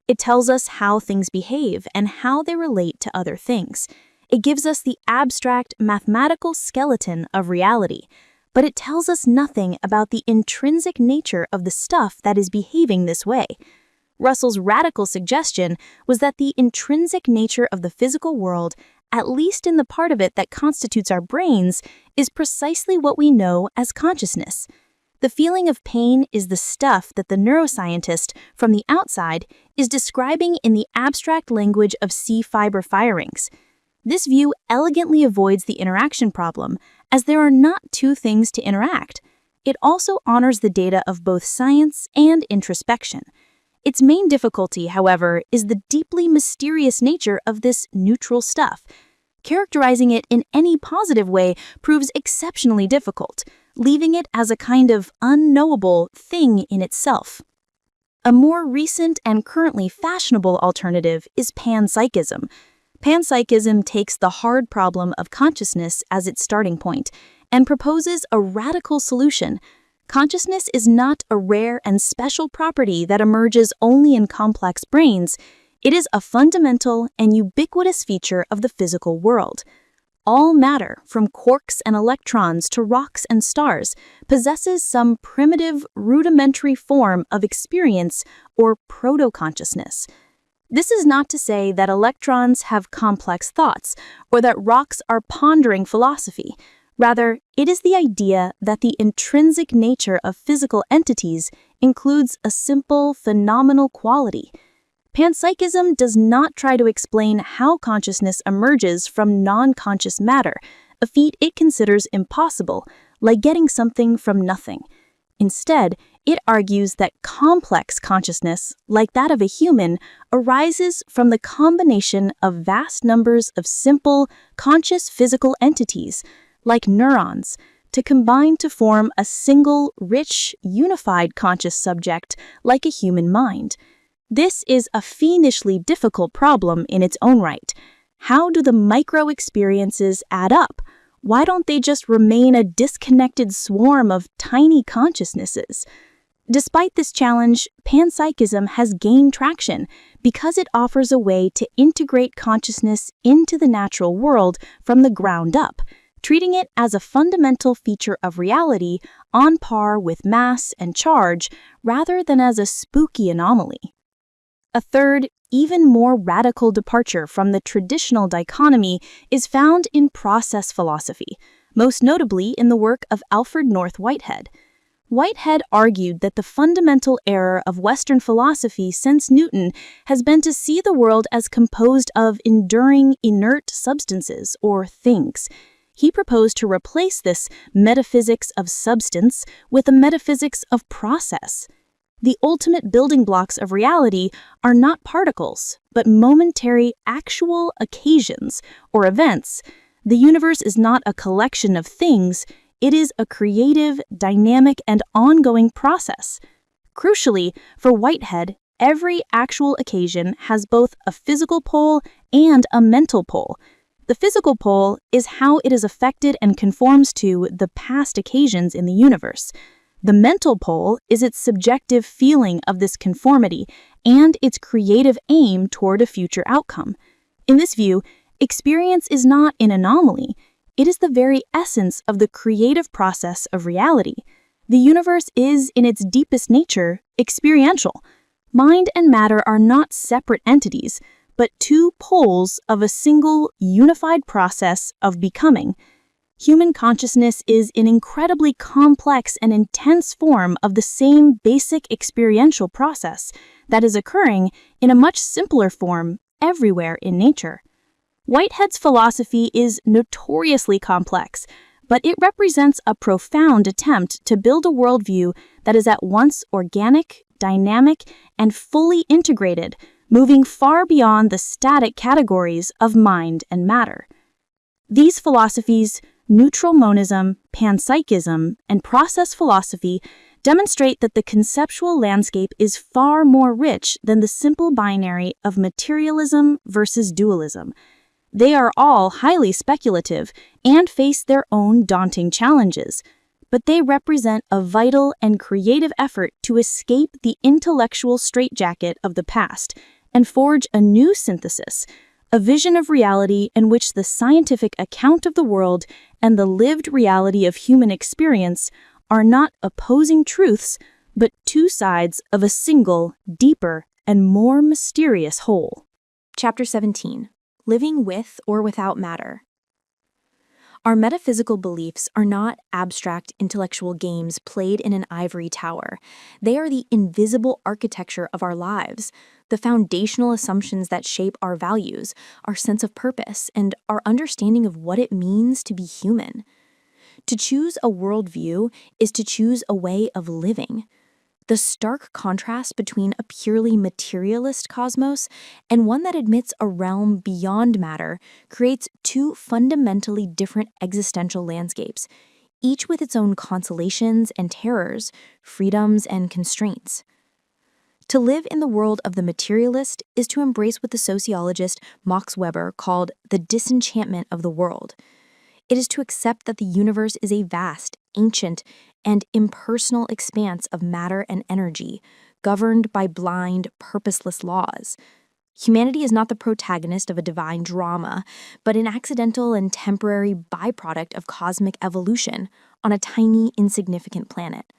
It tells us how things behave and how they relate to other things. It gives us the abstract mathematical skeleton of reality, but it tells us nothing about the intrinsic nature of the stuff that is behaving this way. Russell's radical suggestion was that the intrinsic nature of the physical world, at least in the part of it that constitutes our brains, is precisely what we know as consciousness. The feeling of pain is the stuff that the neuroscientist, from the outside, is describing in the abstract language of C-fiber firings. This view elegantly avoids the interaction problem, as there are not two things to interact. It also honors the data of both science and introspection. Its main difficulty, however, is the deeply mysterious nature of this neutral stuff. Characterizing it in any positive way proves exceptionally difficult, leaving it as a kind of unknowable thing in itself. A more recent and currently fashionable alternative is panpsychism. Panpsychism takes the hard problem of consciousness as its starting point and proposes a radical solution. Consciousness is not a rare and special property that emerges only in complex brains. It is a fundamental and ubiquitous feature of the physical world. All matter, from quarks and electrons to rocks and stars, possesses some primitive, rudimentary form of experience or proto-consciousness. This is not to say that electrons have complex thoughts or that rocks are pondering philosophy. Rather, it is the idea that the intrinsic nature of physical entities includes a simple, phenomenal quality. Panpsychism does not try to explain how consciousness emerges from non-conscious matter, a feat it considers impossible, like getting something from nothing. Instead, it argues that complex consciousness, like that of a human, arises from the combination of vast numbers of simple, conscious physical entities, like neurons, to combine to form a single, rich, unified conscious subject like a human mind. This is a fiendishly difficult problem in its own right. How do the micro-experiences add up? Why don't they just remain a disconnected swarm of tiny consciousnesses? Despite this challenge, panpsychism has gained traction because it offers a way to integrate consciousness into the natural world from the ground up, treating it as a fundamental feature of reality on par with mass and charge rather than as a spooky anomaly. A third, even more radical departure from the traditional dichotomy is found in process philosophy, most notably in the work of Alfred North Whitehead. Whitehead argued that the fundamental error of Western philosophy since Newton has been to see the world as composed of enduring, inert substances, or things. He proposed to replace this metaphysics of substance with a metaphysics of process. The ultimate building blocks of reality are not particles, but momentary actual occasions or events. The universe is not a collection of things, it is a creative, dynamic, and ongoing process. Crucially, for Whitehead, every actual occasion has both a physical pole and a mental pole. The physical pole is how it is affected and conforms to the past occasions in the universe. The mental pole is its subjective feeling of this conformity and its creative aim toward a future outcome. In this view, experience is not an anomaly. It is the very essence of the creative process of reality. The universe is, in its deepest nature, experiential. Mind and matter are not separate entities, but two poles of a single, unified process of becoming. Human consciousness is an incredibly complex and intense form of the same basic experiential process that is occurring in a much simpler form everywhere in nature. Whitehead's philosophy is notoriously complex, but it represents a profound attempt to build a worldview that is at once organic, dynamic, and fully integrated, moving far beyond the static categories of mind and matter. These philosophies, neutral monism, panpsychism, and process philosophy, demonstrate that the conceptual landscape is far more rich than the simple binary of materialism versus dualism. They are all highly speculative and face their own daunting challenges, but they represent a vital and creative effort to escape the intellectual straitjacket of the past and forge a new synthesis, a vision of reality in which the scientific account of the world and the lived reality of human experience are not opposing truths, but two sides of a single, deeper, and more mysterious whole. Chapter 17. Living with or without matter. Our metaphysical beliefs are not abstract intellectual games played in an ivory tower. They are the invisible architecture of our lives, the foundational assumptions that shape our values, our sense of purpose, and our understanding of what it means to be human. To choose a worldview is to choose a way of living. The stark contrast between a purely materialist cosmos and one that admits a realm beyond matter creates two fundamentally different existential landscapes, each with its own consolations and terrors, freedoms and constraints. To live in the world of the materialist is to embrace what the sociologist Max Weber called the disenchantment of the world. It is to accept that the universe is a vast, ancient, and impersonal expanse of matter and energy, governed by blind, purposeless laws. Humanity is not the protagonist of a divine drama, but an accidental and temporary byproduct of cosmic evolution on a tiny, insignificant planet.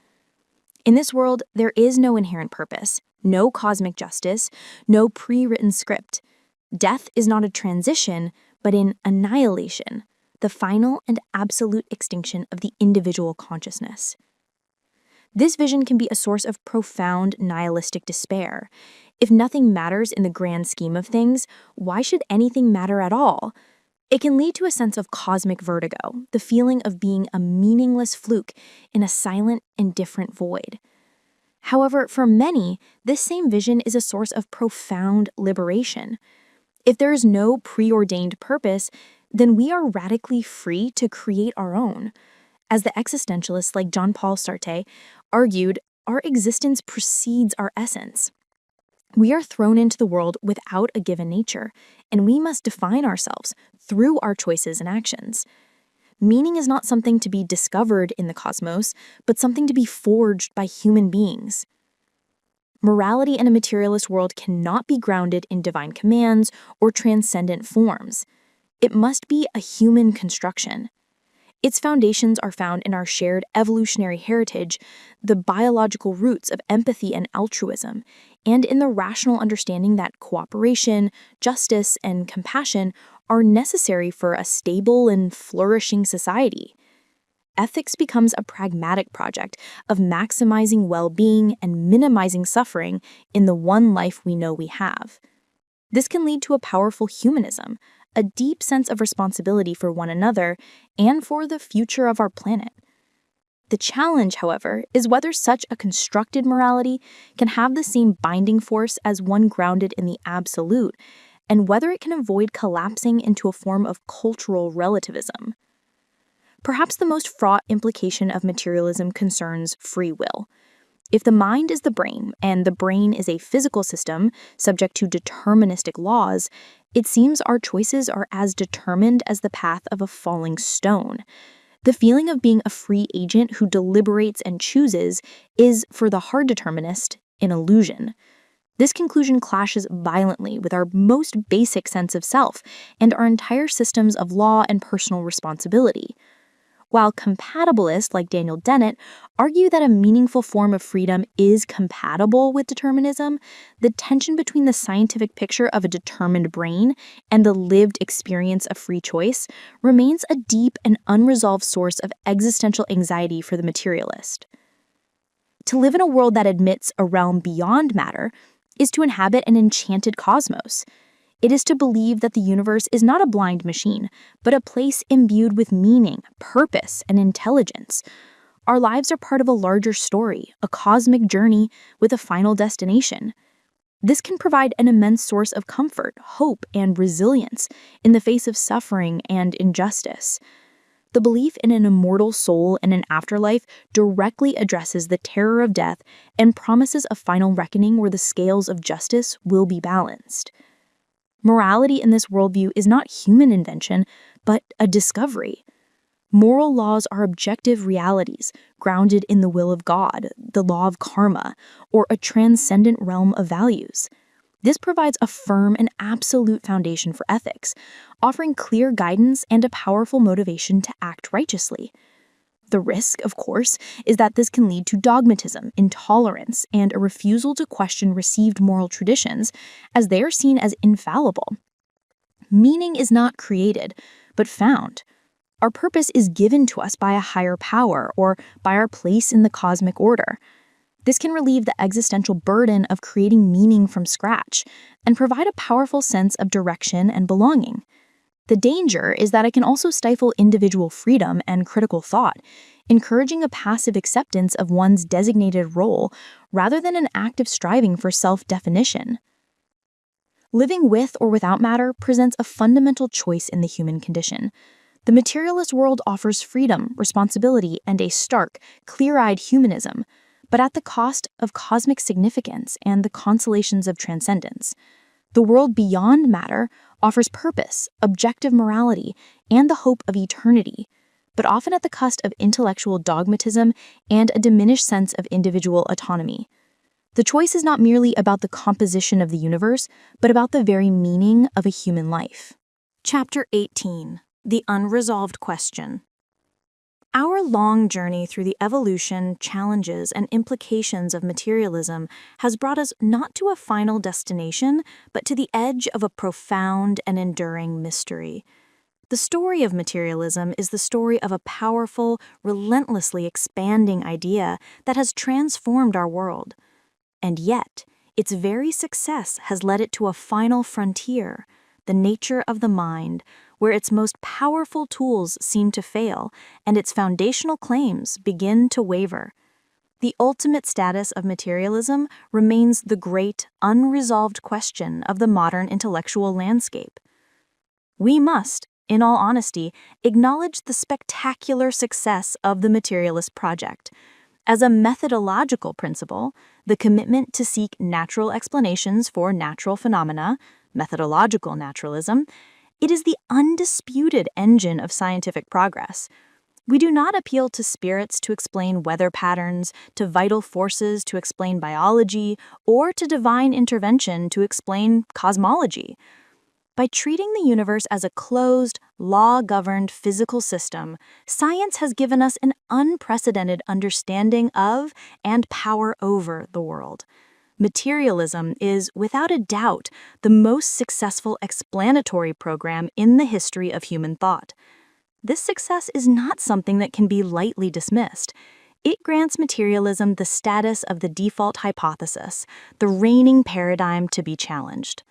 In this world, there is no inherent purpose, no cosmic justice, no pre-written script. Death is not a transition, but an annihilation. the final and absolute extinction of the individual consciousness. This vision can be a source of profound nihilistic despair. If nothing matters in the grand scheme of things, why should anything matter at all? It can lead to a sense of cosmic vertigo, the feeling of being a meaningless fluke in a silent, indifferent void. However, for many, this same vision is a source of profound liberation. If there is no preordained purpose, then we are radically free to create our own. As the existentialists like Jean-Paul Sartre argued, our existence precedes our essence. We are thrown into the world without a given nature, and we must define ourselves through our choices and actions. Meaning is not something to be discovered in the cosmos, but something to be forged by human beings. Morality in a materialist world cannot be grounded in divine commands or transcendent forms. It must be a human construction. Its foundations are found in our shared evolutionary heritage, the biological roots of empathy and altruism, and in the rational understanding that cooperation, justice, and compassion are necessary for a stable and flourishing society. Ethics becomes a pragmatic project of maximizing well-being and minimizing suffering in the one life we know we have. This can lead to a powerful humanism, a deep sense of responsibility for one another and for the future of our planet. The challenge, however, is whether such a constructed morality can have the same binding force as one grounded in the absolute, and whether it can avoid collapsing into a form of cultural relativism. Perhaps the most fraught implication of materialism concerns free will. If the mind is the brain, and the brain is a physical system subject to deterministic laws, it seems our choices are as determined as the path of a falling stone. The feeling of being a free agent who deliberates and chooses is, for the hard determinist, an illusion. This conclusion clashes violently with our most basic sense of self and our entire systems of law and personal responsibility. While compatibilists like Daniel Dennett argue that a meaningful form of freedom is compatible with determinism, the tension between the scientific picture of a determined brain and the lived experience of free choice remains a deep and unresolved source of existential anxiety for the materialist. To live in a world that admits a realm beyond matter is to inhabit an enchanted cosmos. It is to believe that the universe is not a blind machine, but a place imbued with meaning, purpose, and intelligence. Our lives are part of a larger story, a cosmic journey with a final destination. This can provide an immense source of comfort, hope, and resilience in the face of suffering and injustice. The belief in an immortal soul and an afterlife directly addresses the terror of death and promises a final reckoning where the scales of justice will be balanced. Morality in this worldview is not human invention, but a discovery. Moral laws are objective realities grounded in the will of God, the law of karma, or a transcendent realm of values. This provides a firm and absolute foundation for ethics, offering clear guidance and a powerful motivation to act righteously. The risk, of course, is that this can lead to dogmatism, intolerance, and a refusal to question received moral traditions, as they are seen as infallible. Meaning is not created, but found. Our purpose is given to us by a higher power or by our place in the cosmic order. This can relieve the existential burden of creating meaning from scratch and provide a powerful sense of direction and belonging. The danger is that it can also stifle individual freedom and critical thought, encouraging a passive acceptance of one's designated role rather than an active striving for self-definition. Living with or without matter presents a fundamental choice in the human condition. The materialist world offers freedom, responsibility, and a stark, clear-eyed humanism, but at the cost of cosmic significance and the consolations of transcendence. The world beyond matter offers purpose, objective morality, and the hope of eternity, but often at the cost of intellectual dogmatism and a diminished sense of individual autonomy. The choice is not merely about the composition of the universe, but about the very meaning of a human life. Chapter 18. The Unresolved Question. Our long journey through the evolution, challenges, and implications of materialism has brought us not to a final destination, but to the edge of a profound and enduring mystery. The story of materialism is the story of a powerful, relentlessly expanding idea that has transformed our world. And yet, its very success has led it to a final frontier, the nature of the mind, where its most powerful tools seem to fail and its foundational claims begin to waver. The ultimate status of materialism remains the great, unresolved question of the modern intellectual landscape. We must, in all honesty, acknowledge the spectacular success of the materialist project. As a methodological principle, the commitment to seek natural explanations for natural phenomena, methodological naturalism, it is the undisputed engine of scientific progress. We do not appeal to spirits to explain weather patterns, to vital forces to explain biology, or to divine intervention to explain cosmology. By treating the universe as a closed, law-governed physical system, science has given us an unprecedented understanding of and power over the world. Materialism is, without a doubt, the most successful explanatory program in the history of human thought. This success is not something that can be lightly dismissed. It grants materialism the status of the default hypothesis, the reigning paradigm to be challenged.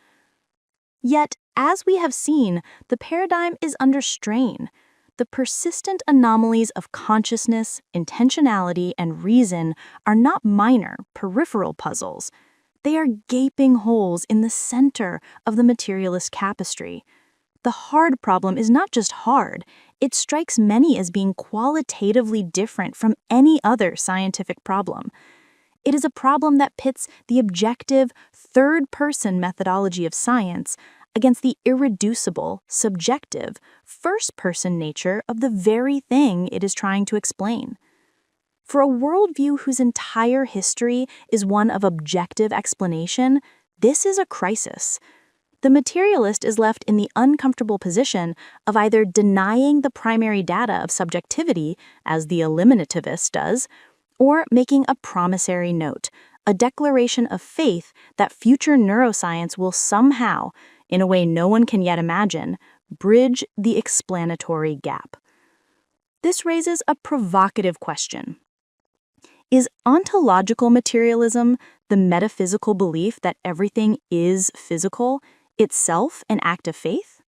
Yet, as we have seen, the paradigm is under strain. The persistent anomalies of consciousness, intentionality, and reason are not minor, peripheral puzzles. They are gaping holes in the center of the materialist tapestry. The hard problem is not just hard, it strikes many as being qualitatively different from any other scientific problem. It is a problem that pits the objective, third-person methodology of science against the irreducible, subjective, first-person nature of the very thing it is trying to explain. For a worldview whose entire history is one of objective explanation, this is a crisis. The materialist is left in the uncomfortable position of either denying the primary data of subjectivity, as the eliminativist does, or making a promissory note, a declaration of faith that future neuroscience will somehow, in a way no one can yet imagine, bridge the explanatory gap. This raises a provocative question. Is ontological materialism, the metaphysical belief that everything is physical, itself an act of faith?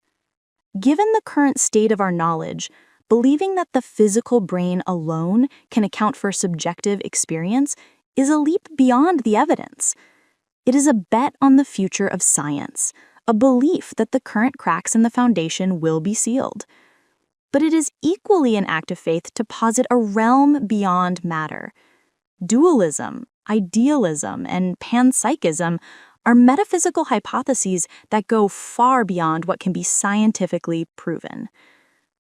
Given the current state of our knowledge, believing that the physical brain alone can account for subjective experience is a leap beyond the evidence. It is a bet on the future of science, a belief that the current cracks in the foundation will be sealed. But it is equally an act of faith to posit a realm beyond matter. Dualism, idealism, and panpsychism are metaphysical hypotheses that go far beyond what can be scientifically proven.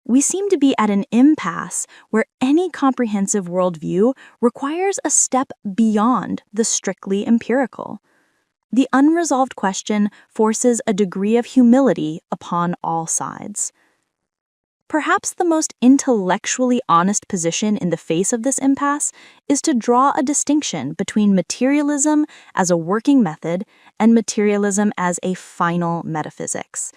We seem to be at an impasse where any comprehensive worldview requires a step beyond the strictly empirical. The unresolved question forces a degree of humility upon all sides. Perhaps the most intellectually honest position in the face of this impasse is to draw a distinction between materialism as a working method and materialism as a final metaphysics.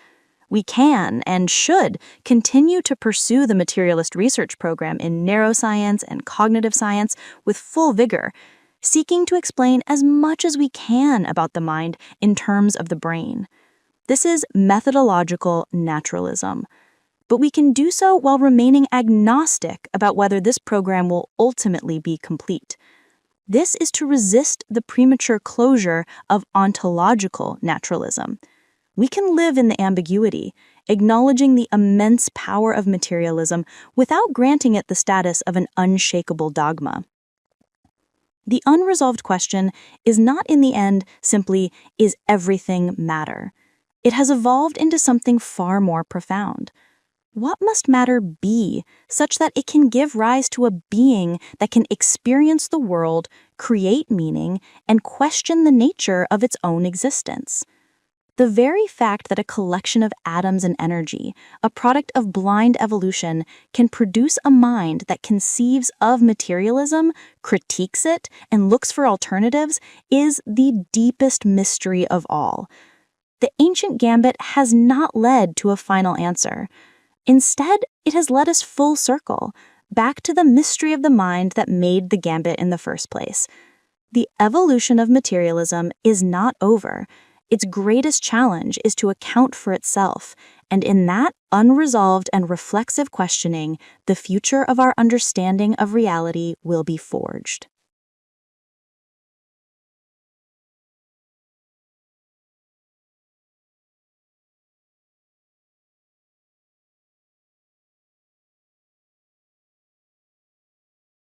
We can and should continue to pursue the materialist research program in neuroscience and cognitive science with full vigor, seeking to explain as much as we can about the mind in terms of the brain. This is methodological naturalism. But we can do so while remaining agnostic about whether this program will ultimately be complete. This is to resist the premature closure of ontological naturalism. We can live in the ambiguity, acknowledging the immense power of materialism without granting it the status of an unshakable dogma. The unresolved question is not in the end simply, is everything matter? It has evolved into something far more profound. What must matter be such that it can give rise to a being that can experience the world, create meaning, and question the nature of its own existence? The very fact that a collection of atoms and energy, a product of blind evolution, can produce a mind that conceives of materialism, critiques it, and looks for alternatives is the deepest mystery of all. The ancient gambit has not led to a final answer. Instead, it has led us full circle, back to the mystery of the mind that made the gambit in the first place. The evolution of materialism is not over. Its greatest challenge is to account for itself, and in that unresolved and reflexive questioning, the future of our understanding of reality will be forged.